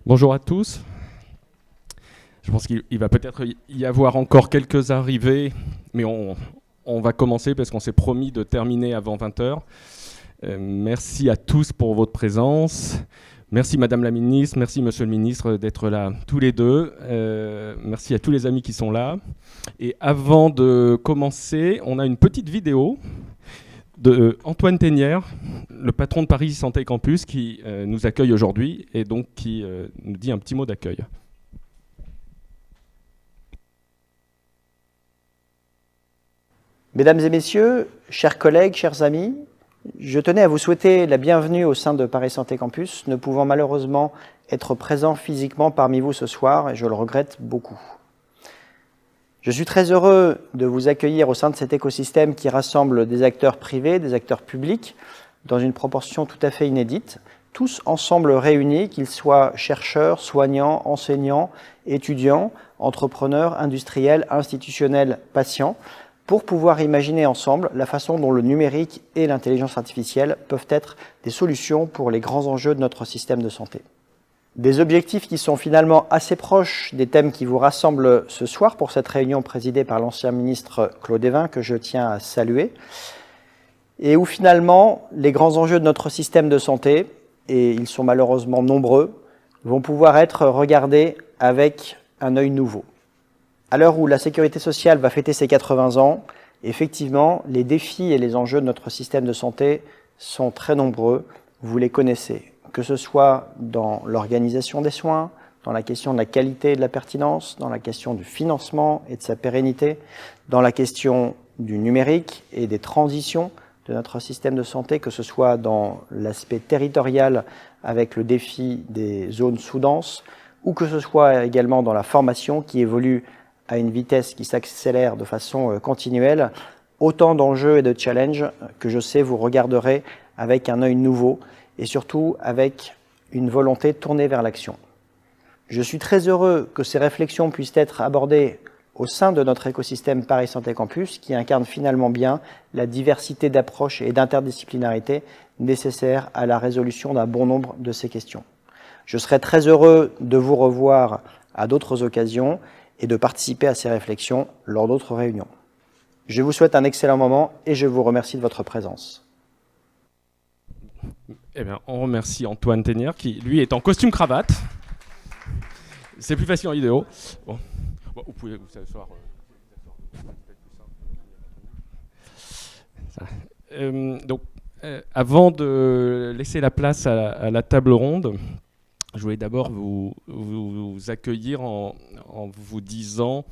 Bonjour à tous. Je pense qu'il va peut-être y avoir encore quelques arrivées, mais on va commencer parce qu'on s'est promis de terminer avant 20h. Merci à tous pour votre présence. Merci Madame la Ministre, merci Monsieur le Ministre d'être là tous les deux. Merci à tous les amis qui sont là. Et avant de commencer, on a une petite vidéo de Antoine Ténière, le patron de Paris Santé Campus, qui nous accueille aujourd'hui et donc qui nous dit un petit mot d'accueil. Mesdames et messieurs, chers collègues, chers amis, je tenais à vous souhaiter la bienvenue au sein de Paris Santé Campus, ne pouvant malheureusement être présent physiquement parmi vous ce soir, et je le regrette beaucoup. Je suis très heureux de vous accueillir au sein de cet écosystème qui rassemble des acteurs privés, des acteurs publics, dans une proportion tout à fait inédite, tous ensemble réunis, qu'ils soient chercheurs, soignants, enseignants, étudiants, entrepreneurs, industriels, institutionnels, patients, pour pouvoir imaginer ensemble la façon dont le numérique et l'intelligence artificielle peuvent être des solutions pour les grands enjeux de notre système de santé. Des objectifs qui sont finalement assez proches des thèmes qui vous rassemblent ce soir pour cette réunion présidée par l'ancien ministre Claude Évin, que je tiens à saluer, et où finalement les grands enjeux de notre système de santé, et ils sont malheureusement nombreux, vont pouvoir être regardés avec un œil nouveau. À l'heure où la sécurité sociale va fêter ses 80 ans, effectivement, les défis et les enjeux de notre système de santé sont très nombreux, vous les connaissez, que ce soit dans l'organisation des soins, dans la question de la qualité et de la pertinence, dans la question du financement et de sa pérennité, dans la question du numérique et des transitions de notre système de santé, que ce soit dans l'aspect territorial avec le défi des zones sous-denses, ou que ce soit également dans la formation qui évolue à une vitesse qui s'accélère de façon continuelle, autant d'enjeux et de challenges que je sais vous regarderez avec un œil nouveau et surtout avec une volonté tournée vers l'action. Je suis très heureux que ces réflexions puissent être abordées au sein de notre écosystème Paris Santé Campus, qui incarne finalement bien la diversité d'approches et d'interdisciplinarité nécessaires à la résolution d'un bon nombre de ces questions. Je serai très heureux de vous revoir à d'autres occasions et de participer à ces réflexions lors d'autres réunions. Je vous souhaite un excellent moment et je vous remercie de votre présence. Eh bien, on remercie Antoine Ténière qui, lui, est en costume-cravate. C'est plus facile en vidéo. Bon, vous pouvez vous asseoir. Avant de laisser la place à la table ronde, je voulais d'abord vous accueillir en vous disant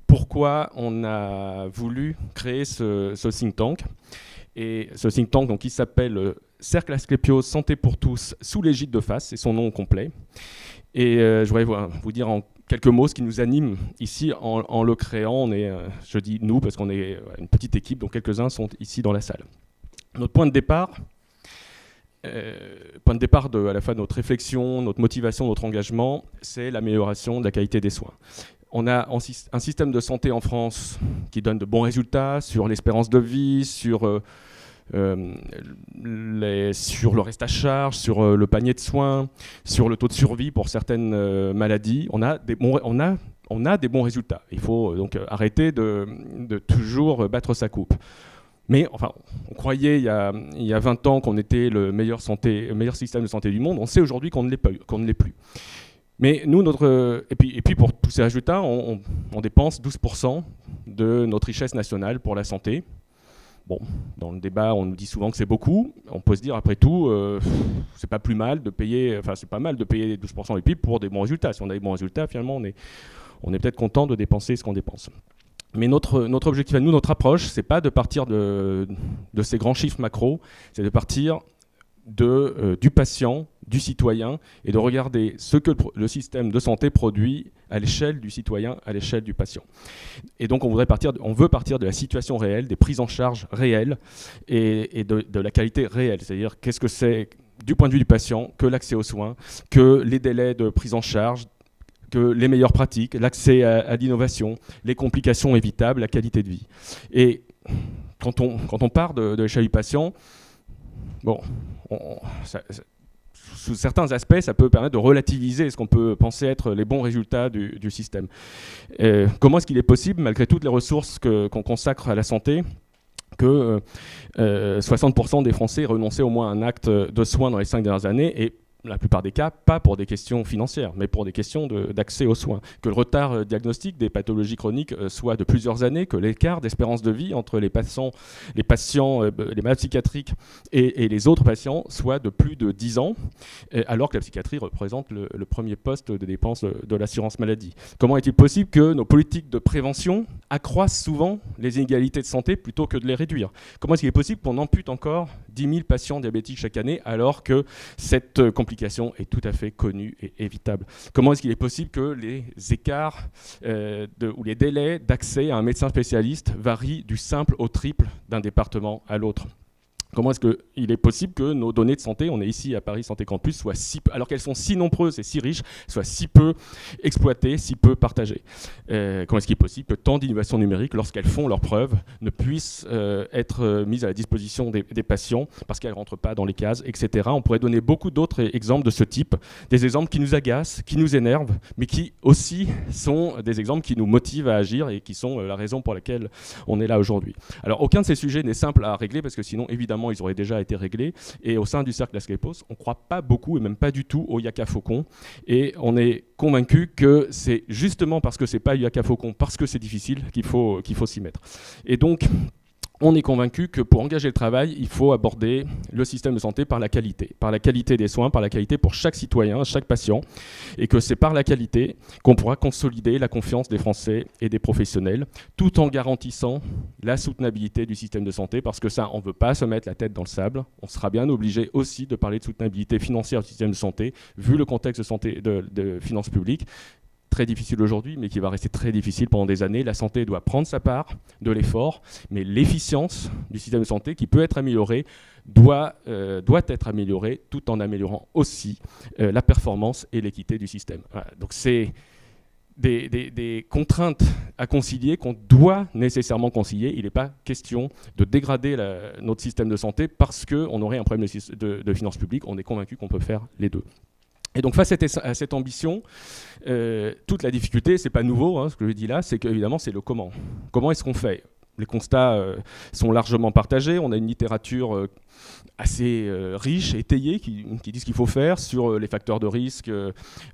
pourquoi on a voulu créer ce think tank. Et ce think tank, donc, il s'appelle Cercle Asclepios Santé pour tous, sous l'égide de FAS, c'est son nom complet. Et je voudrais vous dire en quelques mots ce qui nous anime ici en le créant. On est, je dis nous parce qu'on est une petite équipe, donc quelques-uns sont ici dans la salle. Notre point de départ à la fois de notre réflexion, notre motivation, notre engagement, c'est l'amélioration de la qualité des soins. On a un système de santé en France qui donne de bons résultats sur l'espérance de vie, sur le reste à charge, sur le panier de soins, sur le taux de survie pour certaines maladies. On a des bons résultats. Il faut donc arrêter de toujours battre sa coupe. Mais enfin, on croyait il y a 20 ans qu'on était le meilleur système de santé du monde. On sait aujourd'hui qu'on ne l'est plus. Mais nous, et puis pour tous ces résultats, on dépense 12% de notre richesse nationale pour la santé. Bon, dans le débat, on nous dit souvent que c'est beaucoup. On peut se dire, après tout, c'est pas plus mal de payer, enfin c'est pas mal de payer 12% du PIB pour des bons résultats. Si on a des bons résultats, finalement, on est peut-être content de dépenser ce qu'on dépense. Mais notre objectif à nous, notre approche, c'est pas de partir de ces grands chiffres macro, c'est de partir du patient, du citoyen, et de regarder ce que le système de santé produit à l'échelle du citoyen, à l'échelle du patient. Et donc on veut partir de la situation réelle, des prises en charge réelles et de la qualité réelle. C'est-à-dire qu'est-ce que c'est du point de vue du patient, que l'accès aux soins, que les délais de prise en charge, que les meilleures pratiques, l'accès à l'innovation, les complications évitables, la qualité de vie. Et quand on part de l'échelle du patient, bon, sous certains aspects, ça peut permettre de relativiser ce qu'on peut penser être les bons résultats du système. Comment est-ce qu'il est possible, malgré toutes les ressources qu'on consacre à la santé, que 60% des Français renonçaient au moins à un acte de soins dans les 5 dernières années, et la plupart des cas, pas pour des questions financières, mais pour des questions d'accès aux soins. Que le retard diagnostique des pathologies chroniques soit de plusieurs années, que l'écart d'espérance de vie entre les malades psychiatriques et les autres patients soit de plus de 10 ans, alors que la psychiatrie représente le premier poste de dépenses de l'assurance maladie. Comment est-il possible que nos politiques de prévention accroissent souvent les inégalités de santé plutôt que de les réduire? Comment est-ce qu'il est possible qu'on ampute encore 10 000 patients diabétiques chaque année, alors que cette complication est tout à fait connue et évitable? Comment est-ce qu'il est possible que les écarts ou les délais d'accès à un médecin spécialiste varient du simple au triple d'un département à l'autre? Comment est-ce qu'il est possible que nos données de santé, on est ici à Paris Santé Campus, soient alors qu'elles sont si nombreuses et si riches, soient si peu exploitées, si peu partagées? Comment est-ce qu'il est possible que tant d'innovations numériques, lorsqu'elles font leurs preuves, ne puissent être mises à la disposition des patients parce qu'elles ne rentrent pas dans les cases, etc. On pourrait donner beaucoup d'autres exemples de ce type, des exemples qui nous agacent, qui nous énervent, mais qui aussi sont des exemples qui nous motivent à agir et qui sont la raison pour laquelle on est là aujourd'hui. Alors, aucun de ces sujets n'est simple à régler parce que sinon, évidemment, ils auraient déjà été réglés. Et au sein du cercle Asclepos, on ne croit pas beaucoup et même pas du tout au Yaka Faucon. Et on est convaincu que c'est justement parce que ce n'est pas Yaka Faucon, parce que c'est difficile, qu'il faut s'y mettre. Et donc, on est convaincu que pour engager le travail, il faut aborder le système de santé par la qualité des soins, par la qualité pour chaque citoyen, chaque patient, et que c'est par la qualité qu'on pourra consolider la confiance des Français et des professionnels, tout en garantissant la soutenabilité du système de santé, parce que ça, on ne veut pas se mettre la tête dans le sable. On sera bien obligé aussi de parler de soutenabilité financière du système de santé, vu le contexte de santé, de finances publiques, très difficile aujourd'hui, mais qui va rester très difficile pendant des années. La santé doit prendre sa part de l'effort, mais l'efficience du système de santé, qui peut être améliorée, doit être améliorée, tout en améliorant aussi la performance et l'équité du système. Voilà. Donc c'est des contraintes à concilier qu'on doit nécessairement concilier. Il n'est pas question de dégrader notre système de santé parce qu'on aurait un problème de finances publiques. On est convaincu qu'on peut faire les deux. Et donc face à cette ambition, toute la difficulté, c'est pas nouveau, ce que je dis là, c'est qu'évidemment c'est le comment. Comment est-ce qu'on fait? Les constats sont largement partagés, on a une littérature assez riche, étayée, qui dit ce qu'il faut faire sur les facteurs de risque,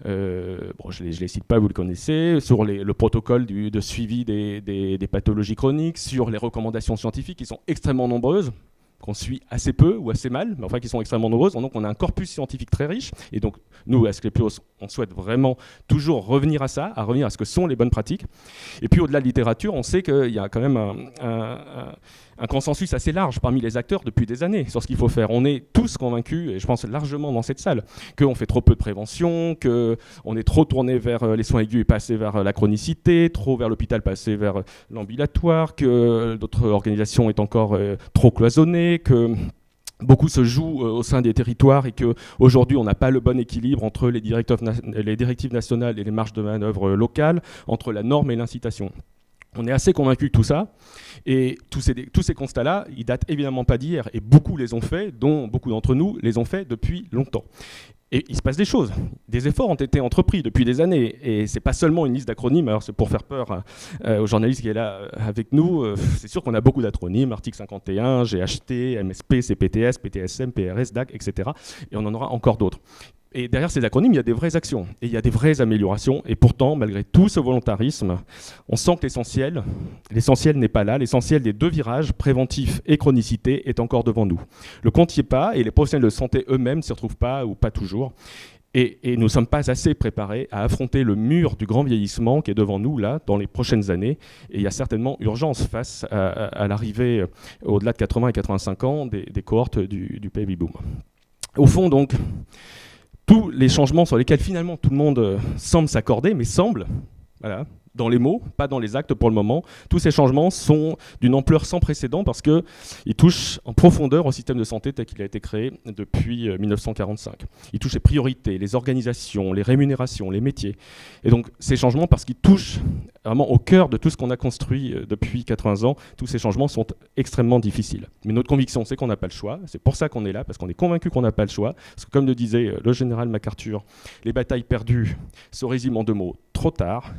je les cite pas, vous le connaissez, sur le protocole de suivi des pathologies chroniques, sur les recommandations scientifiques qui sont extrêmement nombreuses, qu'on suit assez peu ou assez mal, mais enfin qui sont extrêmement nombreuses. Donc on a un corpus scientifique très riche. Et donc nous, à Asclepios, on souhaite vraiment toujours revenir à ça, à revenir à ce que sont les bonnes pratiques. Et puis au-delà de la littérature, on sait qu'il y a quand même un consensus assez large parmi les acteurs depuis des années sur ce qu'il faut faire. On est tous convaincus, et je pense largement dans cette salle, qu'on fait trop peu de prévention, qu'on est trop tourné vers les soins aigus et pas assez vers la chronicité, trop vers l'hôpital, pas assez vers l'ambulatoire, que notre organisation est encore trop cloisonnée, que beaucoup se joue au sein des territoires et qu'aujourd'hui on n'a pas le bon équilibre entre les directives nationales et les marges de manœuvre locales, entre la norme et l'incitation. On est assez convaincus de tout ça, et tous ces constats-là, ils datent évidemment pas d'hier, et beaucoup les ont fait, dont beaucoup d'entre nous les ont fait depuis longtemps. Et il se passe des choses. Des efforts ont été entrepris depuis des années, et c'est pas seulement une liste d'acronymes. Alors c'est pour faire peur aux journalistes qui est là avec nous. C'est sûr qu'on a beaucoup d'acronymes, article 51, GHT, MSP, CPTS, PTSM, PRS, DAC, etc. Et on en aura encore d'autres. Et derrière ces acronymes, il y a des vraies actions et il y a des vraies améliorations. Et pourtant, malgré tout ce volontarisme, on sent que l'essentiel n'est pas là. L'essentiel des deux virages, préventif et chronicité, est encore devant nous. Le compte n'y est pas et les professionnels de santé eux-mêmes ne s'y retrouvent pas ou pas toujours. Et nous ne sommes pas assez préparés à affronter le mur du grand vieillissement qui est devant nous, là, dans les prochaines années. Et il y a certainement urgence face à l'arrivée, au-delà de 80 et 85 ans, des cohortes du baby boom. Au fond, donc, tous les changements sur lesquels finalement tout le monde semble s'accorder, mais semble, voilà, dans les mots, pas dans les actes pour le moment. Tous ces changements sont d'une ampleur sans précédent parce qu'ils touchent en profondeur au système de santé tel qu'il a été créé depuis 1945. Ils touchent les priorités, les organisations, les rémunérations, les métiers. Et donc ces changements, parce qu'ils touchent vraiment au cœur de tout ce qu'on a construit depuis 80 ans, tous ces changements sont extrêmement difficiles. Mais notre conviction, c'est qu'on n'a pas le choix. C'est pour ça qu'on est là, parce qu'on est convaincu qu'on n'a pas le choix. Parce que comme le disait le général MacArthur, les batailles perdues se résument en 2 mots, trop tard.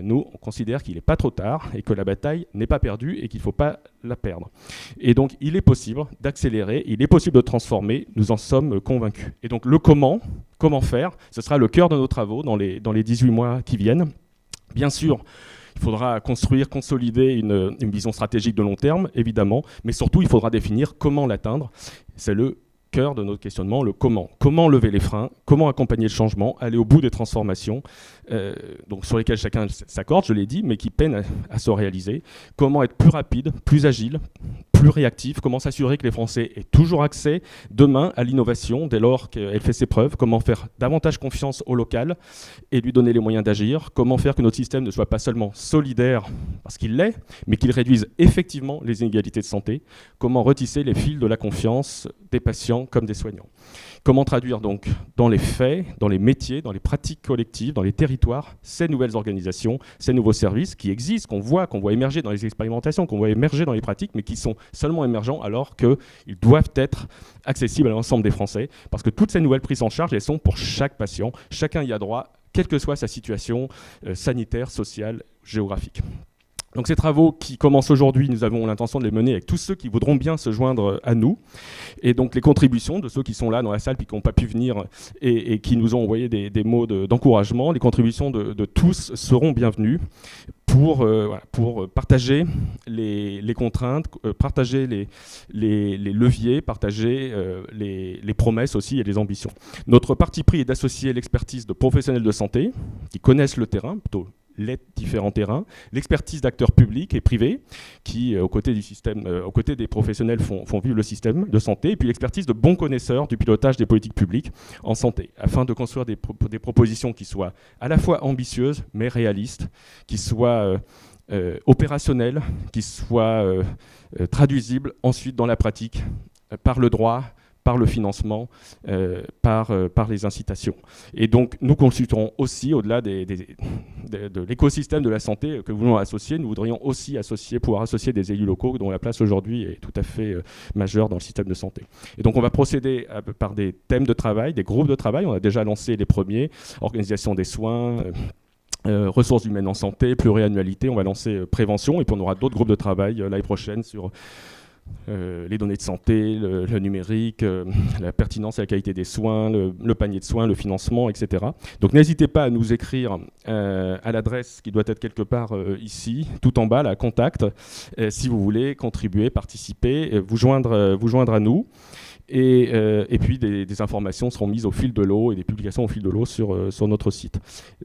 Nous, on considère qu'il n'est pas trop tard et que la bataille n'est pas perdue et qu'il ne faut pas la perdre. Et donc, il est possible d'accélérer, il est possible de transformer, nous en sommes convaincus. Et donc, le comment faire, ce sera le cœur de nos travaux dans les 18 mois qui viennent. Bien sûr, il faudra construire, consolider une vision stratégique de long terme, évidemment, mais surtout, il faudra définir comment l'atteindre. C'est le cœur de notre questionnement, le comment. Comment lever les freins, comment accompagner le changement, aller au bout des transformations, donc sur lesquelles chacun s'accorde, je l'ai dit, mais qui peinent à se réaliser. Comment être plus rapide, plus agile, plus réactif, comment s'assurer que les Français aient toujours accès demain à l'innovation dès lors qu'elle fait ses preuves, comment faire davantage confiance au local et lui donner les moyens d'agir, comment faire que notre système ne soit pas seulement solidaire, parce qu'il l'est, mais qu'il réduise effectivement les inégalités de santé, comment retisser les fils de la confiance des patients comme des soignants. Comment traduire donc dans les faits, dans les métiers, dans les pratiques collectives, dans les territoires, ces nouvelles organisations, ces nouveaux services qui existent, qu'on voit émerger dans les expérimentations, qu'on voit émerger dans les pratiques, mais qui sont seulement émergents alors qu'ils doivent être accessibles à l'ensemble des Français, parce que toutes ces nouvelles prises en charge, elles sont pour chaque patient, chacun y a droit, quelle que soit sa situation sanitaire, sociale, géographique. Donc ces travaux qui commencent aujourd'hui, nous avons l'intention de les mener avec tous ceux qui voudront bien se joindre à nous. Et donc les contributions de ceux qui sont là dans la salle puis qui n'ont pas pu venir et qui nous ont envoyé des mots d'encouragement, les contributions de tous seront bienvenues pour partager les contraintes, partager les leviers, partager les promesses aussi et les ambitions. Notre parti pris est d'associer l'expertise de professionnels de santé qui connaissent le terrain, plutôt les différents terrains, l'expertise d'acteurs publics et privés qui, aux côtés du système, aux côtés des professionnels, font vivre le système de santé, et puis l'expertise de bons connaisseurs du pilotage des politiques publiques en santé, afin de construire des propositions qui soient à la fois ambitieuses mais réalistes, qui soient opérationnelles, qui soient traduisibles ensuite dans la pratique par le droit, par le financement, par les incitations. Et donc, nous consulterons aussi, au-delà de l'écosystème de la santé que nous voulons associer, nous voudrions aussi pouvoir associer des élus locaux dont la place aujourd'hui est tout à fait majeure dans le système de santé. Et donc, on va procéder par des thèmes de travail, des groupes de travail. On a déjà lancé les premiers, organisation des soins, ressources humaines en santé, pluriannualité. On va lancer prévention, et puis on aura d'autres groupes de travail l'année prochaine sur les données de santé, le numérique, la pertinence et la qualité des soins, le panier de soins, le financement, etc. Donc n'hésitez pas à nous écrire à l'adresse qui doit être quelque part ici, tout en bas, là, contact, si vous voulez contribuer, participer, vous joindre à nous. Et puis des informations seront mises au fil de l'eau et des publications au fil de l'eau sur notre site.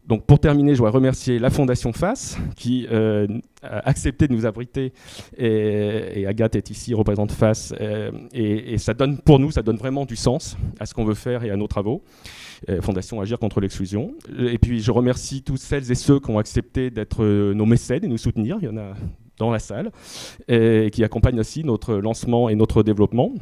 Donc pour terminer, je voudrais remercier la Fondation FAS qui a accepté de nous abriter, et Agathe est ici, représente FAS, et ça donne, pour nous, ça donne vraiment du sens à ce qu'on veut faire et à nos travaux. Fondation Agir contre l'exclusion. Et puis je remercie tous celles et ceux qui ont accepté d'être nos mécènes et nous soutenir. Il y en a dans la salle, et qui accompagnent aussi notre lancement et notre développement.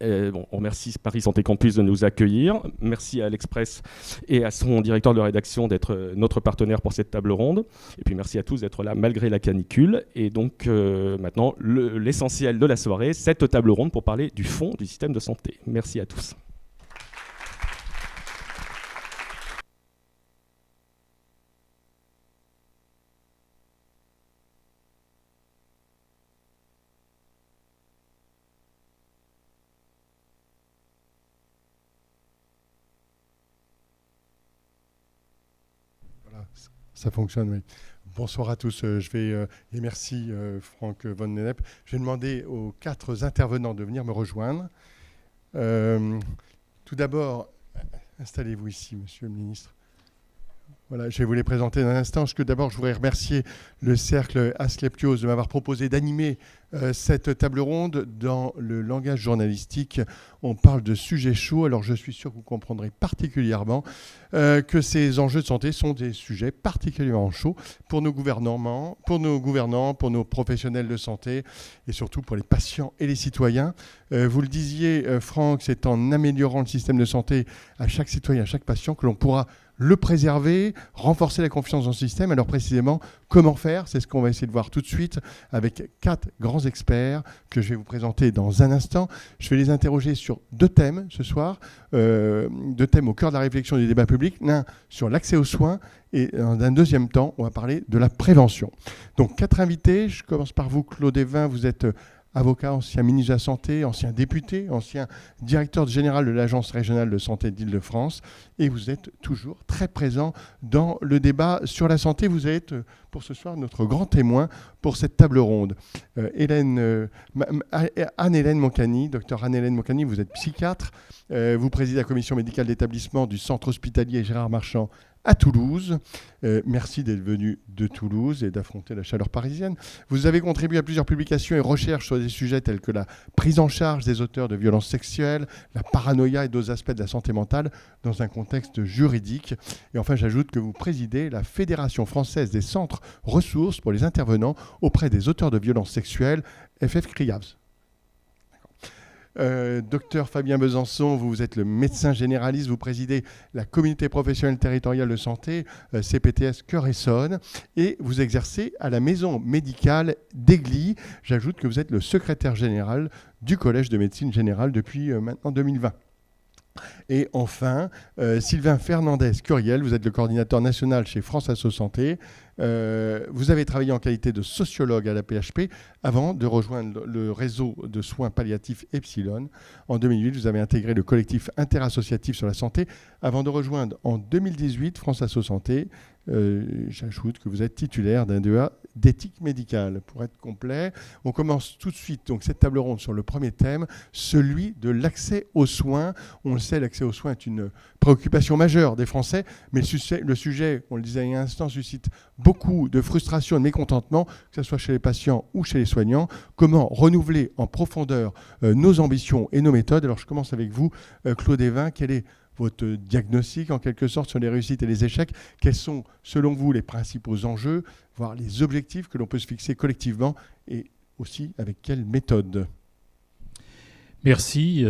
On remercie Paris Santé Campus de nous accueillir. Merci à l'Express et à son directeur de rédaction d'être notre partenaire pour cette table ronde. Et puis merci à tous d'être là malgré la canicule. Et donc maintenant, l'essentiel de la soirée, cette table ronde pour parler du fond du système de santé. Merci à tous. Ça fonctionne, oui. Bonsoir à tous. Et merci Franck Von Lennep. Je vais demander aux 4 intervenants de venir me rejoindre. Tout d'abord, installez-vous ici, monsieur le ministre. Voilà, je vais vous les présenter dans un instant. D'abord, je voudrais remercier le Cercle Asclepios de m'avoir proposé d'animer cette table ronde. Dans le langage journalistique, on parle de sujets chauds. Alors, je suis sûr que vous comprendrez particulièrement que ces enjeux de santé sont des sujets particulièrement chauds pour nos gouvernants, pour nos professionnels de santé et surtout pour les patients et les citoyens. Vous le disiez, Franck, c'est en améliorant le système de santé à chaque citoyen, à chaque patient que l'on pourra le préserver, renforcer la confiance dans le système. Alors précisément, comment faire ? C'est ce qu'on va essayer de voir tout de suite avec 4 grands experts que je vais vous présenter dans un instant. Je vais les interroger sur 2 thèmes ce soir, 2 thèmes au cœur de la réflexion du débat public. L'un sur l'accès aux soins et dans un deuxième temps, on va parler de la prévention. Donc 4 invités. Je commence par vous, Claude Évin. Vous êtes avocat, ancien ministre de la Santé, ancien député, ancien directeur général de l'Agence régionale de santé d'Île-de-France. Et vous êtes toujours très présent dans le débat sur la santé. Vous êtes, pour ce soir, notre grand témoin pour cette table ronde. Anne-Hélène Moncani, docteur Anne-Hélène Moncani, vous êtes psychiatre. Vous présidez la commission médicale d'établissement du centre hospitalier Gérard Marchand à Toulouse. Merci d'être venu de Toulouse et d'affronter la chaleur parisienne. Vous avez contribué à plusieurs publications et recherches sur des sujets tels que la prise en charge des auteurs de violences sexuelles, la paranoïa et d'autres aspects de la santé mentale dans un contexte juridique. Et enfin, j'ajoute que vous présidez la Fédération française des centres ressources pour les intervenants auprès des auteurs de violences sexuelles, FF-CRIAVS. Docteur Fabien Besançon, vous êtes le médecin généraliste, vous présidez la communauté professionnelle territoriale de santé, CPTS Cœur-Essonne, et vous exercez à la maison médicale d'Aigli. J'ajoute que vous êtes le secrétaire général du Collège de médecine générale depuis maintenant 2020. Et enfin, Sylvain Fernandez-Curiel, vous êtes le coordinateur national chez France Asso Santé. Vous avez travaillé en qualité de sociologue à la PHP avant de rejoindre le réseau de soins palliatifs Epsilon. En 2008, vous avez intégré le collectif interassociatif sur la santé avant de rejoindre en 2018 France Asso Santé. J'ajoute que vous êtes titulaire d'un DEA d'éthique médicale. Pour être complet, on commence tout de suite donc cette table ronde sur le premier thème, celui de l'accès aux soins. On le sait, l'accès aux soins est une préoccupation majeure des Français, mais le sujet, on le disait il y a un instant, suscite beaucoup de frustration et de mécontentement, que ce soit chez les patients ou chez les soignants. Comment renouveler en profondeur nos ambitions et nos méthodes ? Alors je commence avec vous, Claude Évin. Quel est votre diagnostic en quelque sorte sur les réussites et les échecs? Quels sont selon vous les principaux enjeux, voire les objectifs que l'on peut se fixer collectivement, et aussi avec quelle méthode? Merci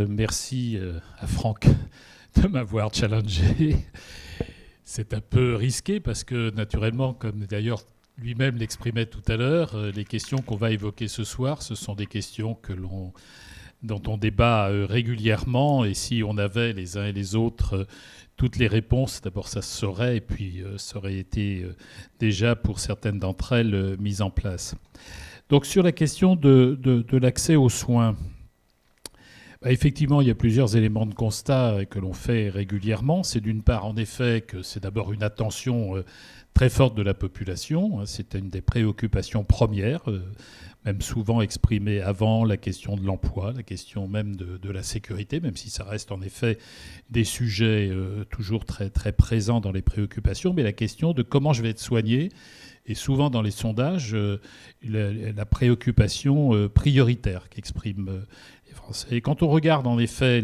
à Franck de m'avoir challengé. C'est un peu risqué parce que naturellement, comme d'ailleurs lui-même l'exprimait tout à l'heure, les questions qu'on va évoquer ce soir, ce sont des questions dont on débat régulièrement, et si on avait les uns et les autres toutes les réponses, d'abord ça se saurait, et puis ça aurait été déjà pour certaines d'entre elles mises en place. Donc sur la question de l'accès aux soins, effectivement il y a plusieurs éléments de constat que l'on fait régulièrement. C'est d'une part en effet que c'est d'abord une attention très forte de la population, c'est une des préoccupations premières, même souvent exprimée avant la question de l'emploi, la question même de la sécurité, même si ça reste en effet des sujets toujours très, très présents dans les préoccupations, mais la question de comment je vais être soigné est souvent dans les sondages la préoccupation prioritaire qu'expriment les Français. Et quand on regarde en effet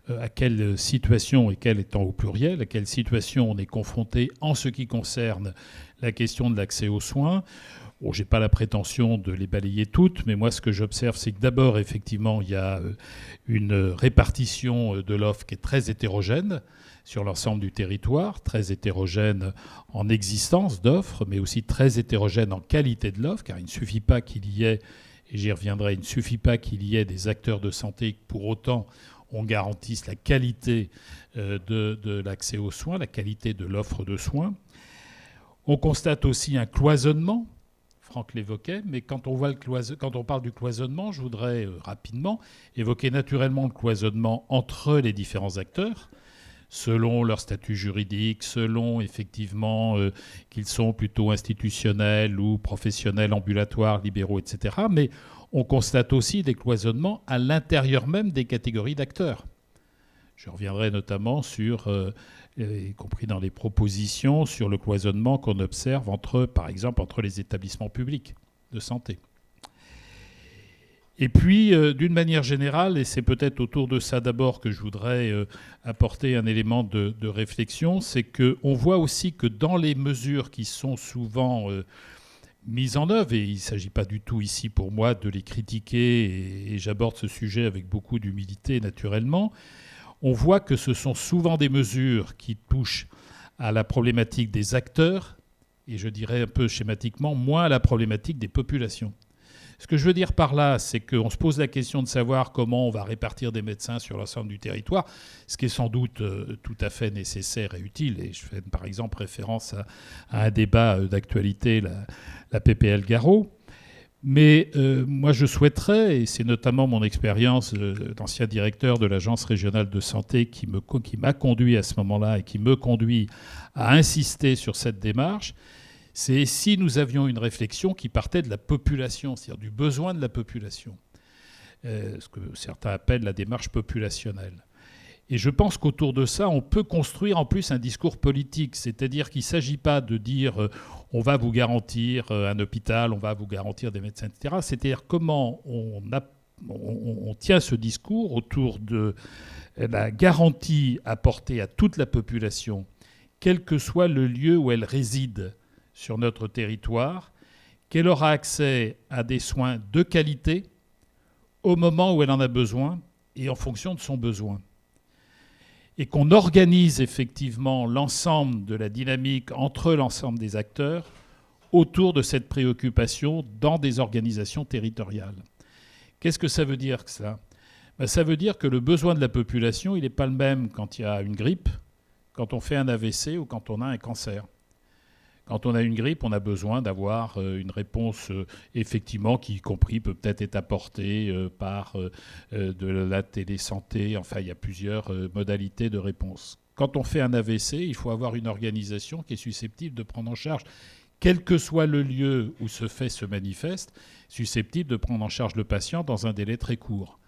à quelle situation, et quelle étant au pluriel, à quelle situation on est confronté en ce qui concerne la question de l'accès aux soins, bon, je n'ai pas la prétention de les balayer toutes, mais moi, ce que j'observe, c'est que d'abord, effectivement, il y a une répartition de l'offre qui est très hétérogène sur l'ensemble du territoire, très hétérogène en existence d'offres, mais aussi très hétérogène en qualité de l'offre, car il ne suffit pas qu'il y ait, et j'y reviendrai, il ne suffit pas qu'il y ait des acteurs de santé que pour autant on garantisse la qualité de l'accès aux soins, la qualité de l'offre de soins. On constate aussi un cloisonnement. Franck l'évoquait, mais quand on parle du cloisonnement, je voudrais rapidement évoquer naturellement le cloisonnement entre les différents acteurs, selon leur statut juridique, selon effectivement qu'ils sont plutôt institutionnels ou professionnels, ambulatoires, libéraux, etc. Mais on constate aussi des cloisonnements à l'intérieur même des catégories d'acteurs. Je reviendrai notamment sur y compris dans les propositions sur le cloisonnement qu'on observe par exemple, entre les établissements publics de santé. Et puis, d'une manière générale, et c'est peut-être autour de ça d'abord que je voudrais apporter un élément de réflexion, c'est qu'on voit aussi que dans les mesures qui sont souvent mises en œuvre, et il ne s'agit pas du tout ici pour moi de les critiquer, et j'aborde ce sujet avec beaucoup d'humilité naturellement, on voit que ce sont souvent des mesures qui touchent à la problématique des acteurs, et je dirais un peu schématiquement, moins à la problématique des populations. Ce que je veux dire par là, c'est qu'on se pose la question de savoir comment on va répartir des médecins sur l'ensemble du territoire, ce qui est sans doute tout à fait nécessaire et utile. Et je fais par exemple référence à un débat d'actualité, la PPL Garot. Mais moi, je souhaiterais, et c'est notamment mon expérience d'ancien directeur de l'Agence régionale de santé qui m'a conduit à ce moment-là et qui me conduit à insister sur cette démarche, c'est si nous avions une réflexion qui partait de la population, c'est-à-dire du besoin de la population, ce que certains appellent la démarche populationnelle. Et je pense qu'autour de ça, on peut construire en plus un discours politique, c'est-à-dire qu'il ne s'agit pas de dire on va vous garantir un hôpital, on va vous garantir des médecins, etc. C'est-à-dire comment on tient ce discours autour de la garantie apportée à toute la population, quel que soit le lieu où elle réside sur notre territoire, qu'elle aura accès à des soins de qualité au moment où elle en a besoin et en fonction de son besoin. Et qu'on organise effectivement l'ensemble de la dynamique entre l'ensemble des acteurs autour de cette préoccupation dans des organisations territoriales. Qu'est-ce que ça veut dire que ça ? Ça veut dire que le besoin de la population, il n'est pas le même quand il y a une grippe, quand on fait un AVC ou quand on a un cancer. Quand on a une grippe, on a besoin d'avoir une réponse effectivement qui, y compris, peut-être être apportée par de la télésanté. Enfin, il y a plusieurs modalités de réponse. Quand on fait un AVC, il faut avoir une organisation qui est susceptible de prendre en charge, quel que soit le lieu où ce fait se manifeste, susceptible de prendre en charge le patient dans un délai très court.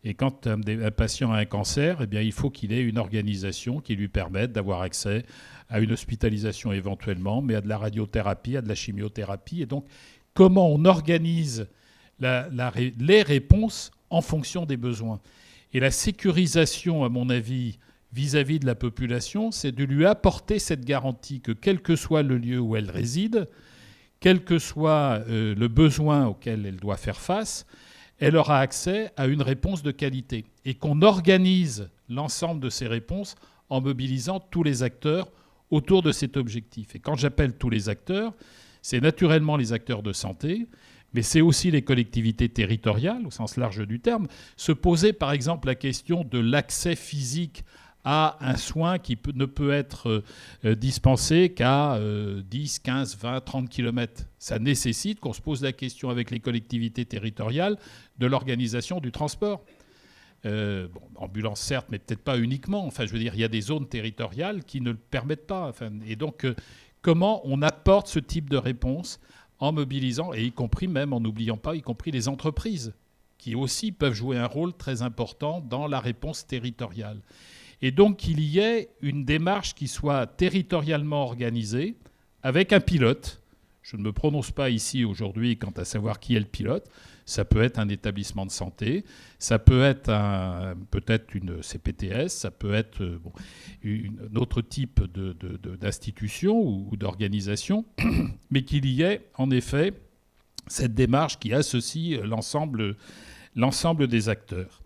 Et quand un patient a un cancer, eh bien, il faut qu'il ait une organisation qui lui permette d'avoir accès à une hospitalisation éventuellement, mais à de la radiothérapie, à de la chimiothérapie. Et donc, comment on organise les réponses en fonction des besoins. Et la sécurisation, à mon avis, vis-à-vis de la population, c'est de lui apporter cette garantie que quel que soit le lieu où elle réside, quel que soit le besoin auquel elle doit faire face, elle aura accès à une réponse de qualité et qu'on organise l'ensemble de ces réponses en mobilisant tous les acteurs autour de cet objectif. Et quand j'appelle tous les acteurs, c'est naturellement les acteurs de santé, mais c'est aussi les collectivités territoriales, au sens large du terme. Se poser par exemple la question de l'accès physique à un soin qui ne peut être dispensé qu'à 10, 15, 20, 30 km. Ça nécessite qu'on se pose la question avec les collectivités territoriales de l'organisation du transport. Ambulance certes, mais peut-être pas uniquement. Enfin, je veux dire, il y a des zones territoriales qui ne le permettent pas. Enfin, et donc, comment on apporte ce type de réponse en mobilisant, et y compris même, en n'oubliant pas, y compris les entreprises, qui aussi peuvent jouer un rôle très important dans la réponse territoriale. Et donc qu'il y ait une démarche qui soit territorialement organisée, avec un pilote. Je ne me prononce pas ici aujourd'hui quant à savoir qui est le pilote. Ça peut être un établissement de santé, ça peut être peut-être une CPTS, ça peut être un autre type d'institution ou d'organisation, mais qu'il y ait en effet cette démarche qui associe l'ensemble des acteurs.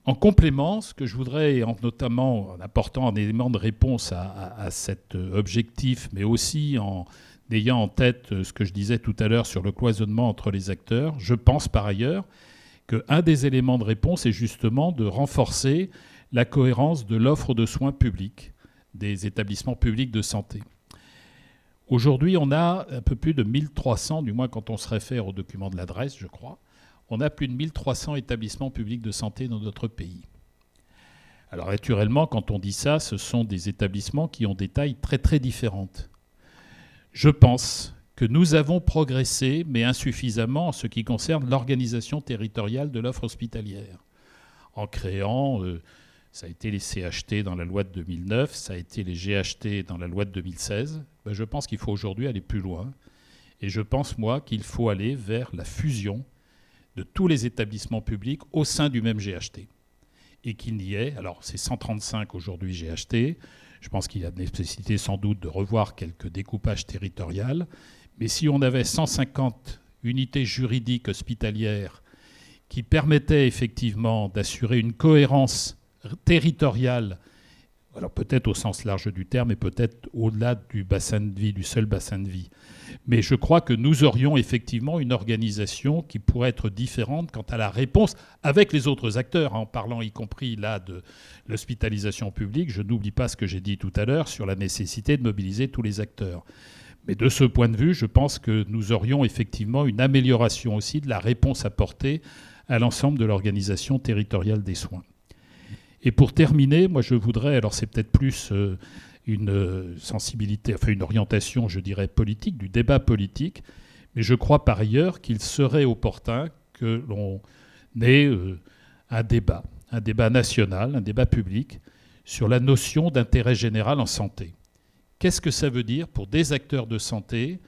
En complément, ce que je voudrais, notamment en apportant un élément de réponse à cet objectif, mais aussi en ayant en tête ce que je disais tout à l'heure sur le cloisonnement entre les acteurs, je pense par ailleurs qu'un des éléments de réponse est justement de renforcer la cohérence de l'offre de soins publics des établissements publics de santé. Aujourd'hui, on a un peu plus de 1300, du moins quand on se réfère au document de l'adresse, je crois, on a plus de 1300 établissements publics de santé dans notre pays. Alors naturellement, quand on dit ça, ce sont des établissements qui ont des tailles très très différentes. Je pense que nous avons progressé, mais insuffisamment en ce qui concerne l'organisation territoriale de l'offre hospitalière, en créant Ça a été les CHT dans la loi de 2009, ça a été les GHT dans la loi de 2016. Ben, je pense qu'il faut aujourd'hui aller plus loin. Et je pense, moi, qu'il faut aller vers la fusion de tous les établissements publics au sein du même GHT. Et qu'il n'y ait, alors c'est 135 aujourd'hui GHT, je pense qu'il y a nécessité sans doute de revoir quelques découpages territoriaux, mais si on avait 150 unités juridiques hospitalières qui permettaient effectivement d'assurer une cohérence territoriale, alors peut-être au sens large du terme et peut-être au-delà du bassin de vie, du seul bassin de vie. Mais je crois que nous aurions effectivement une organisation qui pourrait être différente quant à la réponse avec les autres acteurs, en parlant y compris là de l'hospitalisation publique. Je n'oublie pas ce que j'ai dit tout à l'heure sur la nécessité de mobiliser tous les acteurs. Mais de ce point de vue, je pense que nous aurions effectivement une amélioration aussi de la réponse apportée à l'ensemble de l'organisation territoriale des soins. Et pour terminer, moi je voudrais, alors c'est peut-être plus une sensibilité, enfin une orientation, je dirais, politique, du débat politique, mais je crois par ailleurs qu'il serait opportun que l'on ait un débat national, un débat public sur la notion d'intérêt général en santé. Qu'est-ce que ça veut dire pour des acteurs de santé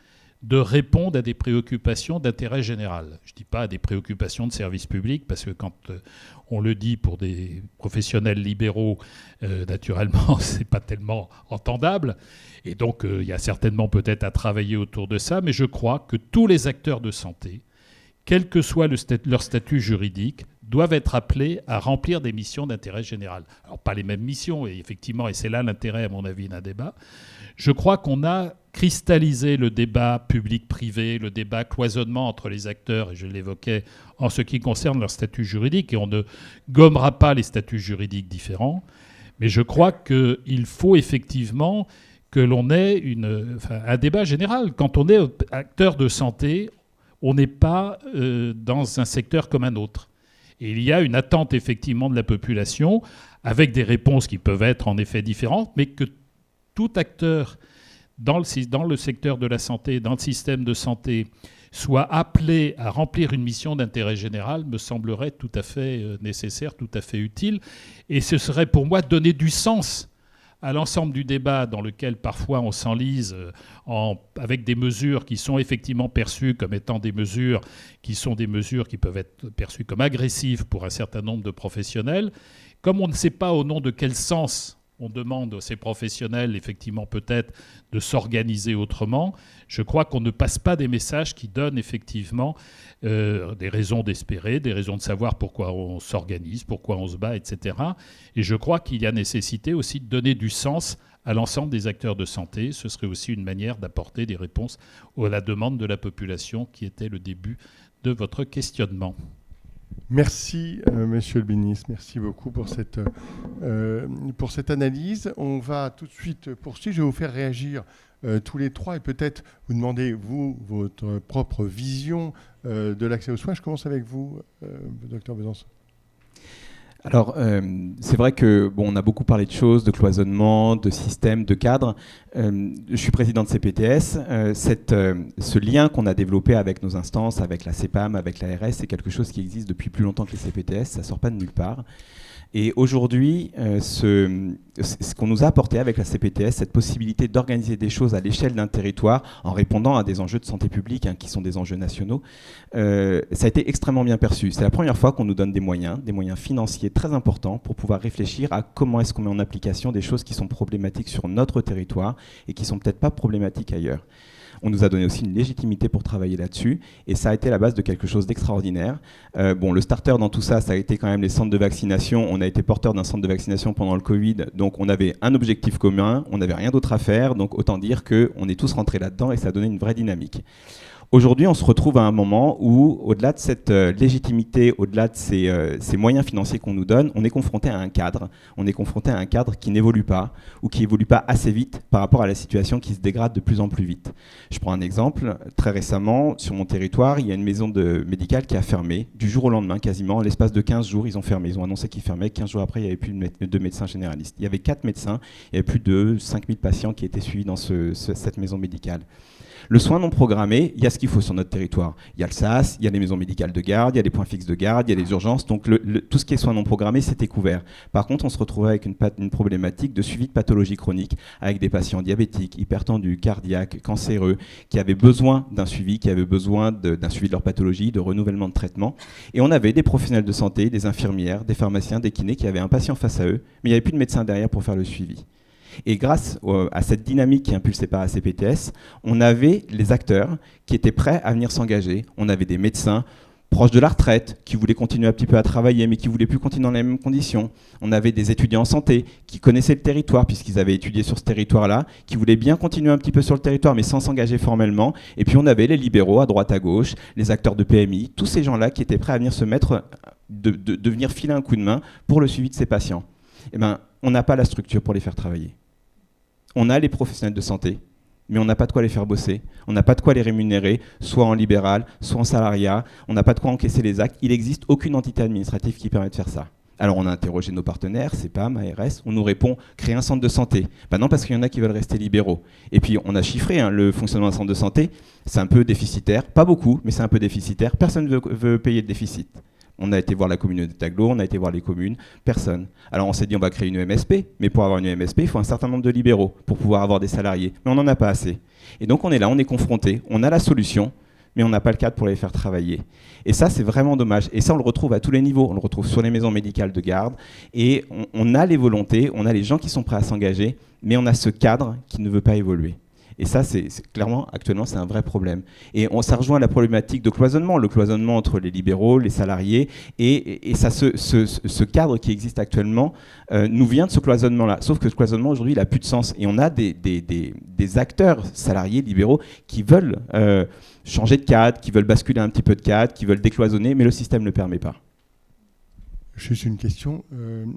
de répondre à des préoccupations d'intérêt général? Je ne dis pas à des préoccupations de service public, parce que quand on le dit pour des professionnels libéraux, naturellement, ce n'est pas tellement entendable. Et donc, il y a certainement peut-être à travailler autour de ça, mais je crois que tous les acteurs de santé, quel que soit leur statut juridique, doivent être appelés à remplir des missions d'intérêt général. Alors, pas les mêmes missions, et effectivement, et c'est là l'intérêt, à mon avis, d'un débat. Je crois qu'on a cristallisé le débat public-privé, le débat cloisonnement entre les acteurs, et je l'évoquais en ce qui concerne leur statut juridique, et on ne gommera pas les statuts juridiques différents, mais je crois qu'il faut effectivement que l'on ait un débat général. Quand on est acteur de santé, on n'est pas dans un secteur comme un autre. Et il y a une attente effectivement de la population, avec des réponses qui peuvent être en effet différentes, mais que tout acteur dans le secteur de la santé, dans le système de santé, soit appelé à remplir une mission d'intérêt général me semblerait tout à fait nécessaire, tout à fait utile. Et ce serait pour moi donner du sens à l'ensemble du débat dans lequel parfois on s'enlise avec des mesures qui sont effectivement perçues comme étant des mesures qui peuvent être perçues comme agressives pour un certain nombre de professionnels. Comme on ne sait pas au nom de quel sens on demande à ces professionnels, effectivement, peut-être de s'organiser autrement, je crois qu'on ne passe pas des messages qui donnent effectivement des raisons d'espérer, des raisons de savoir pourquoi on s'organise, pourquoi on se bat, etc. Et je crois qu'il y a nécessité aussi de donner du sens à l'ensemble des acteurs de santé. Ce serait aussi une manière d'apporter des réponses à la demande de la population qui était le début de votre questionnement. Merci, Monsieur le ministre. Merci beaucoup pour cette analyse. On va tout de suite poursuivre. Je vais vous faire réagir tous les trois et peut-être vous demander, vous, votre propre vision de l'accès aux soins. Je commence avec vous, Dr Besançon. Alors, c'est vrai que on a beaucoup parlé de choses, de cloisonnement, de système, de cadre. Je suis président de CPTS. Ce lien qu'on a développé avec nos instances, avec la CEPAM, avec l'ARS, c'est quelque chose qui existe depuis plus longtemps que les CPTS. Ça ne sort pas de nulle part. Et aujourd'hui, ce qu'on nous a apporté avec la CPTS, cette possibilité d'organiser des choses à l'échelle d'un territoire en répondant à des enjeux de santé publique qui sont des enjeux nationaux, ça a été extrêmement bien perçu. C'est la première fois qu'on nous donne des moyens financiers très importants pour pouvoir réfléchir à comment est-ce qu'on met en application des choses qui sont problématiques sur notre territoire et qui sont peut-être pas problématiques ailleurs. On nous a donné aussi une légitimité pour travailler là-dessus et ça a été la base de quelque chose d'extraordinaire. Le starter dans tout ça, ça a été quand même les centres de vaccination. On a été porteur d'un centre de vaccination pendant le Covid, donc on avait un objectif commun, on n'avait rien d'autre à faire, donc autant dire qu'on est tous rentrés là-dedans et ça a donné une vraie dynamique. Aujourd'hui, on se retrouve à un moment où, au-delà de cette légitimité, au-delà de ces moyens financiers qu'on nous donne, on est confronté à un cadre. On est confronté à un cadre qui n'évolue pas ou qui évolue pas assez vite par rapport à la situation qui se dégrade de plus en plus vite. Je prends un exemple. Très récemment, sur mon territoire, il y a une maison médicale qui a fermé. Du jour au lendemain, quasiment, en l'espace de 15 jours, ils ont fermé. Ils ont annoncé qu'ils fermaient. 15 jours après, il n'y avait plus de médecins généralistes. Il y avait 4 médecins. Il y avait plus de 5000 patients qui étaient suivis dans cette maison médicale. Le soin non programmé, il y a ce qu'il faut sur notre territoire. Il y a le SAS, il y a les maisons médicales de garde, il y a les points fixes de garde, il y a les urgences. Donc tout ce qui est soins non programmés, c'était couvert. Par contre, on se retrouvait avec une problématique de suivi de pathologie chronique, avec des patients diabétiques, hypertendus, cardiaques, cancéreux, qui avaient besoin d'un suivi, qui avaient besoin d'un suivi de leur pathologie, de renouvellement de traitement. Et on avait des professionnels de santé, des infirmières, des pharmaciens, des kinés qui avaient un patient face à eux, mais il n'y avait plus de médecin derrière pour faire le suivi. Et grâce à cette dynamique qui est impulsée par la CPTS, on avait les acteurs qui étaient prêts à venir s'engager. On avait des médecins proches de la retraite qui voulaient continuer un petit peu à travailler mais qui ne voulaient plus continuer dans les mêmes conditions. On avait des étudiants en santé qui connaissaient le territoire puisqu'ils avaient étudié sur ce territoire-là, qui voulaient bien continuer un petit peu sur le territoire mais sans s'engager formellement. Et puis on avait les libéraux à droite à gauche, les acteurs de PMI, tous ces gens-là qui étaient prêts à venir se mettre, de venir filer un coup de main pour le suivi de ces patients. Eh ben, on n'a pas la structure pour les faire travailler. On a les professionnels de santé, mais on n'a pas de quoi les faire bosser, on n'a pas de quoi les rémunérer, soit en libéral, soit en salariat, on n'a pas de quoi encaisser les actes. Il n'existe aucune entité administrative qui permet de faire ça. Alors on a interrogé nos partenaires, CEPAM, ARS, on nous répond créer un centre de santé. Ben non, parce qu'il y en a qui veulent rester libéraux. Et puis on a chiffré le fonctionnement d'un centre de santé, c'est un peu déficitaire, pas beaucoup, mais c'est un peu déficitaire, personne ne veut payer le déficit. On a été voir la communauté d'Aglo, on a été voir les communes, personne. Alors on s'est dit on va créer une EMSP, mais pour avoir une EMSP, il faut un certain nombre de libéraux pour pouvoir avoir des salariés. Mais on n'en a pas assez. Et donc on est là, on est confronté, on a la solution, mais on n'a pas le cadre pour les faire travailler. Et ça, c'est vraiment dommage. Et ça, on le retrouve à tous les niveaux. On le retrouve sur les maisons médicales de garde. Et on a les volontés, on a les gens qui sont prêts à s'engager, mais on a ce cadre qui ne veut pas évoluer. Et ça, c'est clairement, actuellement, c'est un vrai problème. Et ça rejoint la problématique de cloisonnement, le cloisonnement entre les libéraux, les salariés, et ça, ce cadre qui existe actuellement nous vient de ce cloisonnement-là. Sauf que ce cloisonnement, aujourd'hui, il n'a plus de sens. Et on a des acteurs salariés, libéraux, qui veulent changer de cadre, qui veulent basculer un petit peu de cadre, qui veulent décloisonner, mais le système ne le permet pas. Juste une question.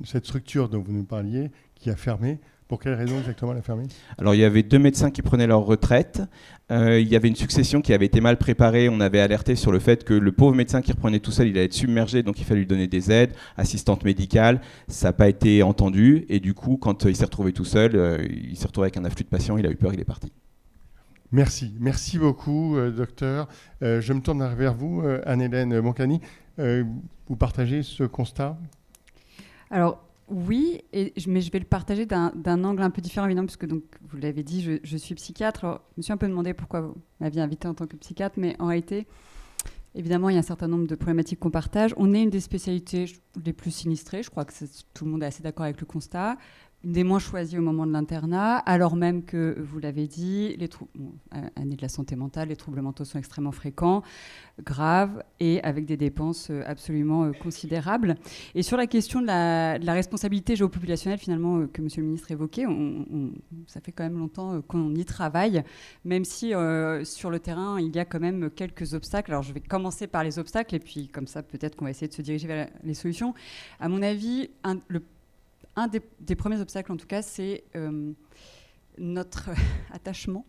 Cette structure dont vous nous parliez, qui a fermé, pour quelle raison exactement elle a fermé ? Alors il y avait 2 médecins qui prenaient leur retraite. Il y avait une succession qui avait été mal préparée. On avait alerté sur le fait que le pauvre médecin qui reprenait tout seul, il allait être submergé, donc il fallait lui donner des aides, assistante médicale. Ça n'a pas été entendu. Et du coup, quand il s'est retrouvé tout seul, il s'est retrouvé avec un afflux de patients, il a eu peur, il est parti. Merci. Merci beaucoup, docteur. Je me tourne vers vous, Anne-Hélène Moncani. Vous partagez ce constat ? Alors, oui, mais je vais le partager d'un angle un peu différent, évidemment, puisque donc, vous l'avez dit, je suis psychiatre. Alors, je me suis un peu demandé pourquoi vous m'aviez invité en tant que psychiatre, mais en réalité, évidemment, il y a un certain nombre de problématiques qu'on partage. On est une des spécialités les plus sinistrées, je crois que tout le monde est assez d'accord avec le constat, une des moins choisies au moment de l'internat, alors même que, vous l'avez dit, année de la santé mentale, les troubles mentaux sont extrêmement fréquents, graves et avec des dépenses absolument considérables. Et sur la question de la responsabilité géopopulationnelle, finalement, que Monsieur le Ministre évoquait, ça fait quand même longtemps qu'on y travaille, même si sur le terrain, il y a quand même quelques obstacles. Alors, je vais commencer par les obstacles et puis, comme ça, peut-être qu'on va essayer de se diriger vers les solutions. À mon avis, un des premiers obstacles, en tout cas, c'est notre attachement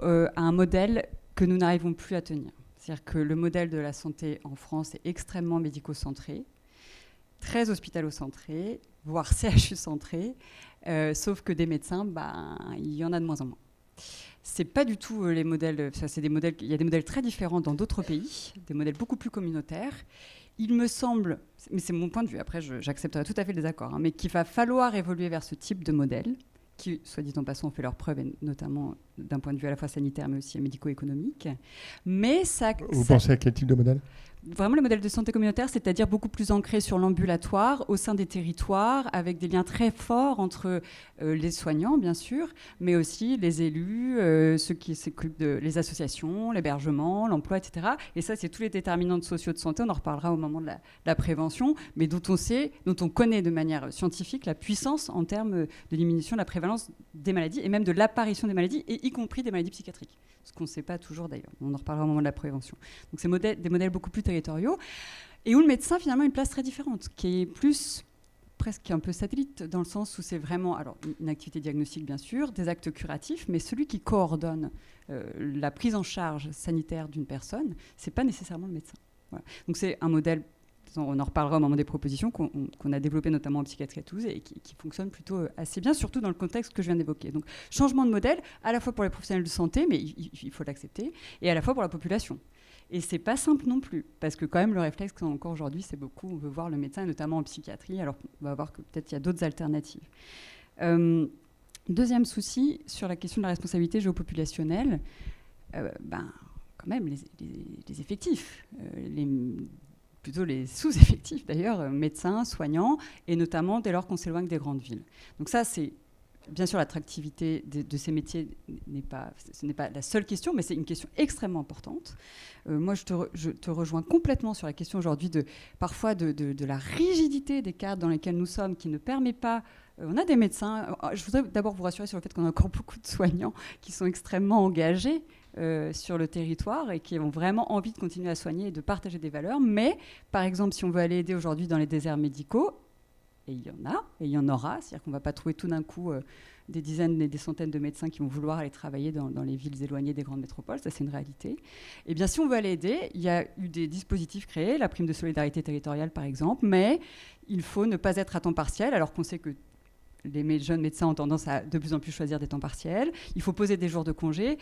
à un modèle que nous n'arrivons plus à tenir. C'est-à-dire que le modèle de la santé en France est extrêmement médico-centré, très hospitalo-centré, voire CHU-centré, sauf que des médecins, il y en a de moins en moins. C'est pas du tout les modèles. Il y a des modèles très différents dans d'autres pays, des modèles beaucoup plus communautaires. Il me semble, mais c'est mon point de vue, après j'accepterai tout à fait le désaccord, mais qu'il va falloir évoluer vers ce type de modèle, qui, soit dit en passant, ont fait leurs preuves, et notamment d'un point de vue à la fois sanitaire, mais aussi médico-économique. Mais Vous pensez à quel type de modèle ? Vraiment le modèle de santé communautaire, c'est-à-dire beaucoup plus ancré sur l'ambulatoire, au sein des territoires, avec des liens très forts entre les soignants, bien sûr, mais aussi les élus, ceux qui s'occupent les associations, l'hébergement, l'emploi, etc. Et ça, c'est tous les déterminants sociaux de santé, on en reparlera au moment de la prévention, mais dont on connaît de manière scientifique la puissance en termes de diminution de la prévalence des maladies, et même de l'apparition des maladies, et y compris des maladies psychiatriques. Ce qu'on ne sait pas toujours d'ailleurs. On en reparlera au moment de la prévention. Donc c'est des modèles beaucoup plus territoriaux et où le médecin finalement a une place très différente, qui est plus presque un peu satellite, dans le sens où c'est vraiment une activité diagnostique bien sûr, des actes curatifs, mais celui qui coordonne la prise en charge sanitaire d'une personne, c'est pas nécessairement le médecin. Voilà. Donc c'est un modèle on en reparlera au moment des propositions, qu'on a développées notamment en psychiatrie à Toulouse et qui fonctionnent plutôt assez bien, surtout dans le contexte que je viens d'évoquer. Donc changement de modèle, à la fois pour les professionnels de santé, mais il faut l'accepter, et à la fois pour la population. Et c'est pas simple non plus, parce que quand même le réflexe qu'on a encore aujourd'hui, c'est beaucoup, on veut voir le médecin, notamment en psychiatrie, alors qu'on va voir que peut-être il y a d'autres alternatives. Deuxième souci, sur la question de la responsabilité géopopulationnelle, quand même les effectifs, plutôt les sous-effectifs d'ailleurs, médecins, soignants, et notamment dès lors qu'on s'éloigne des grandes villes. Donc ça, c'est bien sûr l'attractivité de ces métiers ce n'est pas la seule question, mais c'est une question extrêmement importante. Moi, je te rejoins complètement sur la question aujourd'hui parfois de la rigidité des cadres dans lesquels nous sommes, qui ne permet pas. On a des médecins. Je voudrais d'abord vous rassurer sur le fait qu'on a encore beaucoup de soignants qui sont extrêmement engagés sur le territoire et qui ont vraiment envie de continuer à soigner et de partager des valeurs. Mais, par exemple, si on veut aller aider aujourd'hui dans les déserts médicaux, et il y en a, et il y en aura, c'est-à-dire qu'on ne va pas trouver tout d'un coup des dizaines et des centaines de médecins qui vont vouloir aller travailler dans les villes éloignées des grandes métropoles, ça c'est une réalité. Et bien si on veut aller aider, il y a eu des dispositifs créés, la prime de solidarité territoriale par exemple, mais il faut ne pas être à temps partiel, alors qu'on sait que les jeunes médecins ont tendance à de plus en plus choisir des temps partiels, il faut poser des jours de congé.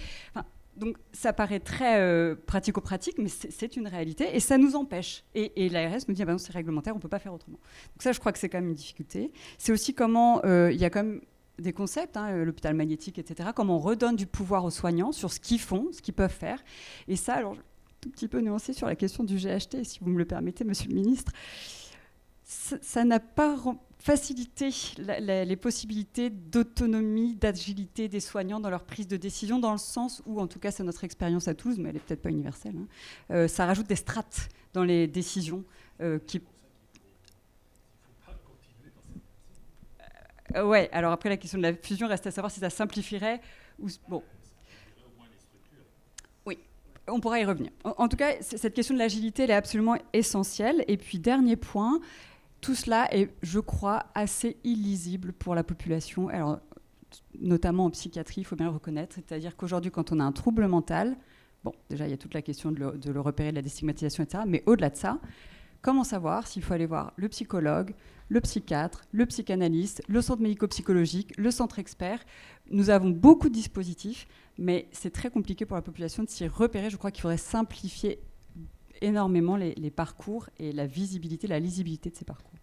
Donc ça paraît très pratico-pratique, mais c'est une réalité et ça nous empêche. Et l'ARS nous dit, non, c'est réglementaire, on ne peut pas faire autrement. Donc ça, je crois que c'est quand même une difficulté. C'est aussi comment, il y a quand même des concepts, l'hôpital magnétique, etc., comment on redonne du pouvoir aux soignants sur ce qu'ils font, ce qu'ils peuvent faire. Et ça, alors, je vais un tout petit peu nuancer sur la question du GHT, si vous me le permettez, monsieur le ministre. Ça n'a pas facilité les possibilités d'autonomie, d'agilité des soignants dans leur prise de décision, dans le sens où, en tout cas c'est notre expérience à Toulouse, mais elle n'est peut-être pas universelle, ça rajoute des strates dans les décisions qui... ouais, alors après la question de la fusion reste à savoir si ça simplifierait ou... Bon. Oui, on pourra y revenir. En tout cas, cette question de l'agilité, elle est absolument essentielle. Et puis, dernier point... Tout cela est, je crois, assez illisible pour la population, alors, notamment en psychiatrie, il faut bien le reconnaître. C'est-à-dire qu'aujourd'hui, quand on a un trouble mental, bon, déjà, il y a toute la question de le repérer, de la déstigmatisation, etc. Mais au-delà de ça, comment savoir s'il faut aller voir le psychologue, le psychiatre, le psychanalyste, le centre médico-psychologique, le centre expert. Nous avons beaucoup de dispositifs, mais c'est très compliqué pour la population de s'y repérer. Je crois qu'il faudrait simplifier énormément les parcours et la visibilité, la lisibilité de ces parcours.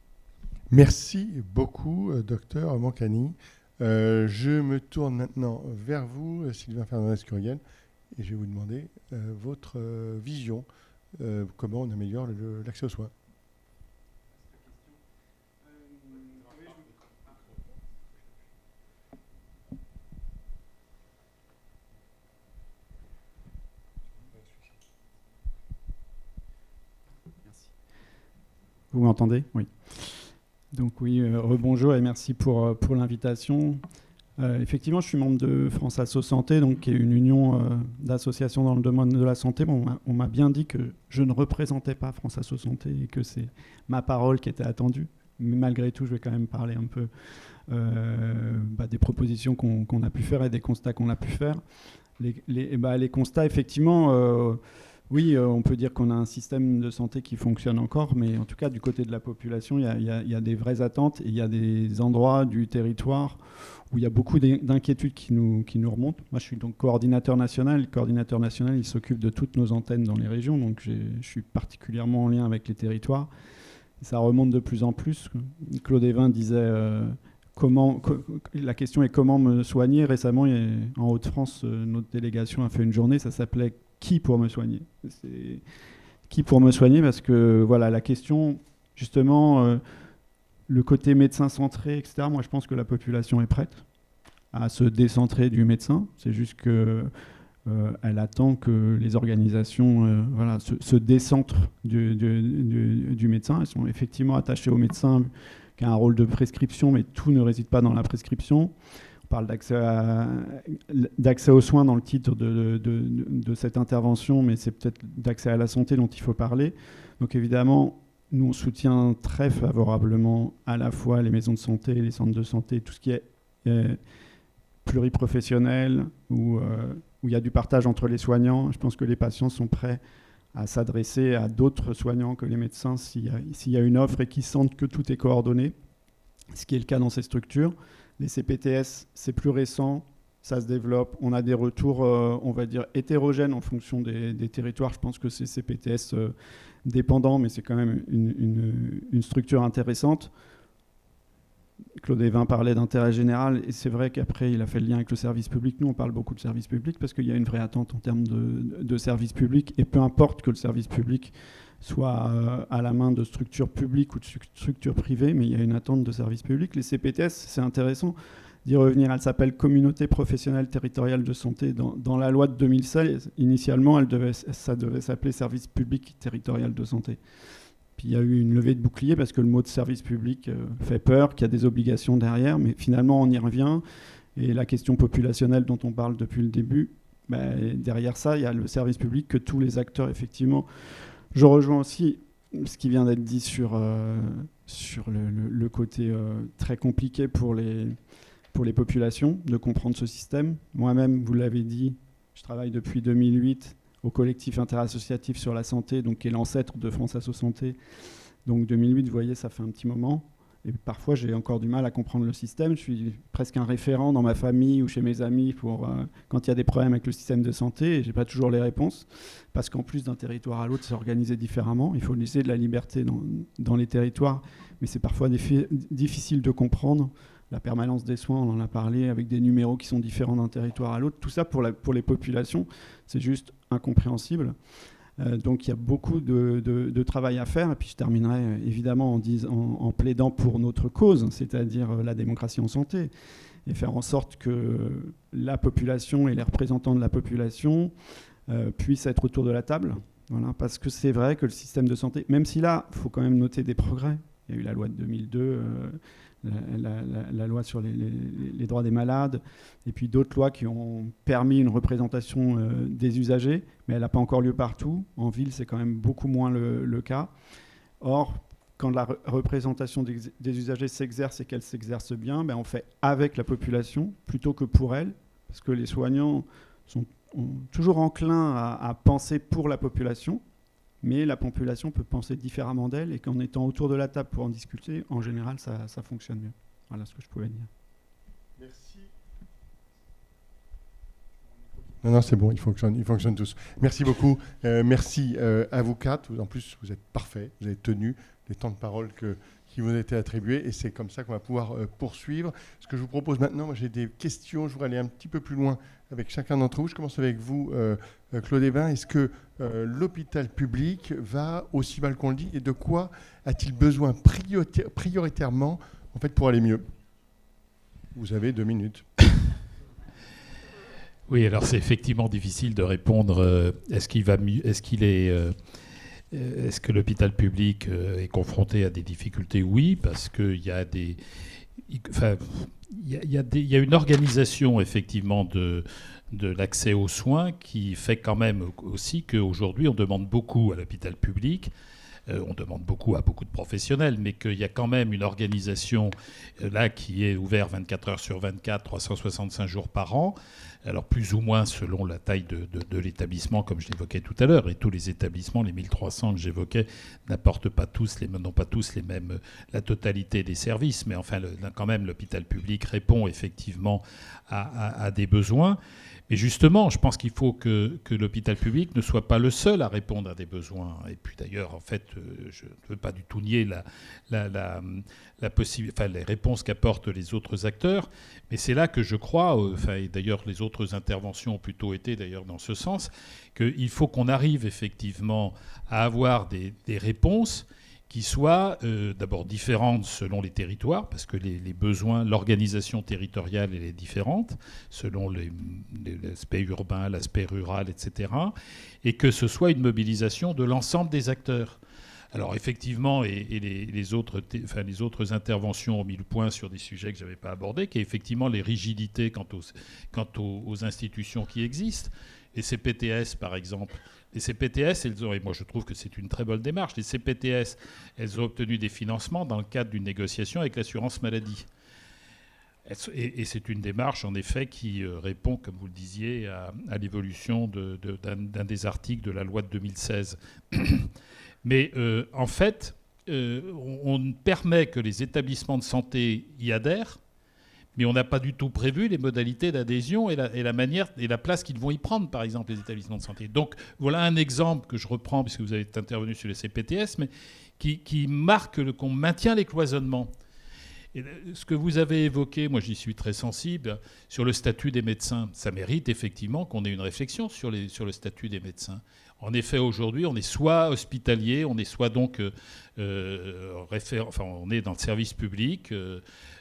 Merci beaucoup, docteur Mancani. Je me tourne maintenant vers vous, Sylvain Fernandez-Curiel, et je vais vous demander votre vision, comment on améliore l'accès aux soins. Vous m'entendez ? Oui. Donc oui, rebonjour et merci pour l'invitation. Effectivement, je suis membre de France Asso Santé, donc, qui est une union d'associations dans le domaine de la santé. Bon, on m'a bien dit que je ne représentais pas France Asso Santé et que c'est ma parole qui était attendue. Mais malgré tout, je vais quand même parler un peu des propositions qu'on a pu faire et des constats qu'on a pu faire. Les constats, effectivement... oui, on peut dire qu'on a un système de santé qui fonctionne encore, mais en tout cas, du côté de la population, il y a des vraies attentes et il y a des endroits du territoire où il y a beaucoup d'inquiétudes qui nous remontent. Moi, je suis donc coordinateur national. Le coordinateur national, il s'occupe de toutes nos antennes dans les régions, donc je suis particulièrement en lien avec les territoires. Et ça remonte de plus en plus. Claude Évin disait... la question est comment me soigner. Récemment, en Hauts-de-France, notre délégation a fait une journée, ça s'appelait « Qui pour me soigner ?» C'est qui pour me soigner, parce que voilà, la question, justement, le côté médecin centré, etc., moi je pense que la population est prête à se décentrer du médecin. C'est juste qu'elle attend que les organisations se décentrent du médecin. Elles sont effectivement attachées au médecin, qui a un rôle de prescription, mais tout ne réside pas dans la prescription. On parle d'accès aux soins dans le titre de cette intervention, mais c'est peut-être d'accès à la santé dont il faut parler. Donc évidemment, nous on soutient très favorablement à la fois les maisons de santé, les centres de santé, tout ce qui est pluriprofessionnel, où il y a du partage entre les soignants. Je pense que les patients sont prêts à s'adresser à d'autres soignants que les médecins s'il y a une offre et qu'ils sentent que tout est coordonné, ce qui est le cas dans ces structures. Les CPTS, c'est plus récent, ça se développe. On a des retours, on va dire, hétérogènes en fonction des territoires. Je pense que c'est CPTS dépendant, mais c'est quand même une structure intéressante. Claude Évin parlait d'intérêt général, et c'est vrai qu'après, il a fait le lien avec le service public. Nous, on parle beaucoup de service public parce qu'il y a une vraie attente en termes de service public, et peu importe que le service public soit à la main de structures publiques ou de structures privées, mais il y a une attente de service public. Les CPTS, c'est intéressant d'y revenir. Elle s'appelle Communauté professionnelle territoriale de santé. Dans la loi de 2016, initialement, ça devait s'appeler Service public territorial de santé. Puis il y a eu une levée de bouclier parce que le mot de service public fait peur, qu'il y a des obligations derrière, mais finalement on y revient. Et la question populationnelle dont on parle depuis le début, derrière ça, il y a le service public que tous les acteurs, effectivement. Je rejoins aussi ce qui vient d'être dit sur le côté très compliqué pour les populations de comprendre ce système. Moi-même, vous l'avez dit, je travaille depuis 2008 au collectif interassociatif sur la santé, donc qui est l'ancêtre de France Asso Santé. Donc 2008, vous voyez, ça fait un petit moment. Et parfois, j'ai encore du mal à comprendre le système. Je suis presque un référent dans ma famille ou chez mes amis pour quand il y a des problèmes avec le système de santé. Et je n'ai pas toujours les réponses. Parce qu'en plus d'un territoire à l'autre, c'est organisé différemment. Il faut laisser de la liberté dans les territoires. Mais c'est parfois difficile de comprendre. La permanence des soins, on en a parlé, avec des numéros qui sont différents d'un territoire à l'autre. Tout ça, pour les populations, c'est juste incompréhensible. Donc il y a beaucoup de travail à faire. Et puis je terminerai évidemment en plaidant pour notre cause, c'est-à-dire la démocratie en santé, et faire en sorte que la population et les représentants de la population puissent être autour de la table. Voilà, parce que c'est vrai que le système de santé, même si là, il faut quand même noter des progrès. Il y a eu la loi de 2002, la loi sur les droits des malades, et puis d'autres lois qui ont permis une représentation des usagers, mais elle n'a pas encore lieu partout. En ville, c'est quand même beaucoup moins le cas. Or, quand la représentation des usagers s'exerce et qu'elle s'exerce bien, on fait avec la population plutôt que pour elle, parce que les soignants sont toujours enclins à penser pour la population, mais la population peut penser différemment d'elle, et qu'en étant autour de la table pour en discuter, en général, ça fonctionne mieux. Voilà ce que je pouvais dire. Merci. Non, c'est bon, ils fonctionnent tous. Merci beaucoup. Merci à vous quatre. En plus, vous êtes parfaits. Vous avez tenu les temps de parole qui vous ont été attribués, et c'est comme ça qu'on va pouvoir poursuivre. Ce que je vous propose maintenant, moi, j'ai des questions. Je voudrais aller un petit peu plus loin avec chacun d'entre vous. Je commence avec vous, Claude Évin. Est-ce que l'hôpital public va aussi mal qu'on le dit, et de quoi a-t-il besoin prioritairement en fait, pour aller mieux? Vous avez 2 minutes. Oui, alors c'est effectivement difficile de répondre. Est-ce qu'il va mieux? Est-ce que l'hôpital public est confronté à des difficultés? Oui, parce qu'il y a il y a une organisation effectivement de l'accès aux soins qui fait quand même aussi qu'aujourd'hui on demande beaucoup à l'hôpital public. On demande beaucoup à beaucoup de professionnels, mais qu'il y a quand même une organisation là qui est ouverte 24 heures sur 24, 365 jours par an, alors plus ou moins selon la taille de l'établissement, comme je l'évoquais tout à l'heure. Et tous les établissements, les 1300 que j'évoquais, n'ont pas tous les mêmes, la totalité des services, mais enfin quand même l'hôpital public répond effectivement à des besoins. Mais justement, je pense qu'il faut que l'hôpital public ne soit pas le seul à répondre à des besoins. Et puis d'ailleurs, en fait, je ne veux pas du tout nier les réponses qu'apportent les autres acteurs. Mais c'est là que je crois, et d'ailleurs les autres interventions ont plutôt été d'ailleurs dans ce sens, qu'il faut qu'on arrive effectivement à avoir des réponses qui soient d'abord différentes selon les territoires, parce que les besoins, l'organisation territoriale, elle est différente, selon l'aspect urbain, l'aspect rural, etc. Et que ce soit une mobilisation de l'ensemble des acteurs. Alors effectivement, les autres interventions ont mis le point sur des sujets que je n'avais pas abordés, qui est effectivement les rigidités quant aux institutions qui existent. Les CPTS, par exemple. Les CPTS, et moi je trouve que c'est une très bonne démarche, les CPTS, elles ont obtenu des financements dans le cadre d'une négociation avec l'assurance maladie. Et c'est une démarche, en effet, qui répond, comme vous le disiez, à l'évolution d'un des articles de la loi de 2016. Mais en fait, on permet que les établissements de santé y adhèrent, mais on n'a pas du tout prévu les modalités d'adhésion et la manière et la place qu'ils vont y prendre, par exemple, les établissements de santé. Donc voilà un exemple que je reprends, puisque vous avez intervenu sur les CPTS, mais qui marque qu'on maintient les cloisonnements. Et ce que vous avez évoqué, moi j'y suis très sensible, sur le statut des médecins, ça mérite effectivement qu'on ait une réflexion sur le statut des médecins. En effet, aujourd'hui, on est soit hospitalier, on est soit donc on est dans le service public,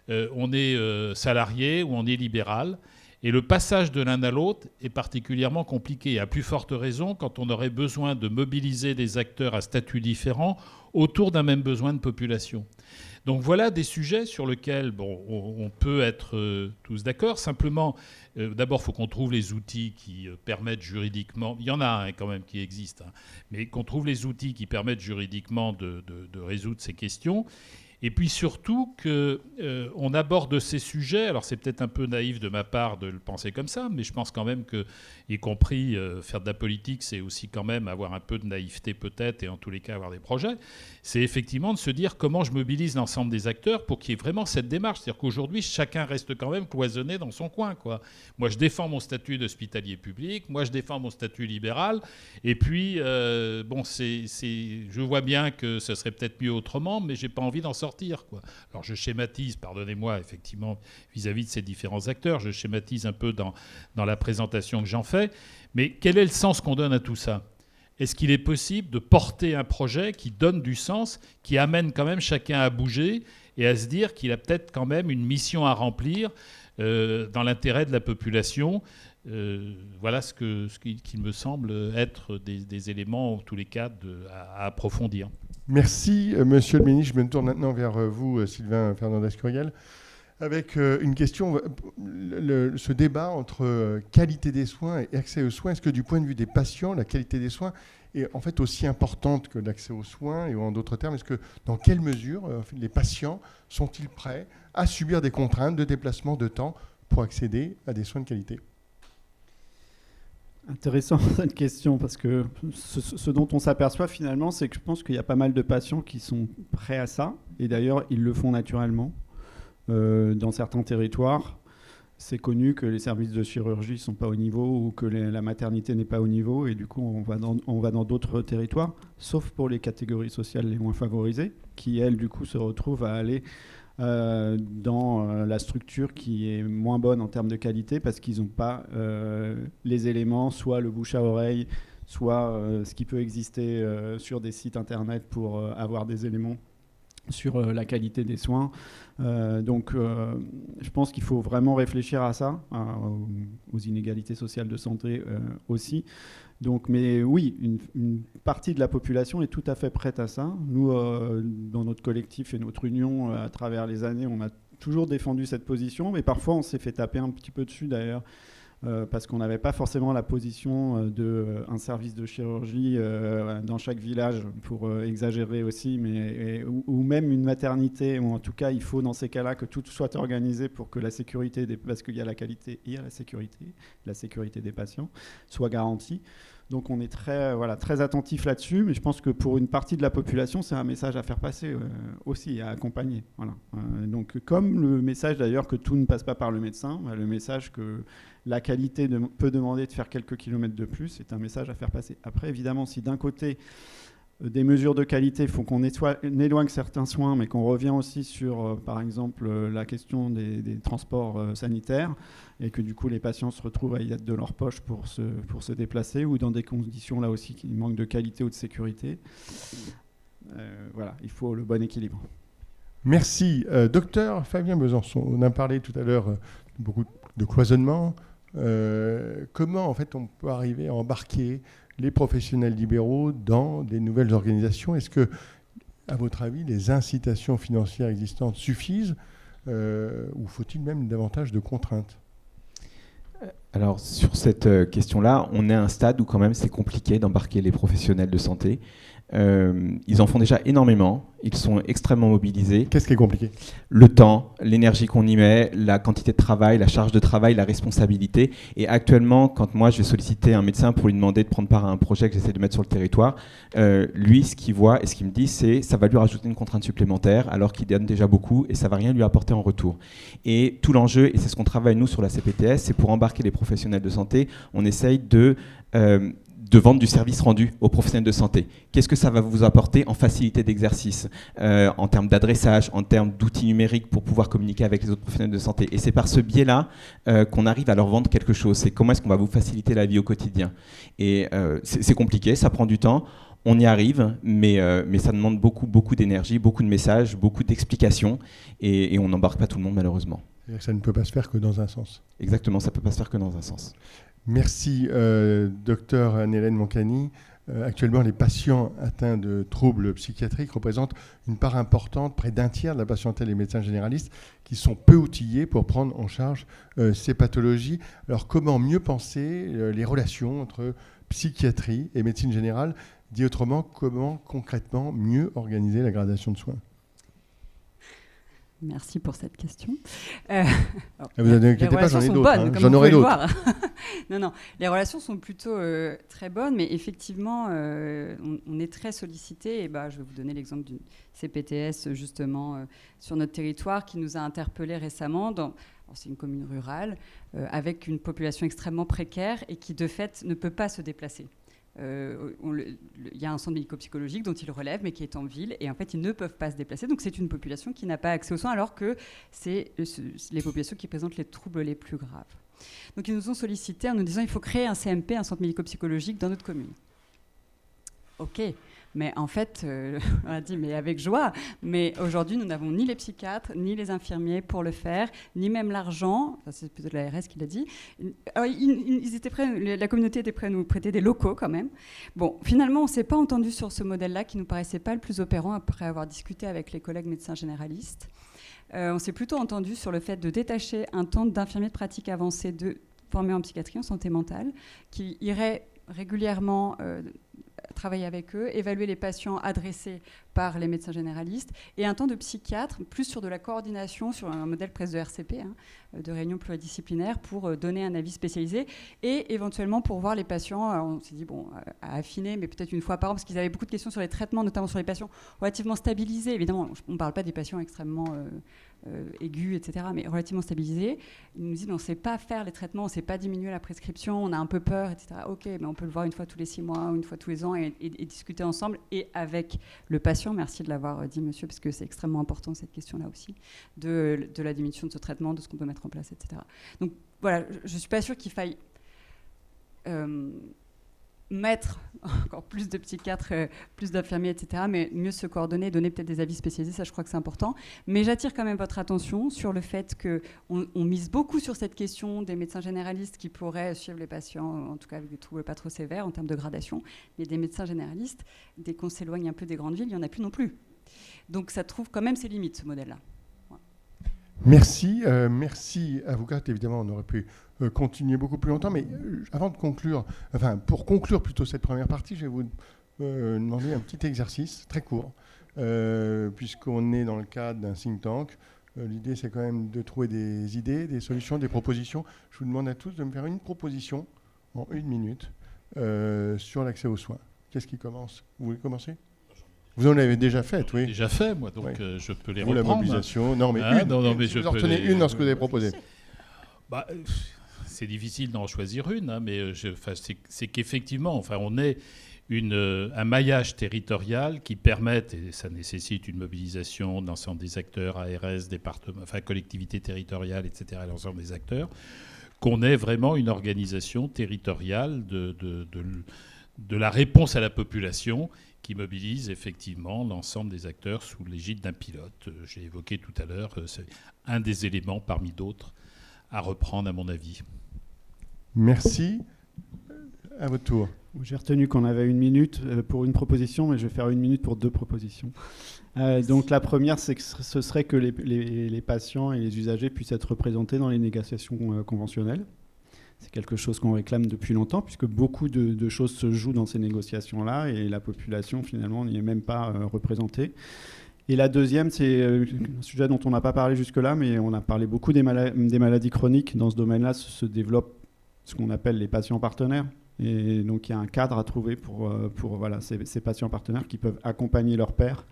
on est salarié ou on est libéral. Et le passage de l'un à l'autre est particulièrement compliqué, à plus forte raison quand on aurait besoin de mobiliser des acteurs à statut différent autour d'un même besoin de population. Donc voilà des sujets sur lesquels on peut être tous d'accord. Simplement, d'abord, il faut qu'on trouve les outils qui permettent juridiquement, il y en a quand même qui existent, mais qu'on trouve les outils qui permettent juridiquement de résoudre ces questions. Et puis surtout qu'on aborde ces sujets, alors c'est peut-être un peu naïf de ma part de le penser comme ça, mais je pense quand même que, y compris faire de la politique, c'est aussi quand même avoir un peu de naïveté peut-être, et en tous les cas avoir des projets, c'est effectivement de se dire comment je mobilise l'ensemble des acteurs pour qu'il y ait vraiment cette démarche. C'est-à-dire qu'aujourd'hui, chacun reste quand même cloisonné dans son coin, quoi. Moi, je défends mon statut d'hospitalier public, moi, je défends mon statut libéral, et puis, je vois bien que ce serait peut-être mieux autrement, mais j'ai pas envie d'en sortir, quoi. Alors je schématise, pardonnez-moi, effectivement, vis-à-vis de ces différents acteurs, je schématise un peu dans la présentation que j'en fais, mais quel est le sens qu'on donne à tout ça ? Est-ce qu'il est possible de porter un projet qui donne du sens, qui amène quand même chacun à bouger et à se dire qu'il a peut-être quand même une mission à remplir dans l'intérêt de la population ? Voilà ce qui me semble être des éléments, en tous les cas, à approfondir. Merci, Monsieur le Ministre. Je me tourne maintenant vers vous, Sylvain Fernandez-Curiel, avec une question. Ce débat entre qualité des soins et accès aux soins, est-ce que du point de vue des patients, la qualité des soins est en fait aussi importante que l'accès aux soins? Et en d'autres termes, dans quelle mesure les patients sont-ils prêts à subir des contraintes de déplacement, de temps pour accéder à des soins de qualité? Intéressant cette question, parce que ce dont on s'aperçoit finalement, c'est que je pense qu'il y a pas mal de patients qui sont prêts à ça, et d'ailleurs ils le font naturellement. Dans certains territoires, c'est connu que les services de chirurgie ne sont pas au niveau, ou que la maternité n'est pas au niveau, et du coup on va dans d'autres territoires, sauf pour les catégories sociales les moins favorisées, qui elles du coup se retrouvent à aller dans la structure qui est moins bonne en termes de qualité, parce qu'ils n'ont pas les éléments, soit le bouche à oreille, soit ce qui peut exister sur des sites internet pour avoir des éléments sur la qualité des soins. Donc je pense qu'il faut vraiment réfléchir à ça, aux inégalités sociales de santé aussi. Donc, mais oui, une partie de la population est tout à fait prête à ça. Nous, dans notre collectif et notre union, à travers les années, on a toujours défendu cette position, mais parfois on s'est fait taper un petit peu dessus d'ailleurs, parce qu'on n'avait pas forcément la position d'un service de chirurgie dans chaque village, pour exagérer aussi, ou même une maternité, ou en tout cas il faut dans ces cas-là que tout soit organisé pour que la sécurité, parce qu'il y a la qualité et il y a la sécurité des patients soit garantie. Donc on est très attentif là-dessus, mais je pense que pour une partie de la population, c'est un message à faire passer aussi, à accompagner. Voilà. Donc comme le message d'ailleurs que tout ne passe pas par le médecin, le message que la qualité peut demander de faire quelques kilomètres de plus, c'est un message à faire passer. Après, évidemment, si d'un côté, des mesures de qualité font qu'on éloigne certains soins, mais qu'on revient aussi sur, par exemple, la question des transports sanitaires, et que du coup les patients se retrouvent à y être de leur poche pour se déplacer, ou dans des conditions là aussi qui manquent de qualité ou de sécurité. Voilà, il faut le bon équilibre. Merci. Docteur Fabien Besançon, on a parlé tout à l'heure beaucoup de cloisonnement. Comment en fait on peut arriver à embarquer les professionnels libéraux dans des nouvelles organisations? Est-ce que, à votre avis, les incitations financières existantes suffisent, ou faut-il même davantage de contraintes? Alors sur cette question-là, on est à un stade où quand même c'est compliqué d'embarquer les professionnels de santé. Ils en font déjà énormément, ils sont extrêmement mobilisés. Qu'est-ce qui est compliqué ? Le temps, l'énergie qu'on y met, la quantité de travail, la charge de travail, la responsabilité. Et actuellement, quand moi je vais solliciter un médecin pour lui demander de prendre part à un projet que j'essaie de mettre sur le territoire, lui, ce qu'il voit et ce qu'il me dit, c'est que ça va lui rajouter une contrainte supplémentaire alors qu'il donne déjà beaucoup et ça ne va rien lui apporter en retour. Et tout l'enjeu, et c'est ce qu'on travaille nous sur la CPTS, c'est pour embarquer les professionnels de santé, on essaye de vendre du service rendu aux professionnels de santé. Qu'est-ce que ça va vous apporter en facilité d'exercice, en termes d'adressage, en termes d'outils numériques pour pouvoir communiquer avec les autres professionnels de santé. Et c'est par ce biais-là qu'on arrive à leur vendre quelque chose. C'est comment est-ce qu'on va vous faciliter la vie au quotidien. Et c'est compliqué, ça prend du temps. On y arrive, mais ça demande beaucoup d'énergie, beaucoup de messages, beaucoup d'explications. Et on n'embarque pas tout le monde, malheureusement. C'est-à-dire que ça ne peut pas se faire que dans un sens. Exactement, ça ne peut pas se faire que dans un sens. Merci, docteur Anne-Hélène Moncani. Actuellement, les patients atteints de troubles psychiatriques représentent une part importante, près d'un tiers de la patientèle des médecins généralistes, qui sont peu outillés pour prendre en charge ces pathologies. Alors, comment mieux penser les relations entre psychiatrie et médecine générale ? Dit autrement, comment concrètement mieux organiser la gradation de soins ? Merci pour cette question. Vous inquiétez pas, j'en ai d'autres. Bonnes, j'en aurai d'autres. Non, les relations sont plutôt très bonnes, mais effectivement, on est très sollicité. Et je vais vous donner l'exemple d'une CPTS, justement, sur notre territoire, qui nous a interpellés récemment. C'est une commune rurale, avec une population extrêmement précaire et qui, de fait, ne peut pas se déplacer. Il y a un centre médico-psychologique dont ils relèvent, mais qui est en ville, et en fait, ils ne peuvent pas se déplacer. Donc, c'est une population qui n'a pas accès aux soins, alors que c'est les populations qui présentent les troubles les plus graves. Donc, ils nous ont sollicité en nous disant qu'il faut créer un CMP, un centre médico-psychologique, dans notre commune. OK. Mais en fait, on a dit, mais avec joie. Mais aujourd'hui, nous n'avons ni les psychiatres, ni les infirmiers pour le faire, ni même l'argent. Enfin, c'est plutôt l'ARS qui l'a dit. Alors, ils étaient prêts, la communauté était prête à nous prêter des locaux quand même. Bon, finalement, on ne s'est pas entendu sur ce modèle-là qui ne nous paraissait pas le plus opérant après avoir discuté avec les collègues médecins généralistes. On s'est plutôt entendu sur le fait de détacher un temps d'infirmiers de pratique avancée formés en psychiatrie, en santé mentale, qui irait régulièrement travailler avec eux, évaluer les patients adressés par les médecins généralistes, et un temps de psychiatre, plus sur de la coordination, sur un modèle presque de RCP, de réunion pluridisciplinaire, pour donner un avis spécialisé, et éventuellement pour voir les patients, alors on s'est dit, à affiner, mais peut-être une fois par an, parce qu'ils avaient beaucoup de questions sur les traitements, notamment sur les patients relativement stabilisés. Évidemment, on ne parle pas des patients extrêmement aigus, etc., mais relativement stabilisés. Ils nous disent, on ne sait pas faire les traitements, on ne sait pas diminuer la prescription, on a un peu peur, etc. OK, mais on peut le voir une fois tous les 6 mois, ou une fois tous les ans, et discuter ensemble, et avec le patient. Merci de l'avoir dit, monsieur, parce que c'est extrêmement important, cette question-là aussi, de la diminution de ce traitement, de ce qu'on peut mettre en place, etc. Donc voilà, je ne suis pas sûre qu'il faille mettre encore plus de psychiatres, plus d'infirmiers, etc., mais mieux se coordonner, donner peut-être des avis spécialisés, ça je crois que c'est important. Mais j'attire quand même votre attention sur le fait qu'on mise beaucoup sur cette question des médecins généralistes qui pourraient suivre les patients, en tout cas avec des troubles pas trop sévères en termes de gradation, mais des médecins généralistes, dès qu'on s'éloigne un peu des grandes villes, il n'y en a plus non plus. Donc ça trouve quand même ses limites, ce modèle-là. Voilà. Merci, merci avocate. Évidemment, on aurait pu continuer beaucoup plus longtemps, mais avant de conclure, pour conclure plutôt cette première partie, je vais vous demander un petit exercice très court, puisqu'on est dans le cadre d'un think tank. L'idée, c'est quand même de trouver des idées, des solutions, des propositions. Je vous demande à tous de me faire une proposition en 1 minute sur l'accès aux soins. Qu'est-ce qui commence ? Vous voulez commencer ? Vous en avez déjà fait, oui. Déjà fait, moi, donc oui. Je peux les Vous, reprendre. La mobilisation, non mais je vous en retenez une dans ce que vous avez proposé. C'est difficile d'en choisir une, mais c'est qu'effectivement, on est un maillage territorial qui permette, et ça nécessite une mobilisation de l'ensemble des acteurs, ARS, départements, collectivités territoriales, etc., l'ensemble des acteurs, qu'on ait vraiment une organisation territoriale de la réponse à la population qui mobilise effectivement l'ensemble des acteurs sous l'égide d'un pilote. J'ai évoqué tout à l'heure, c'est un des éléments parmi d'autres à reprendre à mon avis. Merci. À votre tour. J'ai retenu qu'on avait 1 minute pour une proposition, mais je vais faire 1 minute pour 2 propositions. Donc la première, c'est que ce serait que les patients et les usagers puissent être représentés dans les négociations conventionnelles. C'est quelque chose qu'on réclame depuis longtemps, puisque beaucoup de choses se jouent dans ces négociations-là, et la population, finalement, n'y est même pas représentée. Et la deuxième, c'est un sujet dont on n'a pas parlé jusque-là, mais on a parlé beaucoup des maladies chroniques. Dans ce domaine-là, se développe ce qu'on appelle les patients partenaires. Et donc, il y a un cadre à trouver pour voilà, ces patients partenaires qui peuvent accompagner leur père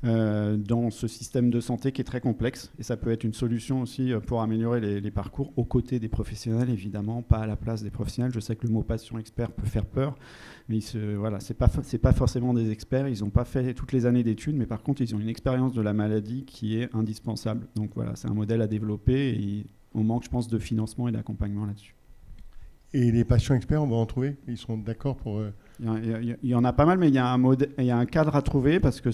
dans ce système de santé qui est très complexe. Et ça peut être une solution aussi pour améliorer les parcours aux côtés des professionnels, évidemment, pas à la place des professionnels. Je sais que le mot patient expert peut faire peur, mais voilà, c'est pas forcément des experts. Ils n'ont pas fait toutes les années d'études, mais par contre, ils ont une expérience de la maladie qui est indispensable. Donc voilà, c'est un modèle à développer et on manque, je pense, de financement et d'accompagnement là-dessus. Et les patients experts, on va en trouver? Ils seront d'accord pour... Il y en a pas mal, mais il y a un cadre à trouver parce que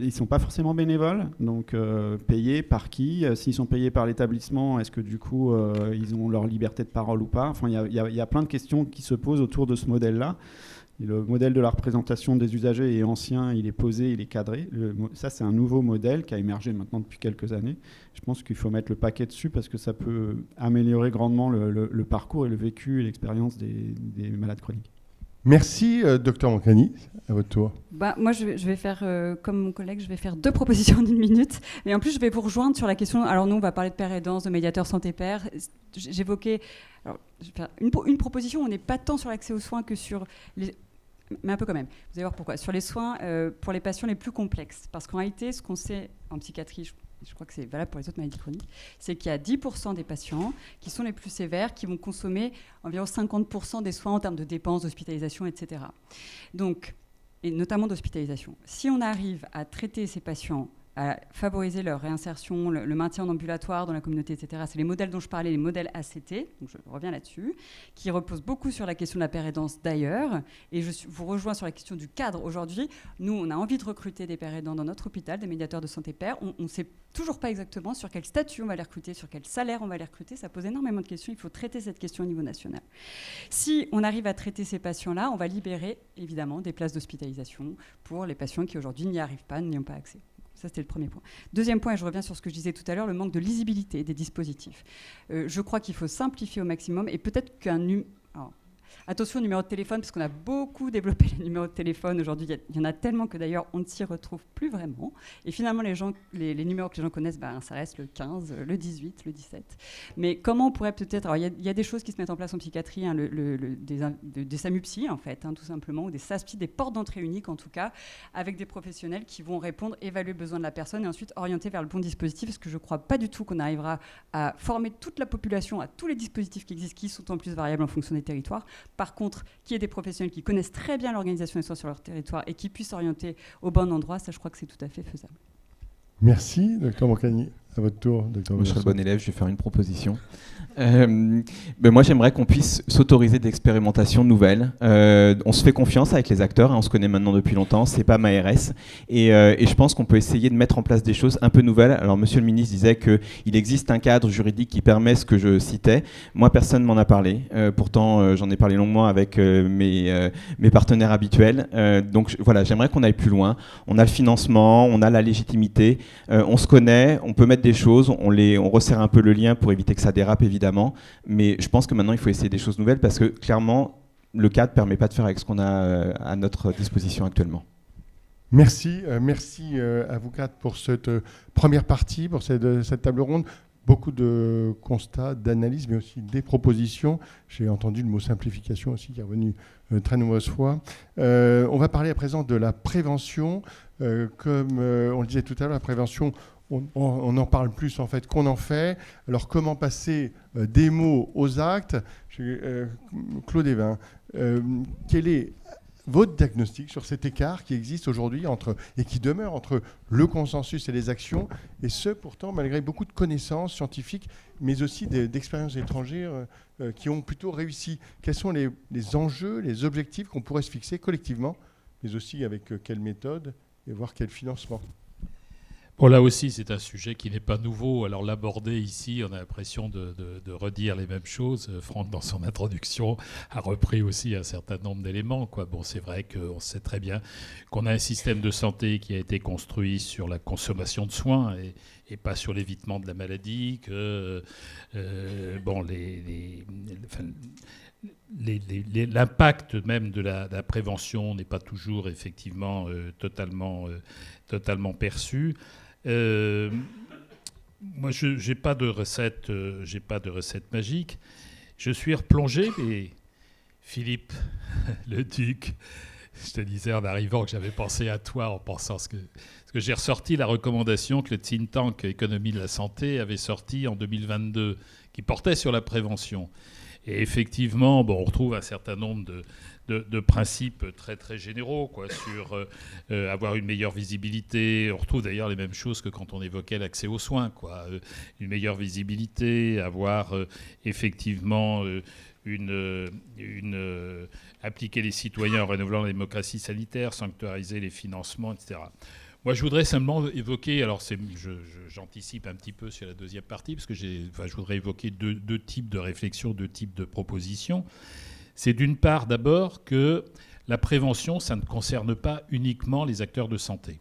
ils ne sont pas forcément bénévoles. Donc, payés par qui? S'ils sont payés par l'établissement, est-ce que du coup, ils ont leur liberté de parole ou pas? Enfin, il y a plein de questions qui se posent autour de ce modèle-là. Et le modèle de la représentation des usagers est ancien, il est posé, il est cadré. Ça, c'est un nouveau modèle qui a émergé maintenant depuis quelques années. Je pense qu'il faut mettre le paquet dessus parce que ça peut améliorer grandement le parcours et le vécu et l'expérience des malades chroniques. Merci, Dr Mancani. À votre tour. Moi, je vais faire, comme mon collègue, je vais faire 2 propositions d'1 minute. Mais en plus, je vais vous rejoindre sur la question... Alors nous, on va parler de père aidance, de médiateur santé-père. J'évoquais... Alors, je vais faire une proposition, on n'est pas tant sur l'accès aux soins que sur... Mais un peu quand même. Vous allez voir pourquoi. Sur les soins pour les patients les plus complexes. Parce qu'en réalité, ce qu'on sait en psychiatrie, je crois que c'est valable pour les autres maladies chroniques, c'est qu'il y a 10% des patients qui sont les plus sévères, qui vont consommer environ 50% des soins en termes de dépenses, d'hospitalisation, etc. Donc, et notamment d'hospitalisation. Si on arrive à traiter ces patients, à favoriser leur réinsertion, le maintien en ambulatoire dans la communauté, etc. C'est les modèles dont je parlais, les modèles ACT, donc je reviens là-dessus, qui reposent beaucoup sur la question de la père aidance d'ailleurs. Et je vous rejoins sur la question du cadre. Aujourd'hui, nous, on a envie de recruter des pères aidants dans notre hôpital, des médiateurs de santé père. On ne sait toujours pas exactement sur quel statut on va les recruter, sur quel salaire on va les recruter. Ça pose énormément de questions. Il faut traiter cette question au niveau national. Si on arrive à traiter ces patients-là, on va libérer évidemment des places d'hospitalisation pour les patients qui aujourd'hui n'y arrivent pas, n'y ont pas accès. Ça, c'était le premier point. Deuxième point, et je reviens sur ce que je disais tout à l'heure, le manque de lisibilité des dispositifs. Je crois qu'il faut simplifier au maximum et peut-être attention au numéro de téléphone, parce qu'on a beaucoup développé les numéros de téléphone. Aujourd'hui, il y en a tellement que d'ailleurs, on ne s'y retrouve plus vraiment. Et finalement, les numéros que les gens connaissent, ça reste le 15, le 18, le 17. Mais comment on pourrait peut-être... Alors, il y a des choses qui se mettent en place en psychiatrie, hein, des SAMU-psy, en fait, hein, tout simplement, ou des SAS-psy, des portes d'entrée uniques, en tout cas, avec des professionnels qui vont répondre, évaluer le besoin de la personne et ensuite orienter vers le bon dispositif, parce que je ne crois pas du tout qu'on arrivera à former toute la population à tous les dispositifs qui existent, qui sont en plus variables en fonction des territoires. Par contre, qu'il y ait des professionnels qui connaissent très bien l'organisation des soins sur leur territoire et qui puissent s'orienter au bon endroit, ça, je crois que c'est tout à fait faisable. Merci, Dr Mancani. À votre tour, Dr. Je serai le bon élève, je vais faire une proposition. Moi, j'aimerais qu'on puisse s'autoriser d'expérimentations nouvelles. On se fait confiance avec les acteurs, hein, on se connaît maintenant depuis longtemps, c'est pas ma RS. Et je pense qu'on peut essayer de mettre en place des choses un peu nouvelles. Alors, monsieur le ministre disait qu'il existe un cadre juridique qui permet ce que je citais. Moi, personne ne m'en a parlé. Pourtant, j'en ai parlé longuement avec mes partenaires habituels. Donc, voilà, j'aimerais qu'on aille plus loin. On a le financement, on a la légitimité, on se connaît, on peut mettre des choses, on resserre un peu le lien pour éviter que ça dérape, évidemment. Mais je pense que maintenant, il faut essayer des choses nouvelles parce que, clairement, le cadre ne permet pas de faire avec ce qu'on a à notre disposition actuellement. Merci à vous quatre pour cette première partie, pour cette table ronde. Beaucoup de constats, d'analyses, mais aussi des propositions. J'ai entendu le mot simplification aussi qui est revenu très nombreuses fois. On va parler à présent de la prévention. Comme on le disait tout à l'heure, la prévention, on en parle plus en fait qu'on en fait. Alors comment passer des mots aux actes? Claude Évin, quel est votre diagnostic sur cet écart qui existe aujourd'hui et qui demeure entre le consensus et les actions, et ce pourtant malgré beaucoup de connaissances scientifiques, mais aussi d'expériences étrangères qui ont plutôt réussi? Quels sont les enjeux, les objectifs qu'on pourrait se fixer collectivement, mais aussi avec quelle méthode et voir quel financement? Bon, là aussi, c'est un sujet qui n'est pas nouveau. Alors l'aborder ici, on a l'impression de redire les mêmes choses. Franck, dans son introduction, a repris aussi un certain nombre d'éléments, quoi. Bon, c'est vrai qu'on sait très bien qu'on a un système de santé qui a été construit sur la consommation de soins et pas sur l'évitement de la maladie, que l'impact même de la prévention n'est pas toujours effectivement totalement perçu. Moi, je n'ai pas de recette, magique. Je suis replongé, mais Philippe, le duc, je te disais en arrivant que j'avais pensé à toi en pensant parce que j'ai ressorti la recommandation que le think tank Économie de la santé avait sortie en 2022, qui portait sur la prévention. Et effectivement, on retrouve un certain nombre de principes très très généraux, quoi, sur avoir une meilleure visibilité. On retrouve d'ailleurs les mêmes choses que quand on évoquait l'accès aux soins, quoi. Une meilleure visibilité, avoir effectivement appliquer les citoyens en renouvelant la démocratie sanitaire, sanctuariser les financements, etc. Moi, je voudrais simplement évoquer, alors j'anticipe un petit peu sur la deuxième partie, parce que je voudrais évoquer deux types de réflexions, deux types de propositions. C'est d'une part, d'abord, que la prévention, ça ne concerne pas uniquement les acteurs de santé.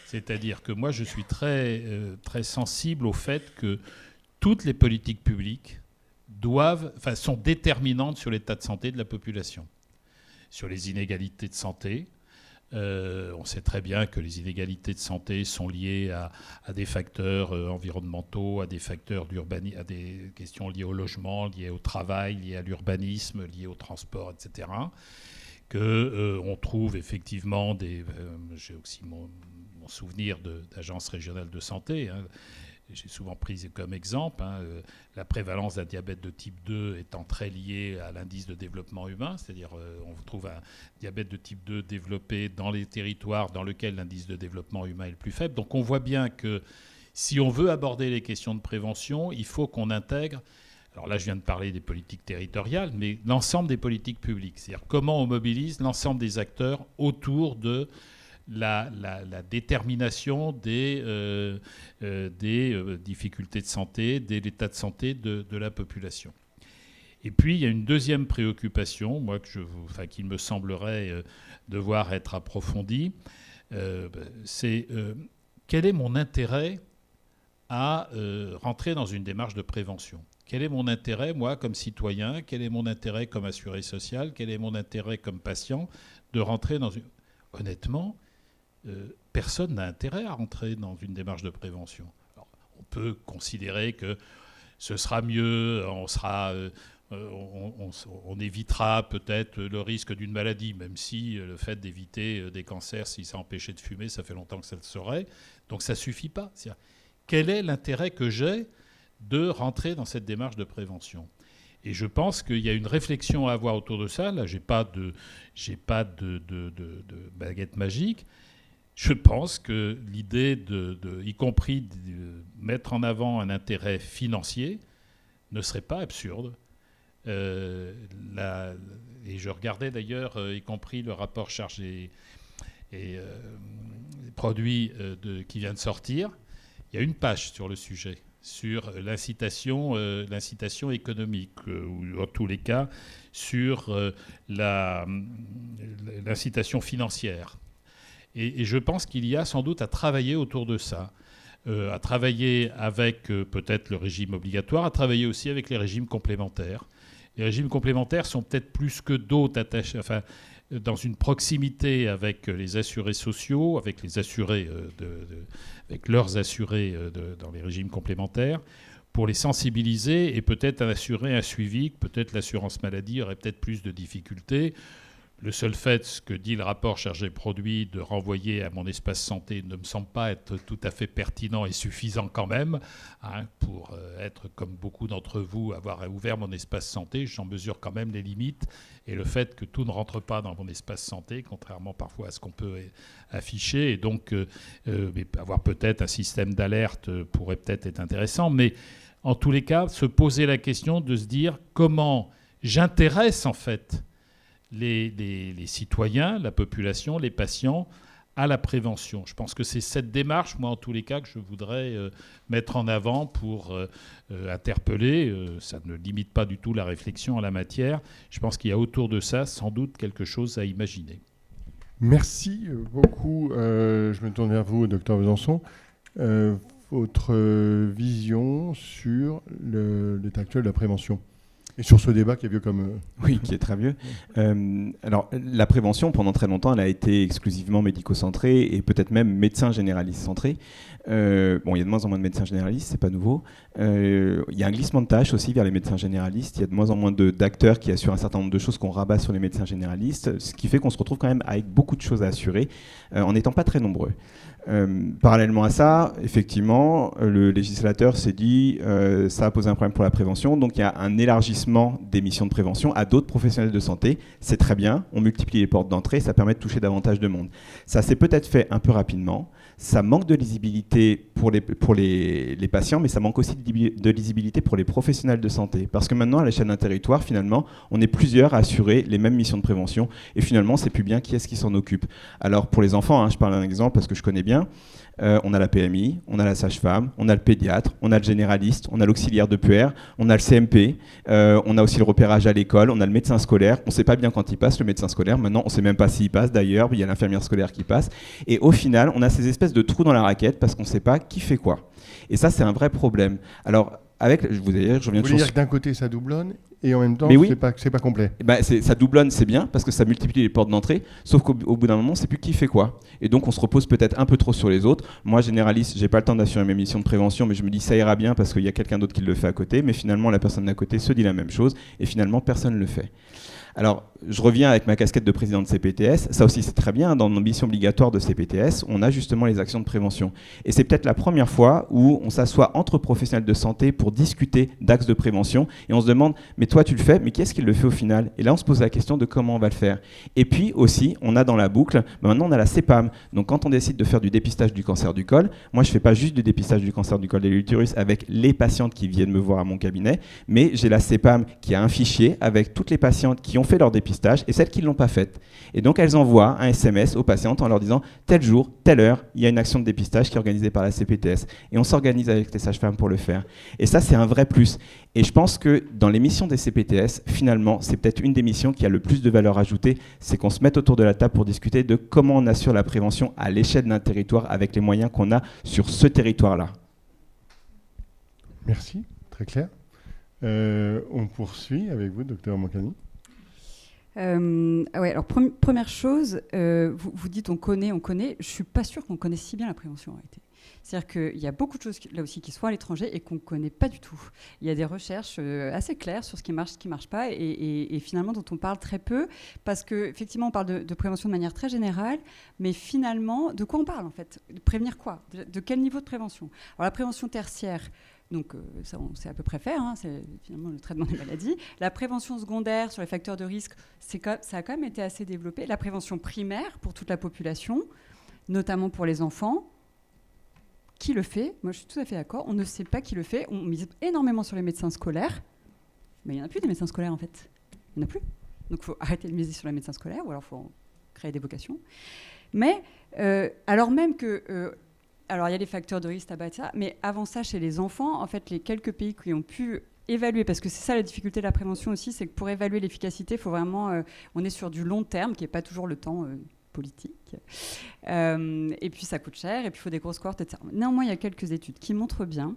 C'est-à-dire que moi, je suis très, très sensible au fait que toutes les politiques publiques sont déterminantes sur l'état de santé de la population, sur les inégalités de santé. On sait très bien que les inégalités de santé sont liées à des facteurs environnementaux, à des facteurs d'urbanisme, à des questions liées au logement, liées au travail, liées à l'urbanisme, liées au transport, etc. On trouve effectivement j'ai aussi mon souvenir d'agences régionales de santé. J'ai souvent pris comme exemple la prévalence d'un diabète de type 2 étant très liée à l'indice de développement humain, c'est-à-dire on trouve un diabète de type 2 développé dans les territoires dans lesquels l'indice de développement humain est le plus faible. Donc on voit bien que si on veut aborder les questions de prévention, il faut qu'on intègre, alors là je viens de parler des politiques territoriales, mais l'ensemble des politiques publiques, c'est-à-dire comment on mobilise l'ensemble des acteurs autour de la détermination des difficultés de santé, de l'état de santé de la population. Et puis, il y a une deuxième préoccupation, moi, qui me semblerait devoir être approfondie, c'est quel est mon intérêt à rentrer dans une démarche de prévention ? Quel est mon intérêt, moi, comme citoyen ? Quel est mon intérêt comme assuré social ? Quel est mon intérêt comme patient de rentrer dans une... Honnêtement, personne n'a intérêt à rentrer dans une démarche de prévention. Alors, on peut considérer que ce sera mieux, on évitera peut-être le risque d'une maladie, même si le fait d'éviter des cancers, si ça empêchait de fumer, ça fait longtemps que ça le saurait. Donc ça ne suffit pas. C'est-à-dire, quel est l'intérêt que j'ai de rentrer dans cette démarche de prévention ? Et je pense qu'il y a une réflexion à avoir autour de ça. Là, j'ai pas de baguette magique. Je pense que l'idée y compris de mettre en avant un intérêt financier ne serait pas absurde. Et je regardais d'ailleurs, y compris le rapport charge et produits qui vient de sortir. Il y a une page sur le sujet, sur l'incitation économique, ou en tous les cas sur l'incitation financière. Et je pense qu'il y a sans doute à travailler autour de ça, à travailler avec peut-être le régime obligatoire, à travailler aussi avec les régimes complémentaires. Les régimes complémentaires sont peut-être plus que d'autres attachés, dans une proximité avec les assurés sociaux, avec les assurés, avec leurs assurés dans les régimes complémentaires, pour les sensibiliser et peut-être assurer un suivi, peut-être l'assurance maladie aurait peut-être plus de difficultés. Le seul fait, ce que dit le rapport chargé produit, de renvoyer à mon espace santé ne me semble pas être tout à fait pertinent et suffisant quand même, pour être, comme beaucoup d'entre vous, avoir ouvert mon espace santé. J'en mesure quand même les limites. Et le fait que tout ne rentre pas dans mon espace santé, contrairement parfois à ce qu'on peut afficher, et donc avoir peut-être un système d'alerte pourrait peut-être être intéressant. Mais en tous les cas, se poser la question de se dire comment j'intéresse en fait les citoyens, la population, les patients, à la prévention. Je pense que c'est cette démarche, moi en tous les cas, que je voudrais mettre en avant pour interpeller. Ça ne limite pas du tout la réflexion en la matière. Je pense qu'il y a autour de ça sans doute quelque chose à imaginer. Merci beaucoup. Je me tourne vers vous, docteur Besançon. Votre vision sur l'état actuel de la prévention et sur ce débat qui est vieux comme... Oui, qui est très vieux. Alors, la prévention, pendant très longtemps, elle a été exclusivement médico-centrée et peut-être même médecin généraliste centrée. Il y a de moins en moins de médecins généralistes, c'est pas nouveau. Il y a un glissement de tâches aussi vers les médecins généralistes. Il y a de moins en moins d'acteurs qui assurent un certain nombre de choses qu'on rabat sur les médecins généralistes, ce qui fait qu'on se retrouve quand même avec beaucoup de choses à assurer, en n'étant pas très nombreux. Parallèlement à ça, effectivement, le législateur s'est dit ça a posé un problème pour la prévention, donc il y a un élargissement des missions de prévention à d'autres professionnels de santé. C'est très bien, on multiplie les portes d'entrée, ça permet de toucher davantage de monde. Ça s'est peut-être fait un peu rapidement, ça manque de lisibilité pour les patients, mais ça manque aussi de lisibilité pour les professionnels de santé. Parce que maintenant, à l'échelle d'un territoire, finalement, on est plusieurs à assurer les mêmes missions de prévention, et finalement, c'est plus bien qui est-ce qui s'en occupe. Alors pour les enfants, je parle d'un exemple parce que je connais bien, on a la PMI, on a la sage-femme, on a le pédiatre, on a le généraliste, on a l'auxiliaire de puère, on a le CMP, on a aussi le repérage à l'école, on a le médecin scolaire. On ne sait pas bien quand il passe, le médecin scolaire. Maintenant, on ne sait même pas s'il passe d'ailleurs. Il y a l'infirmière scolaire qui passe. Et au final, on a ces espèces de trous dans la raquette parce qu'on ne sait pas qui fait quoi. Et ça, c'est un vrai problème. Alors, je reviens Vous voulez dire que d'un côté, ça doublonne et en même temps, oui. c'est pas complet. Ça doublonne, c'est bien, parce que ça multiplie les portes d'entrée, sauf qu'au bout d'un moment, on ne sait plus qui fait quoi. Et donc, on se repose peut-être un peu trop sur les autres. Moi, généraliste, je n'ai pas le temps d'assurer mes missions de prévention, mais je me dis ça ira bien parce qu'il y a quelqu'un d'autre qui le fait à côté. Mais finalement, la personne d'à côté se dit la même chose, et finalement, personne ne le fait. Alors, je reviens avec ma casquette de président de CPTS. Ça aussi, c'est très bien. Dans nos missions obligatoires de CPTS, on a justement les actions de prévention. Et c'est peut-être la première fois où on s'assoit entre professionnels de santé pour discuter d'axes de prévention. Et on se demande, mais toi, tu le fais, mais qui est-ce qui le fait au final? Et là, on se pose la question de comment on va le faire. Et puis aussi, on a dans la boucle, maintenant, on a la CEPAM. Donc, quand on décide de faire du dépistage du cancer du col, moi, je ne fais pas juste du dépistage du cancer du col de l'utérus avec les patientes qui viennent me voir à mon cabinet, mais j'ai la CEPAM qui a un fichier avec toutes les patientes qui ont fait leur dépistage et celles qui ne l'ont pas faite. Et donc, elles envoient un SMS aux patientes en leur disant tel jour, telle heure, il y a une action de dépistage qui est organisée par la CPTS. Et on s'organise avec les sages-femmes pour le faire. Et ça, c'est un vrai plus. Et je pense que dans les missions des CPTS, finalement, c'est peut-être une des missions qui a le plus de valeur ajoutée, c'est qu'on se mette autour de la table pour discuter de comment on assure la prévention à l'échelle d'un territoire avec les moyens qu'on a sur ce territoire-là. Merci, très clair. On poursuit avec vous, docteur Moncani. Alors première chose, vous dites on connaît. Je ne suis pas sûre qu'on connaisse si bien la prévention en réalité. C'est-à-dire qu'il y a beaucoup de choses là aussi qui sont à l'étranger et qu'on ne connaît pas du tout. Il y a des recherches assez claires sur ce qui marche pas et finalement dont on parle très peu parce qu'effectivement on parle de prévention de manière très générale, mais finalement de quoi on parle en fait? De prévenir quoi? De quel niveau de prévention? Alors la prévention tertiaire, donc ça on sait à peu près faire, c'est finalement le traitement des maladies. La prévention secondaire sur les facteurs de risque, ça a quand même été assez développé. La prévention primaire pour toute la population, notamment pour les enfants. Qui le fait? Moi, je suis tout à fait d'accord. On ne sait pas qui le fait. On mise énormément sur les médecins scolaires. Mais il n'y en a plus des médecins scolaires, en fait. Il n'y en a plus. Donc, il faut arrêter de miser sur les médecins scolaires ou alors il faut créer des vocations. Mais, alors même que... alors, il y a les facteurs de risque, tabac, ça. Mais avant ça, chez les enfants, en fait, les quelques pays qui ont pu évaluer, parce que c'est ça la difficulté de la prévention aussi, c'est que pour évaluer l'efficacité, il faut vraiment... on est sur du long terme, qui n'est pas toujours le temps... politique. Et puis ça coûte cher, et puis il faut des grosses cohortes, etc. Néanmoins, il y a quelques études qui montrent bien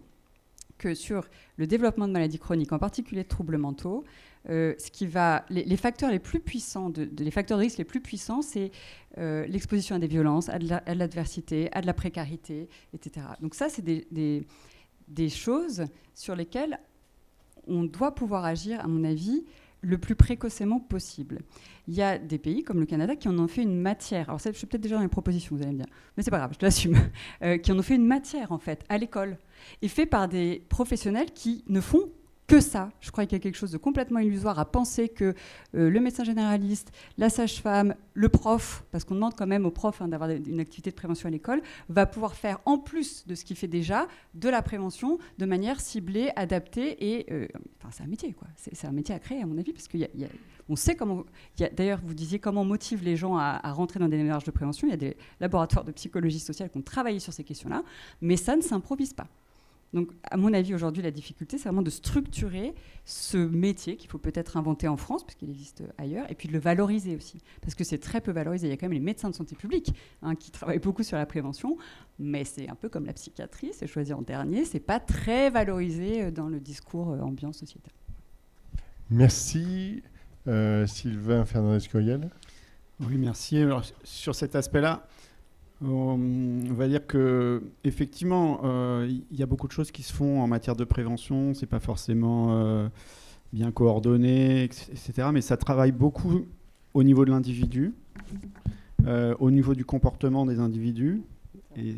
que sur le développement de maladies chroniques, en particulier de troubles mentaux, les facteurs les plus puissants, les facteurs de risque les plus puissants, c'est l'exposition à des violences, à de l'adversité, à de la précarité, etc. Donc ça, c'est des choses sur lesquelles on doit pouvoir agir, à mon avis, le plus précocement possible. Il y a des pays comme le Canada qui en ont fait une matière. Alors ça, je suis peut-être déjà dans les propositions, vous allez me dire, mais c'est pas grave, je l'assume. Qui en ont fait une matière en fait à l'école et fait par des professionnels qui ne font que ça. Je crois qu'il y a quelque chose de complètement illusoire à penser que le médecin généraliste, la sage-femme, le prof, parce qu'on demande quand même au prof d'avoir une activité de prévention à l'école, va pouvoir faire en plus de ce qu'il fait déjà, de la prévention de manière ciblée, adaptée et... c'est un métier, quoi. C'est un métier à créer, à mon avis, parce qu'on sait comment... D'ailleurs, vous disiez comment on motive les gens à rentrer dans des démarches de prévention. Il y a des laboratoires de psychologie sociale qui ont travaillé sur ces questions-là, mais ça ne s'improvise pas. Donc, à mon avis, aujourd'hui, la difficulté, c'est vraiment de structurer ce métier qu'il faut peut-être inventer en France, parce qu'il existe ailleurs, et puis de le valoriser aussi, parce que c'est très peu valorisé. Il y a quand même les médecins de santé publique qui travaillent beaucoup sur la prévention, mais c'est un peu comme la psychiatrie, c'est choisi en dernier, c'est pas très valorisé dans le discours ambiant sociétal. Merci. Sylvain Fernandez-Curiel. Oui, merci. Alors, sur cet aspect-là, on va dire que effectivement, il y a beaucoup de choses qui se font en matière de prévention. C'est pas forcément bien coordonné, etc. Mais ça travaille beaucoup au niveau de l'individu, au niveau du comportement des individus. Et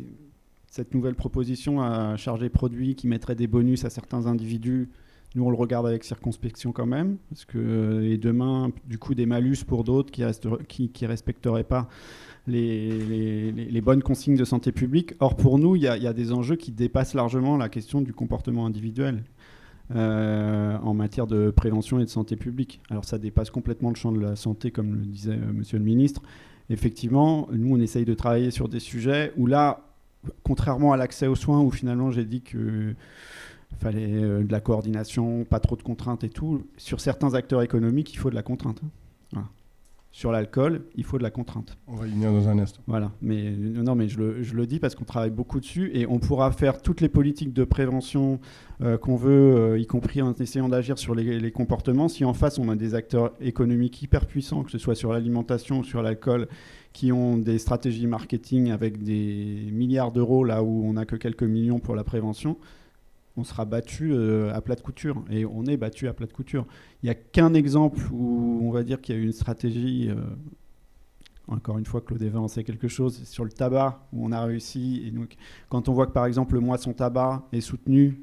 cette nouvelle proposition à charger produit qui mettrait des bonus à certains individus, nous on le regarde avec circonspection quand même, parce que et demain, du coup, des malus pour d'autres qui respecteraient pas les bonnes consignes de santé publique. Or, pour nous, il y a des enjeux qui dépassent largement la question du comportement individuel en matière de prévention et de santé publique. Alors, ça dépasse complètement le champ de la santé, comme le disait Monsieur le Ministre. Effectivement, nous, on essaye de travailler sur des sujets où là, contrairement à l'accès aux soins, où finalement, j'ai dit que fallait de la coordination, pas trop de contraintes et tout, sur certains acteurs économiques, il faut de la contrainte. Voilà. Sur l'alcool, il faut de la contrainte. On va y venir dans un instant. Voilà, mais non, mais je le dis parce qu'on travaille beaucoup dessus et on pourra faire toutes les politiques de prévention qu'on veut, y compris en essayant d'agir sur les comportements. Si en face on a des acteurs économiques hyper puissants, que ce soit sur l'alimentation ou sur l'alcool, qui ont des stratégies marketing avec des milliards d'euros là où on n'a que quelques millions pour la prévention, on sera battu à plat de couture. Et on est battu à plat de couture. Il n'y a qu'un exemple où on va dire qu'il y a eu une stratégie, encore une fois, Claude Évin en sait quelque chose, sur le tabac, où on a réussi. Et donc, quand on voit que, par exemple, le Moisson Tabac est soutenu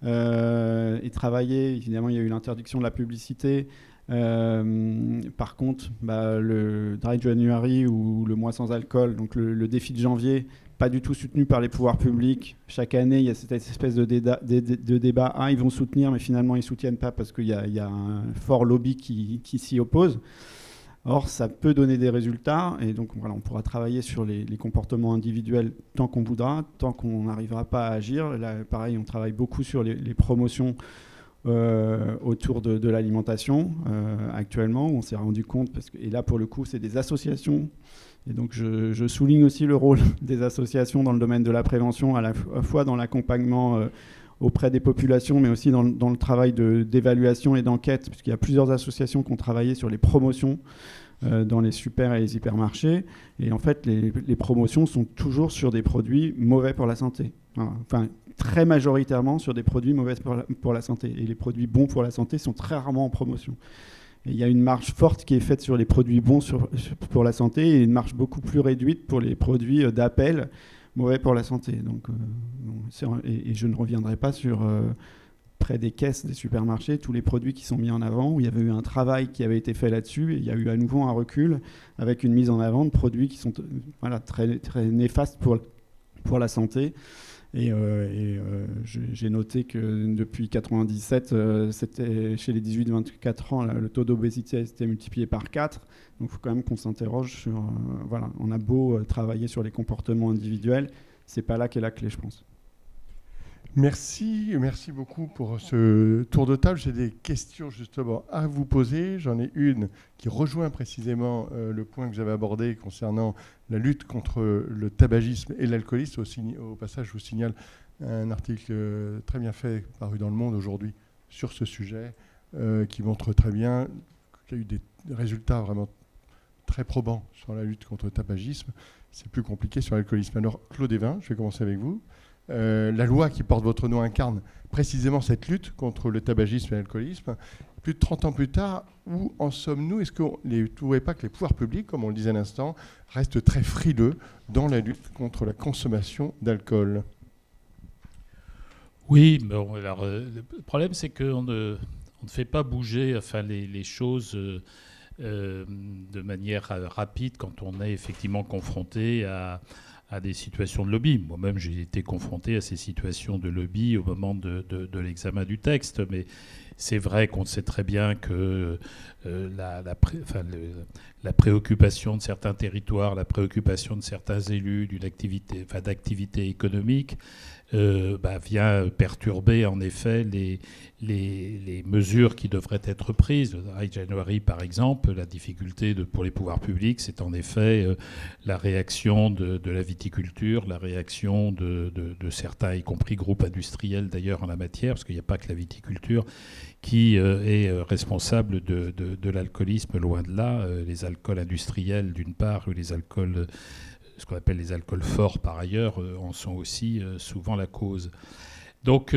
et travaillé, évidemment, il y a eu l'interdiction de la publicité. Par contre, le Dry January ou le mois sans alcool, donc le défi de janvier, pas du tout soutenu par les pouvoirs publics. Chaque année, il y a cette espèce de débat. Ils vont soutenir, mais finalement, ils ne soutiennent pas parce qu'il y a un fort lobby qui s'y oppose. Or, ça peut donner des résultats. Et donc, voilà, on pourra travailler sur les comportements individuels tant qu'on voudra, tant qu'on n'arrivera pas à agir. Là, pareil, on travaille beaucoup sur les promotions autour de l'alimentation actuellement, où on s'est rendu compte, et là, pour le coup, c'est des associations. Et donc, je souligne aussi le rôle des associations dans le domaine de la prévention, à la fois dans l'accompagnement auprès des populations, mais aussi dans le travail d'évaluation et d'enquête, puisqu'il y a plusieurs associations qui ont travaillé sur les promotions dans les super et les hypermarchés. Et en fait, les promotions sont toujours sur des produits mauvais pour la santé. Voilà. Enfin, très majoritairement sur des produits mauvais pour la santé. Et les produits bons pour la santé sont très rarement en promotion. Et il y a une marge forte qui est faite sur les produits bons pour la santé et une marge beaucoup plus réduite pour les produits d'appel mauvais pour la santé. Donc, et je ne reviendrai pas sur près des caisses des supermarchés, tous les produits qui sont mis en avant, où il y avait eu un travail qui avait été fait là-dessus, et il y a eu à nouveau un recul avec une mise en avant de produits qui sont très, très néfastes pour la santé. Et j'ai noté que depuis 1997, c'était chez les 18-24 ans, le taux d'obésité a été multiplié par 4. Donc il faut quand même qu'on s'interroge sur... voilà, on a beau travailler sur les comportements individuels, c'est pas là qu'est la clé, je pense. Merci beaucoup pour ce tour de table. J'ai des questions justement à vous poser. J'en ai une qui rejoint précisément le point que j'avais abordé concernant la lutte contre le tabagisme et l'alcoolisme. Au passage, je vous signale un article très bien fait paru dans Le Monde aujourd'hui sur ce sujet qui montre très bien qu'il y a eu des résultats vraiment très probants sur la lutte contre le tabagisme. C'est plus compliqué sur l'alcoolisme. Alors, Claude Évin, je vais commencer avec vous. La loi qui porte votre nom incarne précisément cette lutte contre le tabagisme et l'alcoolisme. Plus de 30 ans plus tard, où en sommes-nous ? Est-ce que vous ne trouvez pas que les pouvoirs publics, comme on le disait à l'instant, restent très frileux dans la lutte contre la consommation d'alcool ? Oui, bon, alors, le problème, c'est qu'on ne fait pas bouger les choses de manière rapide quand on est effectivement confronté à des situations de lobby. Moi-même, j'ai été confronté à ces situations de lobby au moment de l'examen du texte, mais c'est vrai qu'on sait très bien que la préoccupation de certains territoires, la préoccupation de certains élus d'activité économique vient perturber en effet les mesures qui devraient être prises. Le Dry January, par exemple, la difficulté pour les pouvoirs publics, c'est en effet la réaction de la viticulture, la réaction de certains, y compris groupes industriels d'ailleurs en la matière, parce qu'il n'y a pas que la viticulture qui est responsable de l'alcoolisme, loin de là. Les alcools industriels d'une part, ou les alcools, ce qu'on appelle les alcools forts par ailleurs, en sont aussi souvent la cause. Donc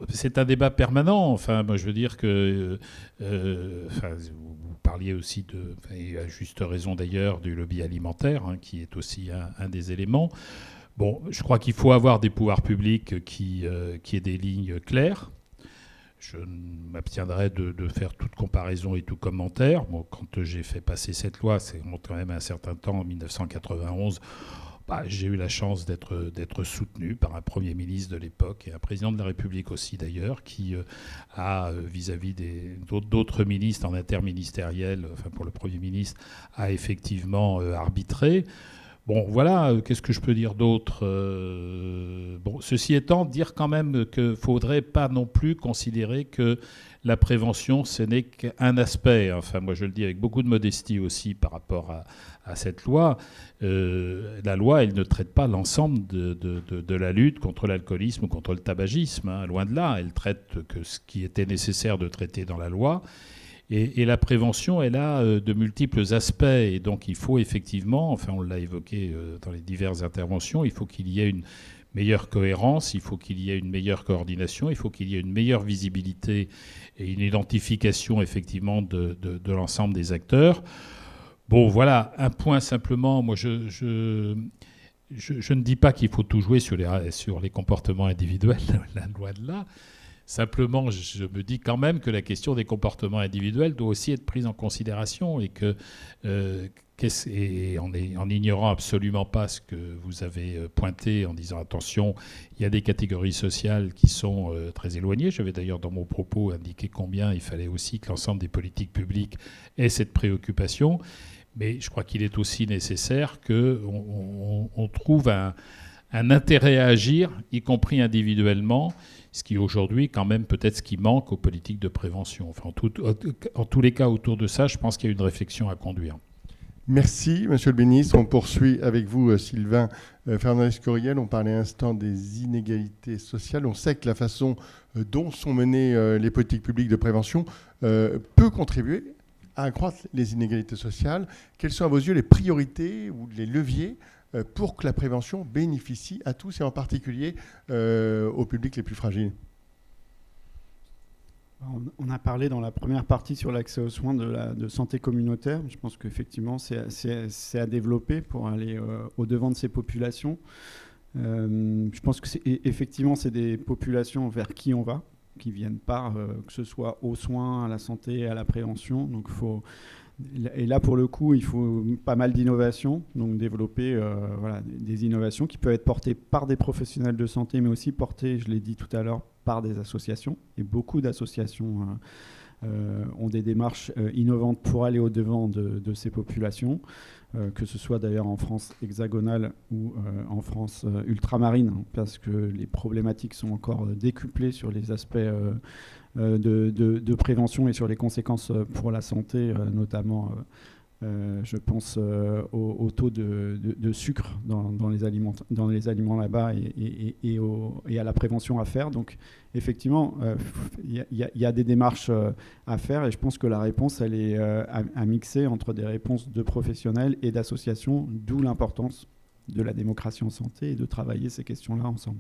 c'est un débat permanent. Enfin, moi je veux dire que vous parliez aussi et à juste raison d'ailleurs, du lobby alimentaire, qui est aussi un des éléments. Bon, je crois qu'il faut avoir des pouvoirs publics qui aient des lignes claires. Je m'abstiendrai de faire toute comparaison et tout commentaire. Bon, quand j'ai fait passer cette loi, c'est quand même un certain temps, en 1991, j'ai eu la chance d'être soutenu par un Premier ministre de l'époque et un président de la République aussi d'ailleurs, qui a, vis-à-vis d'autres ministres en interministériel, pour le Premier ministre, a effectivement arbitré. Bon, voilà, qu'est-ce que je peux dire d'autre ? Ceci étant, dire quand même qu'il ne faudrait pas non plus considérer que la prévention, ce n'est qu'un aspect. Enfin, moi, je le dis avec beaucoup de modestie aussi par rapport à cette loi. La loi, elle ne traite pas l'ensemble de la lutte contre l'alcoolisme ou contre le tabagisme. Loin de là, elle traite que ce qui était nécessaire de traiter dans la loi. Et la prévention, elle a de multiples aspects. Et donc, il faut effectivement, on l'a évoqué dans les diverses interventions, il faut qu'il y ait une meilleure cohérence, il faut qu'il y ait une meilleure coordination, il faut qu'il y ait une meilleure visibilité et une identification, effectivement, de l'ensemble des acteurs. Bon, voilà, un point simplement. Moi, je ne dis pas qu'il faut tout jouer sur les comportements individuels, loin de là. Simplement, je me dis quand même que la question des comportements individuels doit aussi être prise en considération et que, en ignorant absolument pas ce que vous avez pointé en disant attention, il y a des catégories sociales qui sont très éloignées. J'avais d'ailleurs dans mon propos indiqué combien il fallait aussi que l'ensemble des politiques publiques aient cette préoccupation. Mais je crois qu'il est aussi nécessaire qu'on trouve un intérêt à agir, y compris individuellement, ce qui aujourd'hui, quand même, peut-être ce qui manque aux politiques de prévention. Enfin, en tous les cas, autour de ça, je pense qu'il y a une réflexion à conduire. Merci, Monsieur le Ministre. On poursuit avec vous, Sylvain Fernandez-Coriel. On parlait un instant des inégalités sociales. On sait que la façon dont sont menées les politiques publiques de prévention peut contribuer à accroître les inégalités sociales. Quelles sont à vos yeux les priorités ou les leviers pour que la prévention bénéficie à tous et en particulier aux publics les plus fragiles? On a parlé dans la première partie sur l'accès aux soins de santé communautaire. Je pense qu'effectivement, c'est à développer pour aller au-devant de ces populations. Je pense que effectivement, c'est des populations vers qui on va, qui viennent pas, que ce soit aux soins, à la santé, à la prévention. Donc, et là, pour le coup, il faut pas mal d'innovations, donc développer des innovations qui peuvent être portées par des professionnels de santé, mais aussi portées, je l'ai dit tout à l'heure, par des associations. Et beaucoup d'associations ont des démarches innovantes pour aller au-devant de ces populations, que ce soit d'ailleurs en France hexagonale ou en France ultramarine, parce que les problématiques sont encore décuplées sur les aspects de prévention et sur les conséquences pour la santé, notamment, je pense au taux de sucre dans les aliments là-bas et à la prévention à faire. Donc, effectivement, il y a des démarches à faire et je pense que la réponse, elle est à mixer entre des réponses de professionnels et d'associations, d'où l'importance de la démocratie en santé et de travailler ces questions-là ensemble.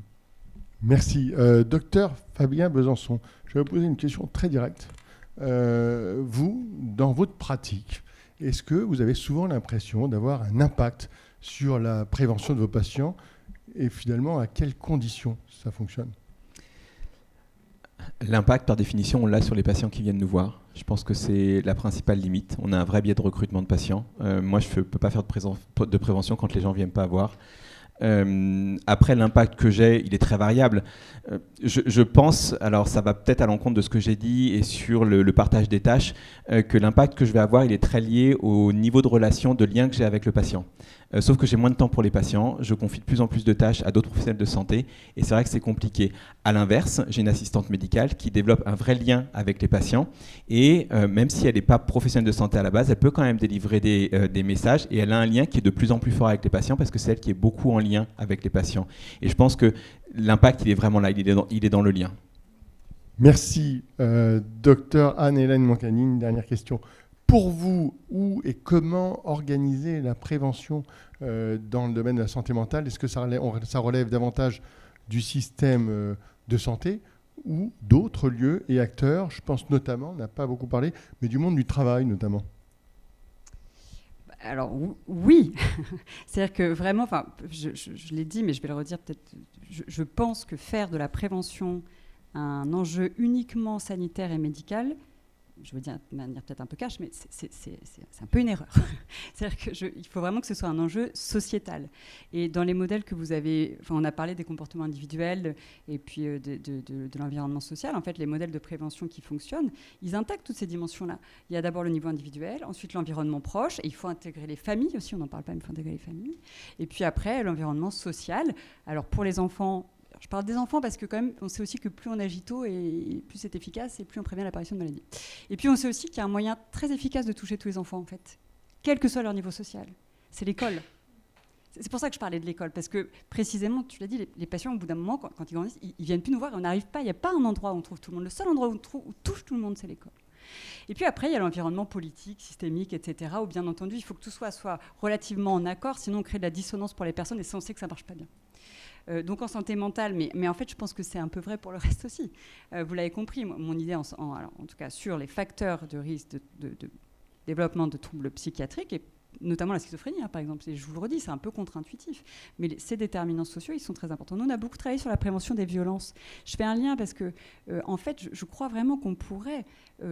Merci. Docteur Fabien Besançon, je vais vous poser une question très directe. Vous, dans votre pratique, est-ce que vous avez souvent l'impression d'avoir un impact sur la prévention de vos patients et finalement à quelles conditions ça fonctionne ? L'impact, par définition, on l'a sur les patients qui viennent nous voir. Je pense que c'est la principale limite. On a un vrai biais de recrutement de patients. Moi, je ne peux pas faire de prévention quand les gens ne viennent pas voir. Après, l'impact que j'ai, il est très variable. Je pense, alors ça va peut-être à l'encontre de ce que j'ai dit et sur le partage des tâches, que l'impact que je vais avoir, il est très lié au niveau de relation, de lien que j'ai avec le patient. Sauf que j'ai moins de temps pour les patients, je confie de plus en plus de tâches à d'autres professionnels de santé, et c'est vrai que c'est compliqué. À l'inverse, j'ai une assistante médicale qui développe un vrai lien avec les patients, et même si elle n'est pas professionnelle de santé à la base, elle peut quand même délivrer des messages, et elle a un lien qui est de plus en plus fort avec les patients, parce que c'est elle qui est beaucoup en lien avec les patients. Et je pense que l'impact, il est vraiment là, il est dans le lien. Merci. Docteur Anne-Hélène Moncani, une dernière question. Pour vous, où et comment organiser la prévention dans le domaine de la santé mentale? Est-ce que ça relève davantage du système de santé ou d'autres lieux et acteurs? Je pense notamment, on n'a pas beaucoup parlé, mais du monde du travail notamment. Alors oui, c'est-à-dire que vraiment, je l'ai dit, mais je vais le redire peut-être, je pense que faire de la prévention un enjeu uniquement sanitaire et médical, je veux dire de manière peut-être un peu cash, mais c'est un peu une erreur. C'est-à-dire qu'il faut vraiment que ce soit un enjeu sociétal. Et dans les modèles que vous avez, on a parlé des comportements individuels et puis de l'environnement social. En fait, les modèles de prévention qui fonctionnent, ils intègrent toutes ces dimensions-là. Il y a d'abord le niveau individuel, ensuite l'environnement proche, et il faut intégrer les familles aussi, on n'en parle pas, mais il faut intégrer les familles. Et puis après, l'environnement social. Alors pour les enfants, je parle des enfants parce que quand même, on sait aussi que plus on agit tôt et plus c'est efficace et plus on prévient l'apparition de maladies. Et puis on sait aussi qu'il y a un moyen très efficace de toucher tous les enfants en fait, quel que soit leur niveau social. C'est l'école. C'est pour ça que je parlais de l'école, parce que précisément, tu l'as dit, les patients au bout d'un moment, quand ils grandissent, ils viennent plus nous voir et on n'arrive pas, il n'y a pas un endroit où on trouve tout le monde. Le seul endroit où on touche tout le monde, c'est l'école. Et puis après, il y a l'environnement politique, systémique, etc., où bien entendu, il faut que tout soit relativement en accord, sinon on crée de la dissonance pour les personnes et ça, on sait que ça ne marche pas bien. Donc en santé mentale, mais en fait, je pense que c'est un peu vrai pour le reste aussi. Vous l'avez compris, mon idée, en tout cas, sur les facteurs de risque de développement de troubles psychiatriques, et notamment la schizophrénie, par exemple. Et je vous le redis, c'est un peu contre-intuitif. Mais ces déterminants sociaux, ils sont très importants. Nous, on a beaucoup travaillé sur la prévention des violences. Je fais un lien parce que, en fait, je crois vraiment qu'on pourrait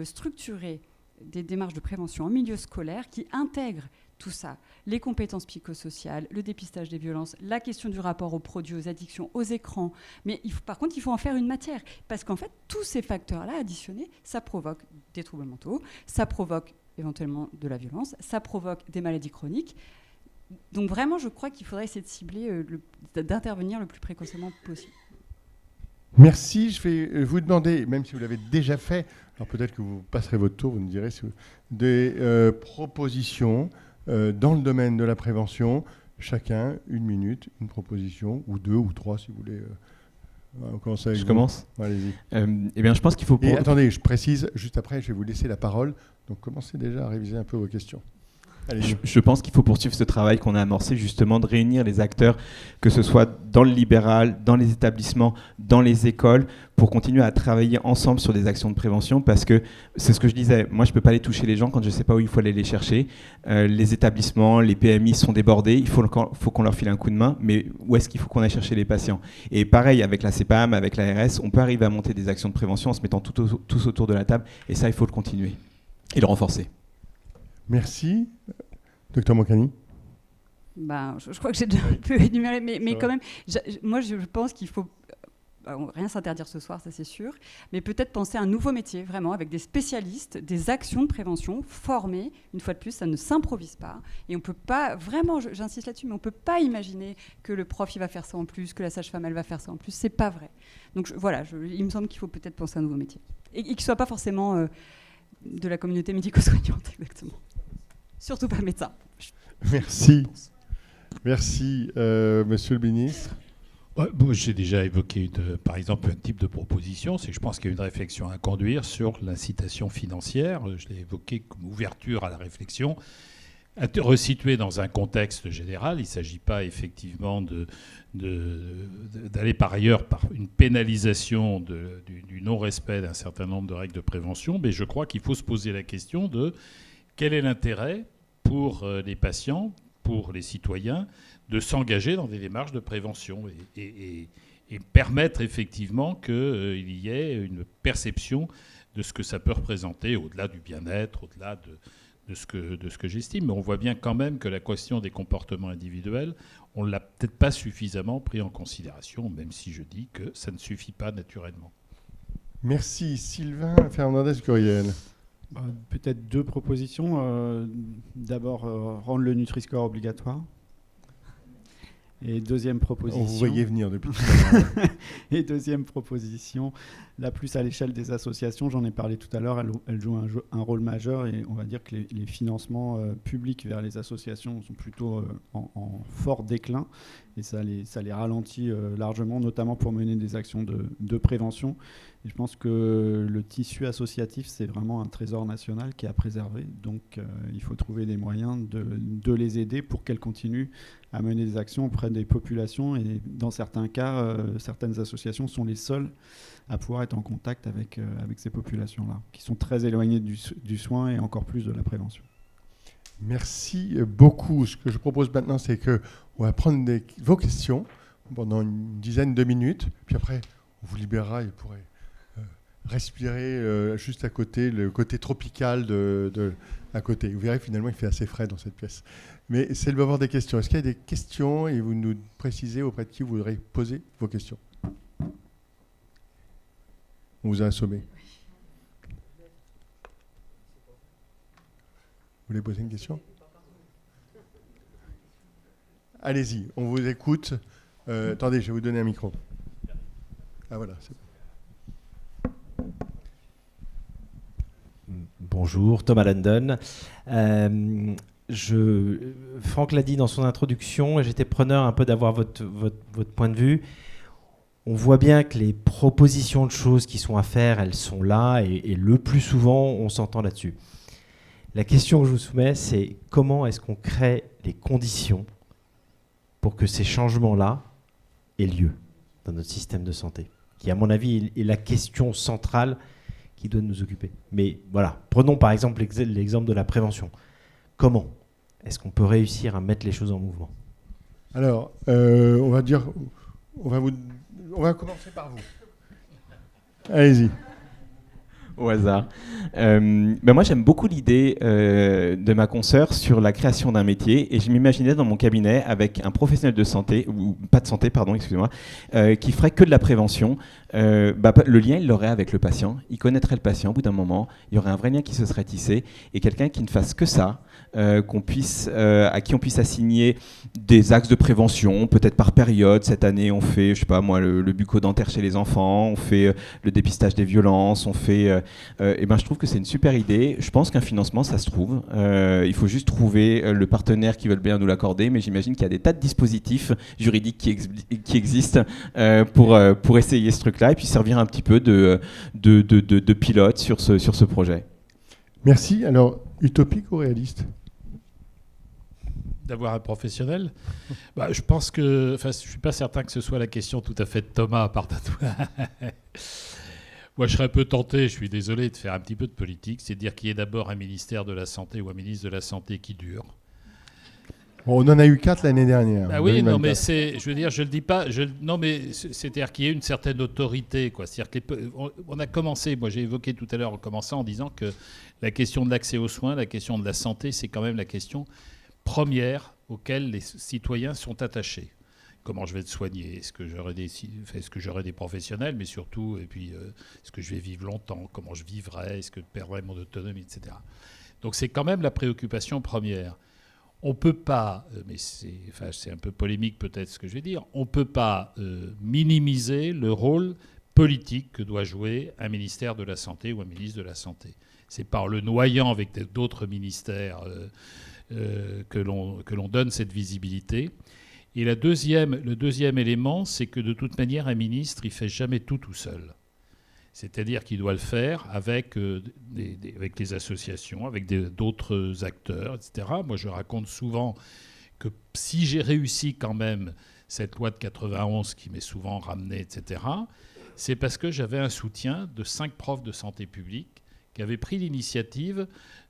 structurer des démarches de prévention en milieu scolaire qui intègrent tout ça, les compétences psychosociales, le dépistage des violences, la question du rapport aux produits, aux addictions, aux écrans. Mais par contre, il faut en faire une matière. Parce qu'en fait, tous ces facteurs-là additionnés, ça provoque des troubles mentaux, ça provoque éventuellement de la violence, ça provoque des maladies chroniques. Donc vraiment, je crois qu'il faudrait essayer de cibler, d'intervenir le plus précocement possible. Merci. Je vais vous demander, même si vous l'avez déjà fait, alors peut-être que vous passerez votre tour, vous nous direz des propositions dans le domaine de la prévention. Chacun, 1 minute, une proposition, ou 2 ou 3 si vous voulez. On commence avec Je vous. commence. Allez-y. Eh bien, je pense qu'il faut... Et attendez, je précise, juste après, je vais vous laisser la parole. Donc commencez déjà à réviser un peu vos questions. Je pense qu'il faut poursuivre ce travail qu'on a amorcé, justement, de réunir les acteurs, que ce soit dans le libéral, dans les établissements, dans les écoles, pour continuer à travailler ensemble sur des actions de prévention, parce que c'est ce que je disais, moi je ne peux pas aller toucher les gens quand je ne sais pas où il faut aller les chercher. Les établissements, les PMI sont débordés, il faut qu'on leur file un coup de main, mais où est-ce qu'il faut qu'on aille chercher les patients? Et pareil, avec la CPAM, avec l'ARS, on peut arriver à monter des actions de prévention en se mettant tous autour de la table, et ça, il faut le continuer et le renforcer. Merci. Docteur Moncani. Je crois que j'ai déjà un peu énuméré, mais quand même, moi je pense qu'il faut rien s'interdire ce soir, ça c'est sûr, mais peut-être penser à un nouveau métier, vraiment, avec des spécialistes, des actions de prévention formées. Une fois de plus, ça ne s'improvise pas. Et on ne peut pas, vraiment, j'insiste là-dessus, mais on ne peut pas imaginer que le prof il va faire ça en plus, que la sage-femme elle va faire ça en plus. C'est pas vrai. Donc il me semble qu'il faut peut-être penser à un nouveau métier. Et qu'il ne soit pas forcément de la communauté médico-soignante, exactement. Surtout pas médecin. Merci. Merci, monsieur le ministre. Ouais, j'ai déjà évoqué, par exemple, un type de proposition, c'est que je pense qu'il y a une réflexion à conduire sur l'incitation financière. Je l'ai évoqué comme ouverture à la réflexion, resituée dans un contexte général. Il ne s'agit pas effectivement d'aller par ailleurs par une pénalisation du non-respect d'un certain nombre de règles de prévention, mais je crois qu'il faut se poser la question de quel est l'intérêt pour les patients, pour les citoyens, de s'engager dans des démarches de prévention. Et et permettre effectivement qu'il y ait une perception de ce que ça peut représenter au-delà du bien-être, au-delà de ce que j'estime. Mais on voit bien quand même que la question des comportements individuels, on ne l'a peut-être pas suffisamment pris en considération, même si je dis que ça ne suffit pas naturellement. Merci. Sylvain Fernandez-Curiel. Peut-être 2 propositions. D'abord, rendre le Nutri-Score obligatoire. Et deuxième proposition. On vous voyait venir depuis tout à l'heure. Et deuxième proposition, là plus à l'échelle des associations, j'en ai parlé tout à l'heure, elle joue un rôle majeur et on va dire que les financements publics vers les associations sont plutôt en fort déclin et ça les ralentit largement, notamment pour mener des actions de prévention. Et je pense que le tissu associatif, c'est vraiment un trésor national qui est à préserver. Donc il faut trouver des moyens de les aider pour qu'elles continuent à mener des actions auprès des populations. Et dans certains cas, certaines associations sont les seules à pouvoir être en contact avec ces populations-là, qui sont très éloignées du soin et encore plus de la prévention. Merci beaucoup. Ce que je propose maintenant, c'est qu'on va prendre vos questions pendant une dizaine de minutes, puis après, on vous libérera et vous pourrez respirer juste à côté, le côté tropical à côté. Vous verrez, finalement, il fait assez frais dans cette pièce. Mais c'est le moment des questions. Est-ce qu'il y a des questions et vous nous précisez auprès de qui vous voudrez poser vos questions? On vous a assommé. Vous voulez poser une question? Allez-y, on vous écoute. Attendez, je vais vous donner un micro. Ah voilà, c'est bon. Bonjour, Thomas London. Franck l'a dit dans son introduction et j'étais preneur un peu d'avoir votre point de vue. On voit bien que les propositions de choses qui sont à faire, elles sont là et le plus souvent, on s'entend là-dessus. La question que je vous soumets, c'est comment est-ce qu'on crée les conditions pour que ces changements-là aient lieu dans notre système de santé, qui, à mon avis, est la question centrale qui doit nous occuper. Mais voilà, prenons par exemple l'exemple de la prévention. Comment est-ce qu'on peut réussir à mettre les choses en mouvement? Alors, on va commencer par vous. Allez-y. Au hasard. Moi, j'aime beaucoup l'idée de ma consoeur sur la création d'un métier et je m'imaginais dans mon cabinet avec un professionnel de santé, ou pas de santé, pardon, excusez-moi, qui ferait que de la prévention. Le lien, il l'aurait avec le patient. Il connaîtrait le patient au bout d'un moment. Il y aurait un vrai lien qui se serait tissé et quelqu'un qui ne fasse que ça, à qui on puisse assigner des axes de prévention, peut-être par période. Cette année, on fait, je sais pas moi, le bucco-dentaire chez les enfants, on fait le dépistage des violences, on fait... je trouve que c'est une super idée. Je pense qu'un financement, ça se trouve. Il faut juste trouver le partenaire qui veut bien nous l'accorder, mais j'imagine qu'il y a des tas de dispositifs juridiques qui existent pour essayer ce truc-là et puis servir un petit peu de pilote sur ce projet. Merci. Alors, utopique ou réaliste? D'avoir un professionnel, je pense que, je suis pas certain que ce soit la question tout à fait de Thomas, à part de toi. Moi, je serais un peu tenté, je suis désolé, de faire un petit peu de politique, c'est de dire qu'il y ait d'abord un ministère de la Santé ou un ministre de la Santé qui dure. Bon, on en a eu 4 l'année dernière. Ah oui, non, mais je veux dire, je le dis pas. Non, mais c'est-à-dire qu'il y ait une certaine autorité, quoi. C'est-à-dire on a commencé. Moi, j'ai évoqué tout à l'heure en commençant en disant que la question de l'accès aux soins, la question de la santé, c'est quand même la question première auquel les citoyens sont attachés. Comment je vais être soigné? Est-ce que j'aurai des professionnels? Mais surtout, et puis, est-ce que je vais vivre longtemps? Comment je vivrai? Est-ce que je perdrai mon autonomie, etc. Donc c'est quand même la préoccupation première. On ne peut pas, mais c'est un peu polémique peut-être ce que je vais dire, on ne peut pas minimiser le rôle politique que doit jouer un ministère de la Santé ou un ministre de la Santé. C'est par le noyant avec d'autres ministères que l'on donne cette visibilité. Et le deuxième élément, c'est que de toute manière, un ministre, il ne fait jamais tout seul. C'est-à-dire qu'il doit le faire avec les associations, avec d'autres acteurs, etc. Moi, je raconte souvent que si j'ai réussi quand même cette loi de 91 qui m'est souvent ramenée, etc., c'est parce que j'avais un soutien de 5 profs de santé publique qui avaient pris l'initiative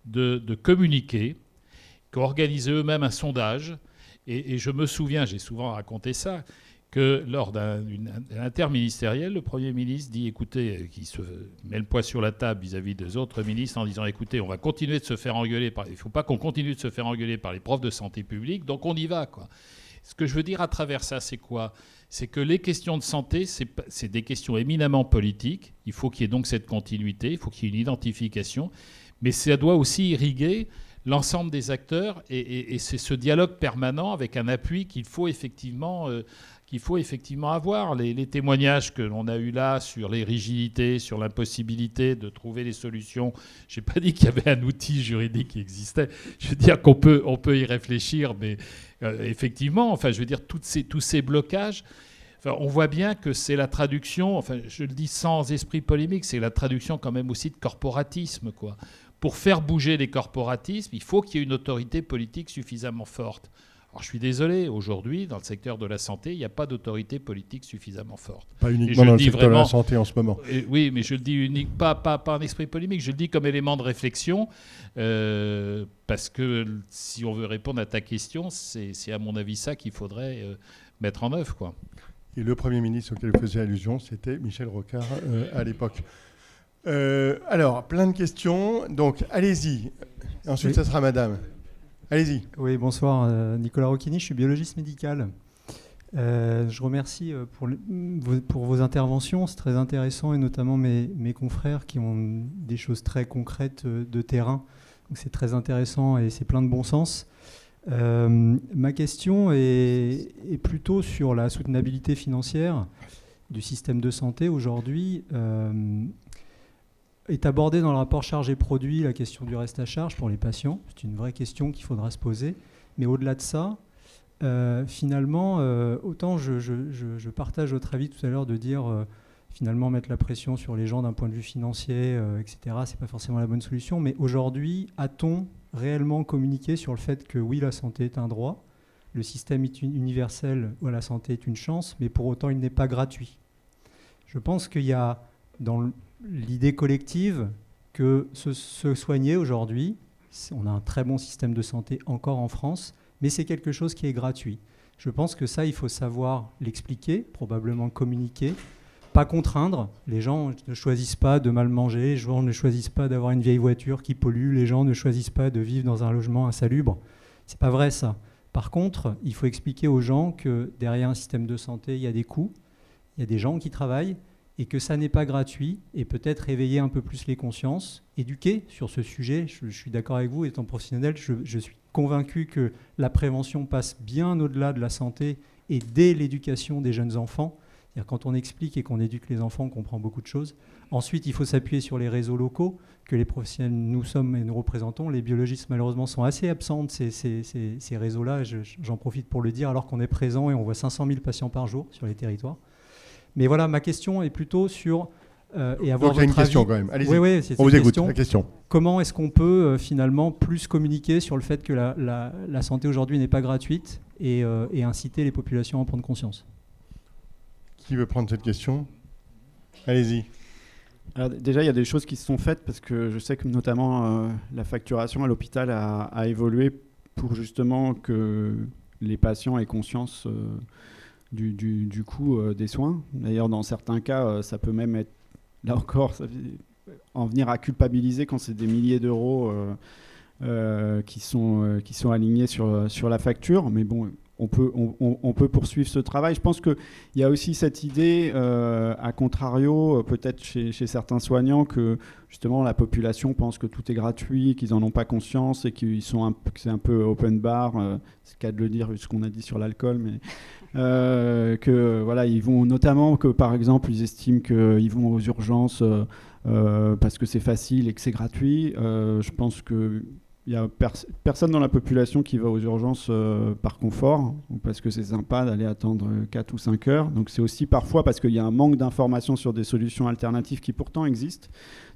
de communiquer, qui ont organisé eux-mêmes un sondage. Et je me souviens, j'ai souvent raconté ça, que lors d'un interministériel, le Premier ministre dit, écoutez, qui se met le poids sur la table vis-à-vis des autres ministres en disant, écoutez, on va continuer de se faire engueuler, il ne faut pas qu'on continue de se faire engueuler par les profs de santé publique, donc on y va, quoi. Ce que je veux dire à travers ça, c'est quoi ? C'est que les questions de santé, c'est des questions éminemment politiques. Il faut qu'il y ait donc cette continuité, il faut qu'il y ait une identification, mais ça doit aussi irriguer l'ensemble des acteurs, et c'est ce dialogue permanent avec un appui qu'il faut effectivement avoir. Les témoignages que l'on a eus là sur les rigidités, sur l'impossibilité de trouver des solutions, je n'ai pas dit qu'il y avait un outil juridique qui existait, je veux dire qu'on peut y réfléchir, mais effectivement, enfin, je veux dire, tous ces blocages, enfin, on voit bien que c'est la traduction, enfin, je le dis sans esprit polémique, c'est la traduction quand même aussi de corporatisme, quoi. Pour faire bouger les corporatismes, il faut qu'il y ait une autorité politique suffisamment forte. Alors je suis désolé, aujourd'hui, dans le secteur de la santé, il n'y a pas d'autorité politique suffisamment forte. Pas uniquement dans le secteur de la santé en ce moment. Oui, mais je le dis pas en esprit polémique, je le dis comme élément de réflexion, parce que si on veut répondre à ta question, c'est à mon avis ça qu'il faudrait mettre en œuvre, quoi. Et le Premier ministre auquel vous faisiez allusion, c'était Michel Rocard à l'époque. Alors, plein de questions. Donc, allez-y. Ensuite, ça sera madame. Allez-y. Oui, bonsoir. Nicolas Rocchini, je suis biologiste médical. Je remercie pour vos interventions. C'est très intéressant, et notamment mes confrères qui ont des choses très concrètes de terrain. Donc, c'est très intéressant et c'est plein de bon sens. Ma question est plutôt sur la soutenabilité financière du système de santé aujourd'hui. Est abordée dans le rapport charges et produits la question du reste à charge pour les patients. C'est une vraie question qu'il faudra se poser. Mais au-delà de ça, finalement, autant je partage votre avis tout à l'heure de dire finalement mettre la pression sur les gens d'un point de vue financier, etc., c'est pas forcément la bonne solution. Mais aujourd'hui, a-t-on réellement communiqué sur le fait que oui, la santé est un droit, le système est universel, la santé est une chance, mais pour autant, il n'est pas gratuit. Je pense qu'il y a dans l'idée collective que se soigner aujourd'hui, on a un très bon système de santé encore en France, mais c'est quelque chose qui est gratuit. Je pense que ça, il faut savoir l'expliquer, probablement communiquer, pas contraindre. Les gens ne choisissent pas de mal manger, les gens ne choisissent pas d'avoir une vieille voiture qui pollue, les gens ne choisissent pas de vivre dans un logement insalubre. C'est pas vrai, ça. Par contre, il faut expliquer aux gens que derrière un système de santé, il y a des coûts, il y a des gens qui travaillent, et que ça n'est pas gratuit, et peut-être éveiller un peu plus les consciences, éduquer sur ce sujet. Je suis d'accord avec vous, étant professionnel, je suis convaincu que la prévention passe bien au-delà de la santé et dès l'éducation des jeunes enfants. C'est-à-dire quand on explique et qu'on éduque les enfants, on comprend beaucoup de choses. Ensuite, il faut s'appuyer sur les réseaux locaux que les professionnels nous sommes et nous représentons. Les biologistes, malheureusement, sont assez absents de ces réseaux-là, j'en profite pour le dire, alors qu'on est présent et on voit 500 000 patients par jour sur les territoires. Mais voilà, ma question est plutôt sur... et avoir donc il y a une votre question avis. quand même. Allez-y, oui, c'est on vous écoute, question. la question. Comment est-ce qu'on peut finalement plus communiquer sur le fait que la santé aujourd'hui n'est pas gratuite et inciter les populations à en prendre conscience ? Qui veut prendre cette question ? Allez-y. Alors, déjà, il y a des choses qui se sont faites parce que je sais que notamment la facturation à l'hôpital a évolué pour justement que les patients aient conscience du coût des soins. D'ailleurs, dans certains cas, ça peut même être, là encore, en venir à culpabiliser quand c'est des milliers d'euros qui sont alignés sur la facture. Mais bon, on peut poursuivre ce travail. Je pense qu'il y a aussi cette idée, à contrario, peut-être chez certains soignants, que justement la population pense que tout est gratuit, qu'ils n'en ont pas conscience et que c'est un peu open bar. C'est le cas de le dire, vu ce qu'on a dit sur l'alcool, mais que voilà, ils vont notamment que par exemple ils estiment qu'ils vont aux urgences parce que c'est facile et que c'est gratuit. Je pense que il n'y a personne dans la population qui va aux urgences par confort, ou parce que c'est sympa d'aller attendre 4 ou 5 heures. Donc c'est aussi parfois parce qu'il y a un manque d'informations sur des solutions alternatives qui pourtant existent.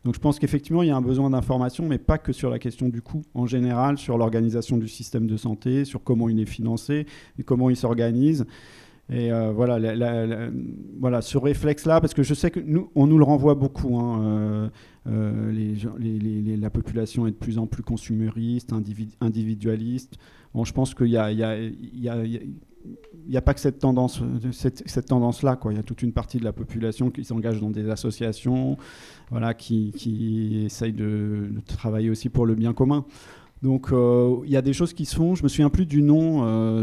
Donc je pense qu'effectivement il y a un besoin d'information, mais pas que sur la question du coût. En général, sur l'organisation du système de santé, sur comment il est financé et comment il s'organise. Et voilà, ce réflexe-là, parce que je sais que on nous le renvoie beaucoup. La population est de plus en plus consumériste, individualiste. Bon, je pense qu'il y a il n'y a pas que cette tendance-là, quoi. Il y a toute une partie de la population qui s'engage dans des associations, voilà, qui essayent de travailler aussi pour le bien commun. Donc il y a des choses qui se font. Je me souviens plus du nom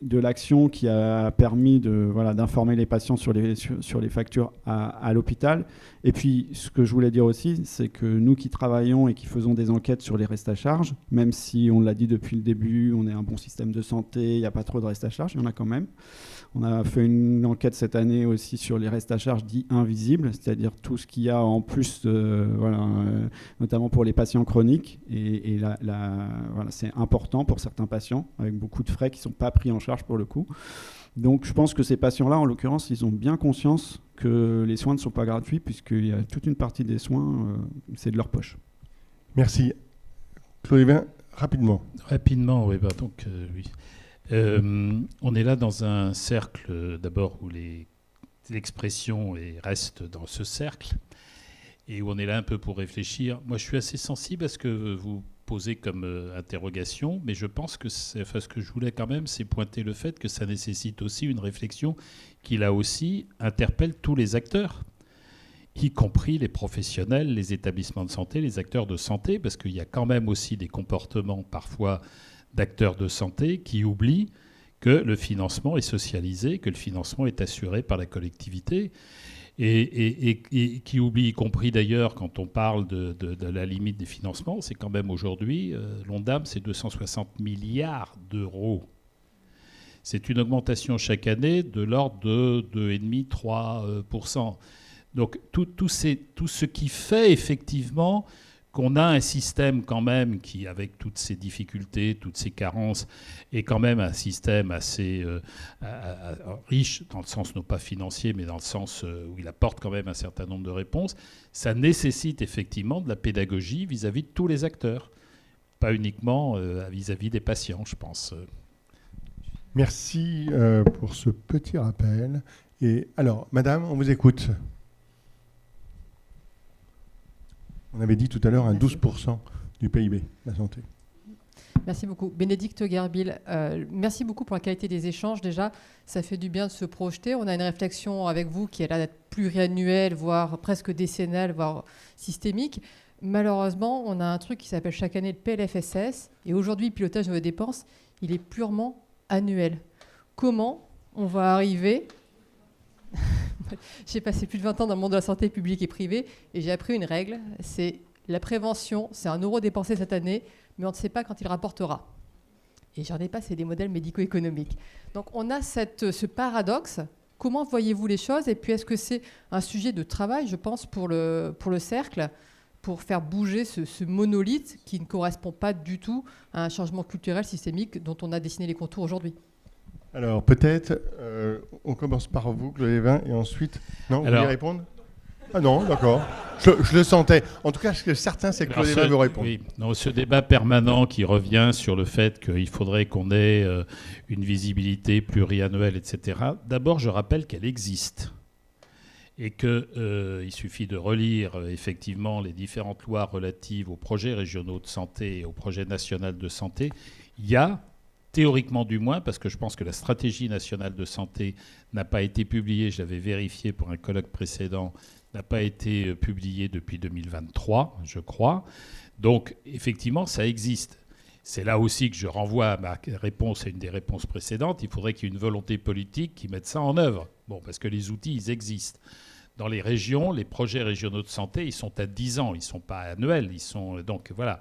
de l'action qui a permis d'informer les patients sur les factures à l'hôpital. Et puis ce que je voulais dire aussi, c'est que nous qui travaillons et qui faisons des enquêtes sur les restes à charge, même si on l'a dit depuis le début, on est un bon système de santé, il n'y a pas trop de restes à charge, il y en a quand même. On a fait une enquête cette année aussi sur les restes à charge dits invisibles, c'est-à-dire tout ce qu'il y a en plus, notamment pour les patients chroniques. Et c'est important pour certains patients, avec beaucoup de frais qui ne sont pas pris en charge pour le coup. Donc je pense que ces patients-là, en l'occurrence, ils ont bien conscience que les soins ne sont pas gratuits, puisqu'il y a toute une partie des soins, c'est de leur poche. Merci. Claude Évin, rapidement. Rapidement, oui. Oui. On est là dans un cercle, d'abord, où l'expression reste dans ce cercle, et où on est là un peu pour réfléchir. Moi, je suis assez sensible à ce que vous posez comme interrogation, mais je pense que ce que je voulais quand même, c'est pointer le fait que ça nécessite aussi une réflexion qui, là aussi, interpelle tous les acteurs, y compris les professionnels, les établissements de santé, les acteurs de santé, parce qu'il y a quand même aussi des comportements parfois d'acteurs de santé qui oublient que le financement est socialisé, que le financement est assuré par la collectivité, et qui oublient, y compris d'ailleurs quand on parle de la limite des financements, c'est quand même aujourd'hui, l'ONDAM, c'est 260 milliards d'euros. C'est une augmentation chaque année de l'ordre de 2,5-3%. Donc tout ce qui fait effectivement qu'on a un système quand même qui, avec toutes ces difficultés, toutes ces carences, est quand même un système assez riche, dans le sens non pas financier, mais dans le sens où il apporte quand même un certain nombre de réponses, ça nécessite effectivement de la pédagogie vis-à-vis de tous les acteurs, pas uniquement vis-à-vis des patients, je pense. Merci pour ce petit rappel. Et alors, madame, on vous écoute. On avait dit tout à l'heure un 12% du PIB, la santé. Merci beaucoup. Bénédicte Gerbil, merci beaucoup pour la qualité des échanges. Déjà, ça fait du bien de se projeter. On a une réflexion avec vous qui est là d'être pluriannuelle, voire presque décennale, voire systémique. Malheureusement, on a un truc qui s'appelle chaque année le PLFSS. Et aujourd'hui, le pilotage de nos dépenses, il est purement annuel. Comment on va arriver... J'ai passé plus de 20 ans dans le monde de la santé publique et privée et j'ai appris une règle, c'est la prévention, c'est 1 euro dépensé cette année, mais on ne sait pas quand il rapportera. Et j'en ai pas, c'est des modèles médico-économiques. Donc on a ce paradoxe. Comment voyez-vous les choses? Et puis est-ce que c'est un sujet de travail, je pense, pour le cercle, pour faire bouger ce monolithe qui ne correspond pas du tout à un changement culturel systémique dont on a dessiné les contours aujourd'hui? Alors peut-être, on commence par vous, Claude Évin, et ensuite... Non, vous voulez répondre? Ah non, d'accord. Je le sentais. En tout cas, ce que certain, c'est que Claude Évin veut répondre. Oui, non, ce débat permanent qui revient sur le fait qu'il faudrait qu'on ait une visibilité pluriannuelle, etc. D'abord, je rappelle qu'elle existe et qu'il suffit de relire effectivement les différentes lois relatives aux projets régionaux de santé et au projet national de santé. Il y a... théoriquement du moins, parce que je pense que la stratégie nationale de santé n'a pas été publiée, je l'avais vérifié pour un colloque précédent, n'a pas été publiée depuis 2023, je crois. Donc, effectivement, ça existe. C'est là aussi que je renvoie à ma réponse à une des réponses précédentes. Il faudrait qu'il y ait une volonté politique qui mette ça en œuvre. Bon, parce que les outils, ils existent. Dans les régions, les projets régionaux de santé, ils sont à 10 ans, ils ne sont pas annuels. Ils sont, donc, voilà.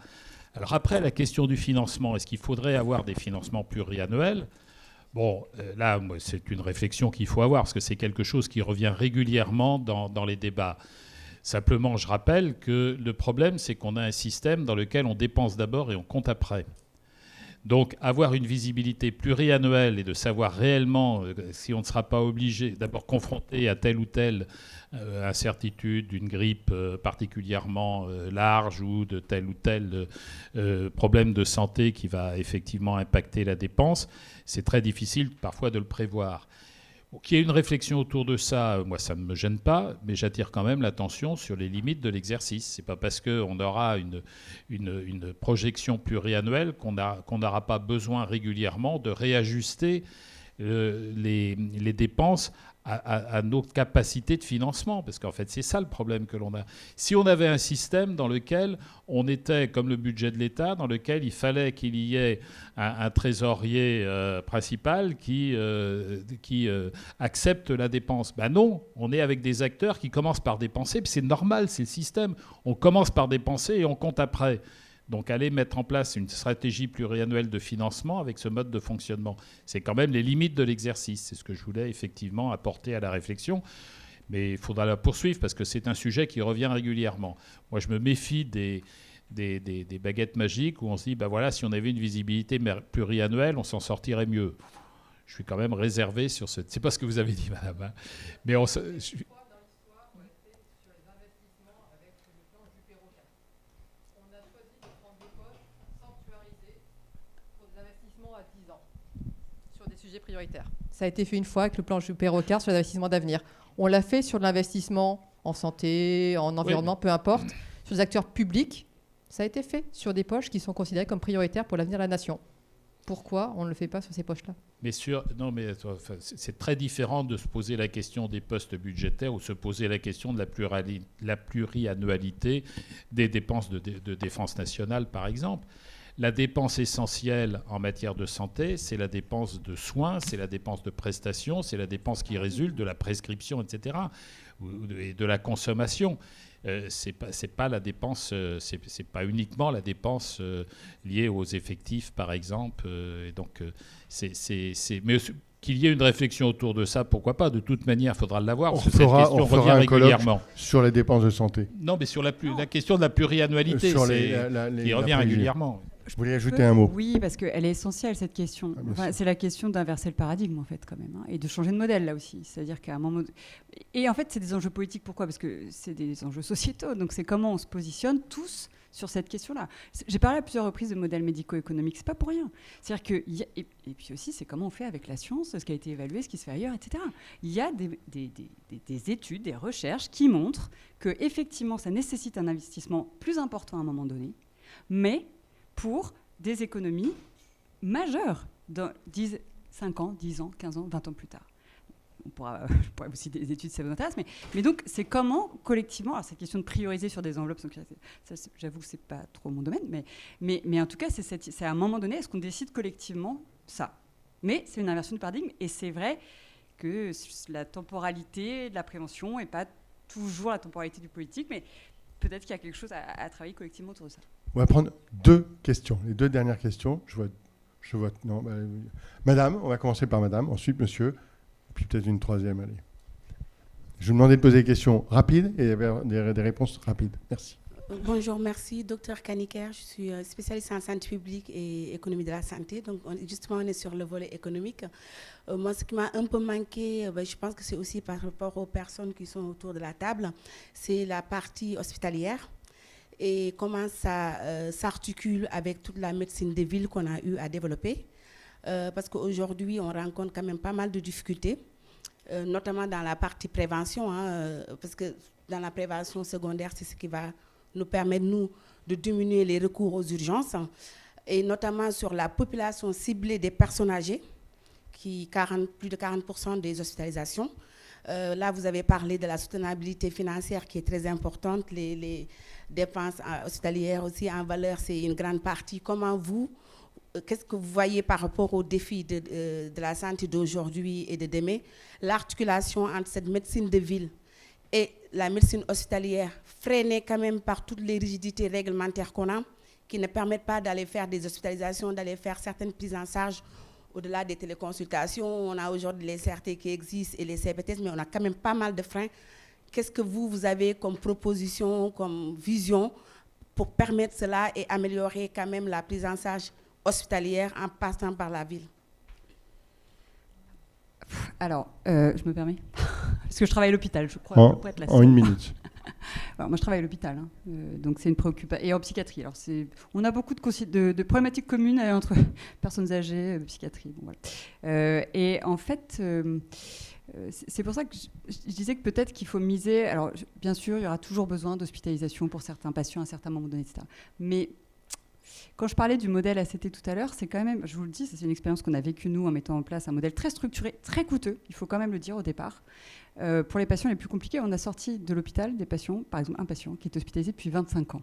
Alors après, la question du financement, est-ce qu'il faudrait avoir des financements pluriannuels? Bon, là, c'est une réflexion qu'il faut avoir, parce que c'est quelque chose qui revient régulièrement dans les débats. Simplement, je rappelle que le problème, c'est qu'on a un système dans lequel on dépense d'abord et on compte après. Donc, avoir une visibilité pluriannuelle et de savoir réellement si on ne sera pas obligé, d'abord confronté à telle ou telle incertitude d'une grippe particulièrement large ou de tel ou tel problème de santé qui va effectivement impacter la dépense, c'est très difficile parfois de le prévoir. Qu'il y ait une réflexion autour de ça, moi ça ne me gêne pas, mais j'attire quand même l'attention sur les limites de l'exercice. C'est pas parce qu'on aura une projection pluriannuelle qu'on n'aura pas besoin régulièrement de réajuster les dépenses à nos capacités de financement, parce qu'en fait c'est ça le problème que l'on a. Si on avait un système dans lequel on était comme le budget de l'État, dans lequel il fallait qu'il y ait un trésorier principal qui accepte la dépense, ben non, on est avec des acteurs qui commencent par dépenser, puis c'est normal, c'est le système. On commence par dépenser et on compte après. Donc aller mettre en place une stratégie pluriannuelle de financement avec ce mode de fonctionnement, c'est quand même les limites de l'exercice. C'est ce que je voulais effectivement apporter à la réflexion. Mais il faudra la poursuivre parce que c'est un sujet qui revient régulièrement. Moi, je me méfie des baguettes magiques où on se dit, ben voilà, si on avait une visibilité pluriannuelle, on s'en sortirait mieux. Je suis quand même réservé sur ce... C'est pas ce que vous avez dit, madame. Hein. Mais prioritaire. Ça a été fait une fois avec le plan Juppé-Rocard sur les investissements d'avenir. On l'a fait sur l'investissement en santé, en environnement, peu importe. Sur les acteurs publics, ça a été fait sur des poches qui sont considérées comme prioritaires pour l'avenir de la nation. Pourquoi on ne le fait pas sur ces poches-là ? Mais c'est très différent de se poser la question des postes budgétaires ou se poser la question de la pluriannualité des dépenses de défense nationale, par exemple. La dépense essentielle en matière de santé, c'est la dépense de soins, c'est la dépense de prestations, c'est la dépense qui résulte de la prescription, etc., et de la consommation. C'est pas la dépense, c'est pas uniquement la dépense liée aux effectifs, par exemple. Et donc, mais qu'il y ait une réflexion autour de ça, pourquoi pas ? De toute manière, il faudra l'avoir. On fera un colloque sur les dépenses de santé. Non, mais sur la question de la pluriannualité, qui revient régulièrement. Je voulais ajouter un mot. Oui, parce qu'elle est essentielle, cette question. C'est la question d'inverser le paradigme, en fait, quand même, hein, et de changer de modèle, là aussi. C'est-à-dire qu'à un moment... Et en fait, c'est des enjeux politiques. Pourquoi ? Parce que c'est des enjeux sociétaux. Donc, c'est comment on se positionne tous sur cette question-là. J'ai parlé à plusieurs reprises de modèles médico-économiques. C'est pas pour rien. C'est-à-dire que... Et puis aussi, c'est comment on fait avec la science, ce qui a été évalué, ce qui se fait ailleurs, etc. Il y a des études, des recherches qui montrent qu'effectivement, ça nécessite un investissement plus important à un moment donné, mais pour des économies majeures dans 5 ans, 10 ans, 15 ans, 20 ans plus tard. Je pourrais vous citer des études si ça vous intéresse, mais donc c'est comment collectivement, alors cette question de prioriser sur des enveloppes, ça, j'avoue que c'est pas trop mon domaine, mais en tout cas c'est à un moment donné, est-ce qu'on décide collectivement ça ? Mais c'est une inversion de paradigme, et c'est vrai que la temporalité de la prévention n'est pas toujours la temporalité du politique, mais peut-être qu'il y a quelque chose à travailler collectivement autour de ça. On va prendre 2 questions, les 2 dernières questions. Je vois non, madame, on va commencer par madame, ensuite monsieur, puis peut-être une troisième. Allez. Je vous demandais de poser des questions rapides et des réponses rapides. Merci. Bonjour, merci. Docteur Caniker, je suis spécialiste en santé publique et économie de la santé. Donc, justement, on est sur le volet économique. Moi, ce qui m'a un peu manqué, je pense que c'est aussi par rapport aux personnes qui sont autour de la table, c'est la partie hospitalière et comment ça s'articule avec toute la médecine des villes qu'on a eu à développer. Parce qu'aujourd'hui, on rencontre quand même pas mal de difficultés, notamment dans la partie prévention, parce que dans la prévention secondaire, c'est ce qui va nous permettre, nous, de diminuer les recours aux urgences, et notamment sur la population ciblée des personnes âgées, plus de 40% des hospitalisations. Là, vous avez parlé de la soutenabilité financière qui est très importante. Les dépenses hospitalières aussi en valeur, c'est une grande partie. Qu'est-ce que vous voyez par rapport aux défis de la santé d'aujourd'hui et de demain, l'articulation entre cette médecine de ville et la médecine hospitalière, freinée quand même par toutes les rigidités réglementaires qu'on a, qui ne permettent pas d'aller faire des hospitalisations, d'aller faire certaines prises en charge au-delà des téléconsultations. On a aujourd'hui les CRT qui existent et les CPTS, mais on a quand même pas mal de freins. Qu'est-ce que vous avez comme proposition, comme vision pour permettre cela et améliorer quand même la prise en charge hospitalière en passant par la ville? Alors, je me permets, parce que je travaille à l'hôpital, je crois. En 1 minute. Alors, moi, je travaille à l'hôpital, hein, donc c'est une préoccupation. Et en psychiatrie. Alors, on a beaucoup de problématiques communes entre personnes âgées, psychiatrie. Bon, voilà. Et en fait, c'est pour ça que je disais que peut-être qu'il faut miser. Alors, bien sûr, il y aura toujours besoin d'hospitalisation pour certains patients à un certain moment donné, etc. Mais quand je parlais du modèle ACT tout à l'heure, c'est quand même, je vous le dis, c'est une expérience qu'on a vécue nous en mettant en place un modèle très structuré, très coûteux, il faut quand même le dire au départ. Pour les patients les plus compliqués, on a sorti de l'hôpital des patients, par exemple un patient qui est hospitalisé depuis 25 ans.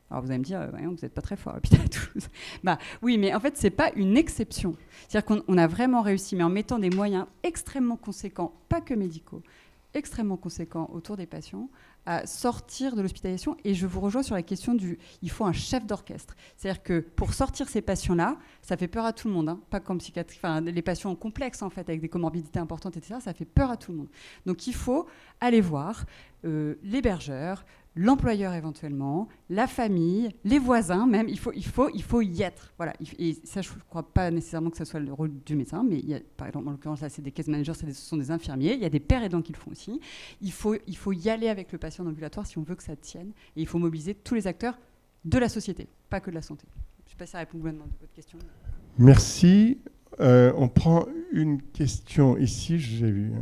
Alors vous allez me dire, voyons, vous n'êtes pas très fort à l'hôpital à Toulouse. Bah oui, mais en fait, ce n'est pas une exception. C'est-à-dire qu'on a vraiment réussi, mais en mettant des moyens extrêmement conséquents, pas que médicaux, extrêmement conséquents autour des patients, à sortir de l'hospitalisation. Et je vous rejoins sur la question il faut un chef d'orchestre. C'est-à-dire que pour sortir ces patients-là, ça fait peur à tout le monde, hein, pas comme psychiatrie, enfin les patients complexes en fait, avec des comorbidités importantes, etc., ça fait peur à tout le monde. Donc il faut aller voir l'hébergeur, l'employeur éventuellement, la famille, les voisins même, il faut y être. Voilà. Et ça, je ne crois pas nécessairement que ce soit le rôle du médecin, mais il y a, par exemple, en l'occurrence, là, c'est des case managers, ce sont des infirmiers, il y a des pères aidants qui le font aussi. Il faut y aller avec le patient en ambulatoire si on veut que ça tienne, et il faut mobiliser tous les acteurs de la société, pas que de la santé. Je ne sais pas si ça répond globalement à votre question. Merci. On prend une question ici, j'ai vu...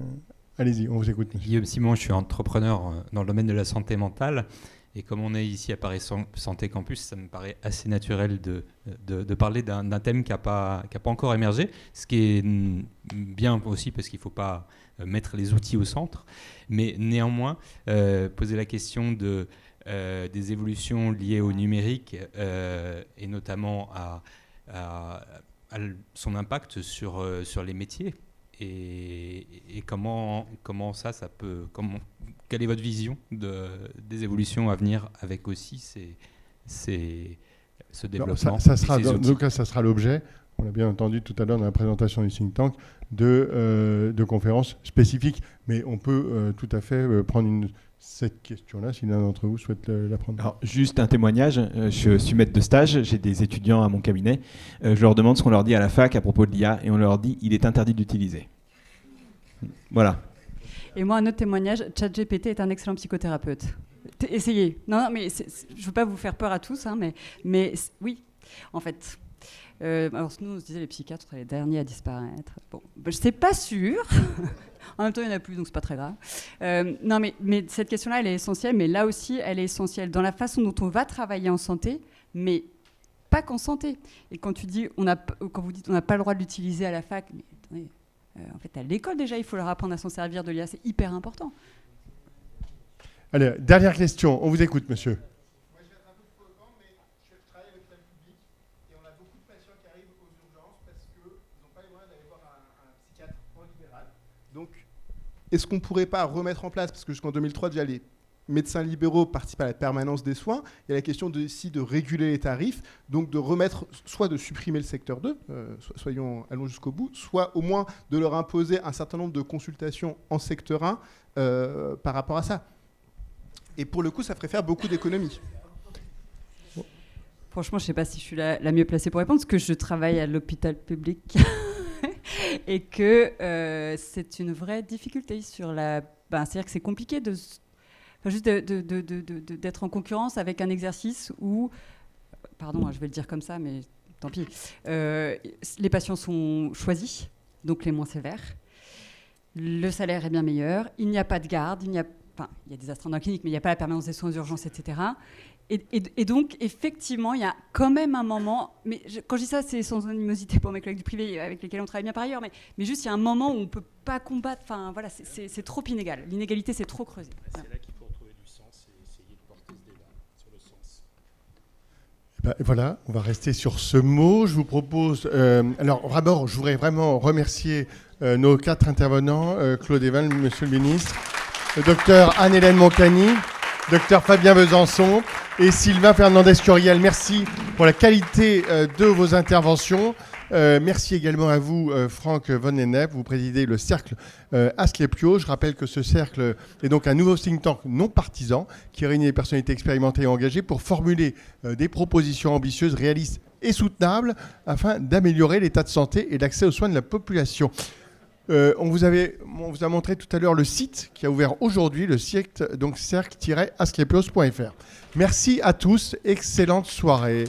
Allez-y, on vous écoute. Monsieur. Guillaume Simon, je suis entrepreneur dans le domaine de la santé mentale. Et comme on est ici à Paris Santé Campus, ça me paraît assez naturel de parler d'un thème qui n'a pas encore émergé. Ce qui est bien aussi parce qu'il ne faut pas mettre les outils au centre. Mais néanmoins, poser la question des évolutions liées au numérique et notamment à son impact sur les métiers. Et comment ça peut... Quelle est votre vision des évolutions à venir avec aussi ce développement? Alors, ça sera l'objet, on l'a bien entendu tout à l'heure dans la présentation du think tank, de conférences spécifiques. Mais on peut tout à fait prendre cette question-là, si l'un d'entre vous souhaite la prendre. Alors, juste un témoignage, je suis maître de stage, j'ai des étudiants à mon cabinet, je leur demande ce qu'on leur dit à la fac à propos de l'IA, et on leur dit il est interdit d'utiliser. Voilà. Et moi, un autre témoignage, ChatGPT est un excellent psychothérapeute. Essayez. Non, mais je ne veux pas vous faire peur à tous, hein, mais oui, en fait. Alors nous, on se disait les psychiatres seraient les derniers à disparaître. Bon, je ne sais pas sûr. En même temps, il n'y en a plus, donc ce n'est pas très grave. Non, mais cette question-là, elle est essentielle, mais là aussi, elle est essentielle dans la façon dont on va travailler en santé, mais pas qu'en santé. Et quand vous dites on n'a pas le droit de l'utiliser à la fac, mais attendez, en fait, à l'école déjà, il faut leur apprendre à s'en servir de l'IA, c'est hyper important. Allez, dernière question, on vous écoute, monsieur. Moi, je vais être un peu provocant, mais je travaille à l'hôpital public et on a beaucoup de patients qui arrivent aux urgences parce qu'ils n'ont pas les moyens d'aller voir un psychiatre en libéral. Donc, est-ce qu'on ne pourrait pas remettre en place, parce que jusqu'en 2003, déjà, les médecins libéraux participent à la permanence des soins, il y a la question aussi de réguler les tarifs, donc de remettre, soit de supprimer le secteur 2, allons jusqu'au bout, soit au moins de leur imposer un certain nombre de consultations en secteur 1 par rapport à ça. Et pour le coup, ça ferait faire beaucoup d'économies. Franchement, je ne sais pas si je suis la mieux placée pour répondre, parce que je travaille à l'hôpital public et que c'est une vraie difficulté sur la... c'est-à-dire que c'est compliqué d'être en concurrence avec un exercice où, pardon, je vais le dire comme ça, mais tant pis, les patients sont choisis, donc les moins sévères, le salaire est bien meilleur, il n'y a pas de garde, il y a des astreintes dans la clinique, mais il n'y a pas la permanence des soins aux urgences, etc. Et donc, effectivement, il y a quand même un moment, mais quand je dis ça, c'est sans animosité pour mes collègues du privé avec lesquels on travaille bien par ailleurs, mais juste, il y a un moment où on ne peut pas combattre, voilà, c'est trop inégal. L'inégalité, c'est trop creusé. C'est là qu'il faut retrouver du sens et essayer de porter ce débat sur le sens. Voilà, on va rester sur ce mot. Je vous propose... alors, d'abord, je voudrais vraiment remercier nos 4 intervenants, Claude Eval, monsieur le ministre, le docteur Anne-Hélène Moncani, docteur Fabien Besançon et Sylvain Fernandez-Curiel. Merci pour la qualité de vos interventions. Merci également à vous, Franck Von Lennep. Vous présidez le cercle Asclepio. Je rappelle que ce cercle est donc un nouveau think tank non partisan qui réunit les personnalités expérimentées et engagées pour formuler des propositions ambitieuses, réalistes et soutenables afin d'améliorer l'état de santé et l'accès aux soins de la population. On vous a montré tout à l'heure le site qui a ouvert aujourd'hui, le site, donc cercle-asclepios.fr. Merci à tous, excellente soirée.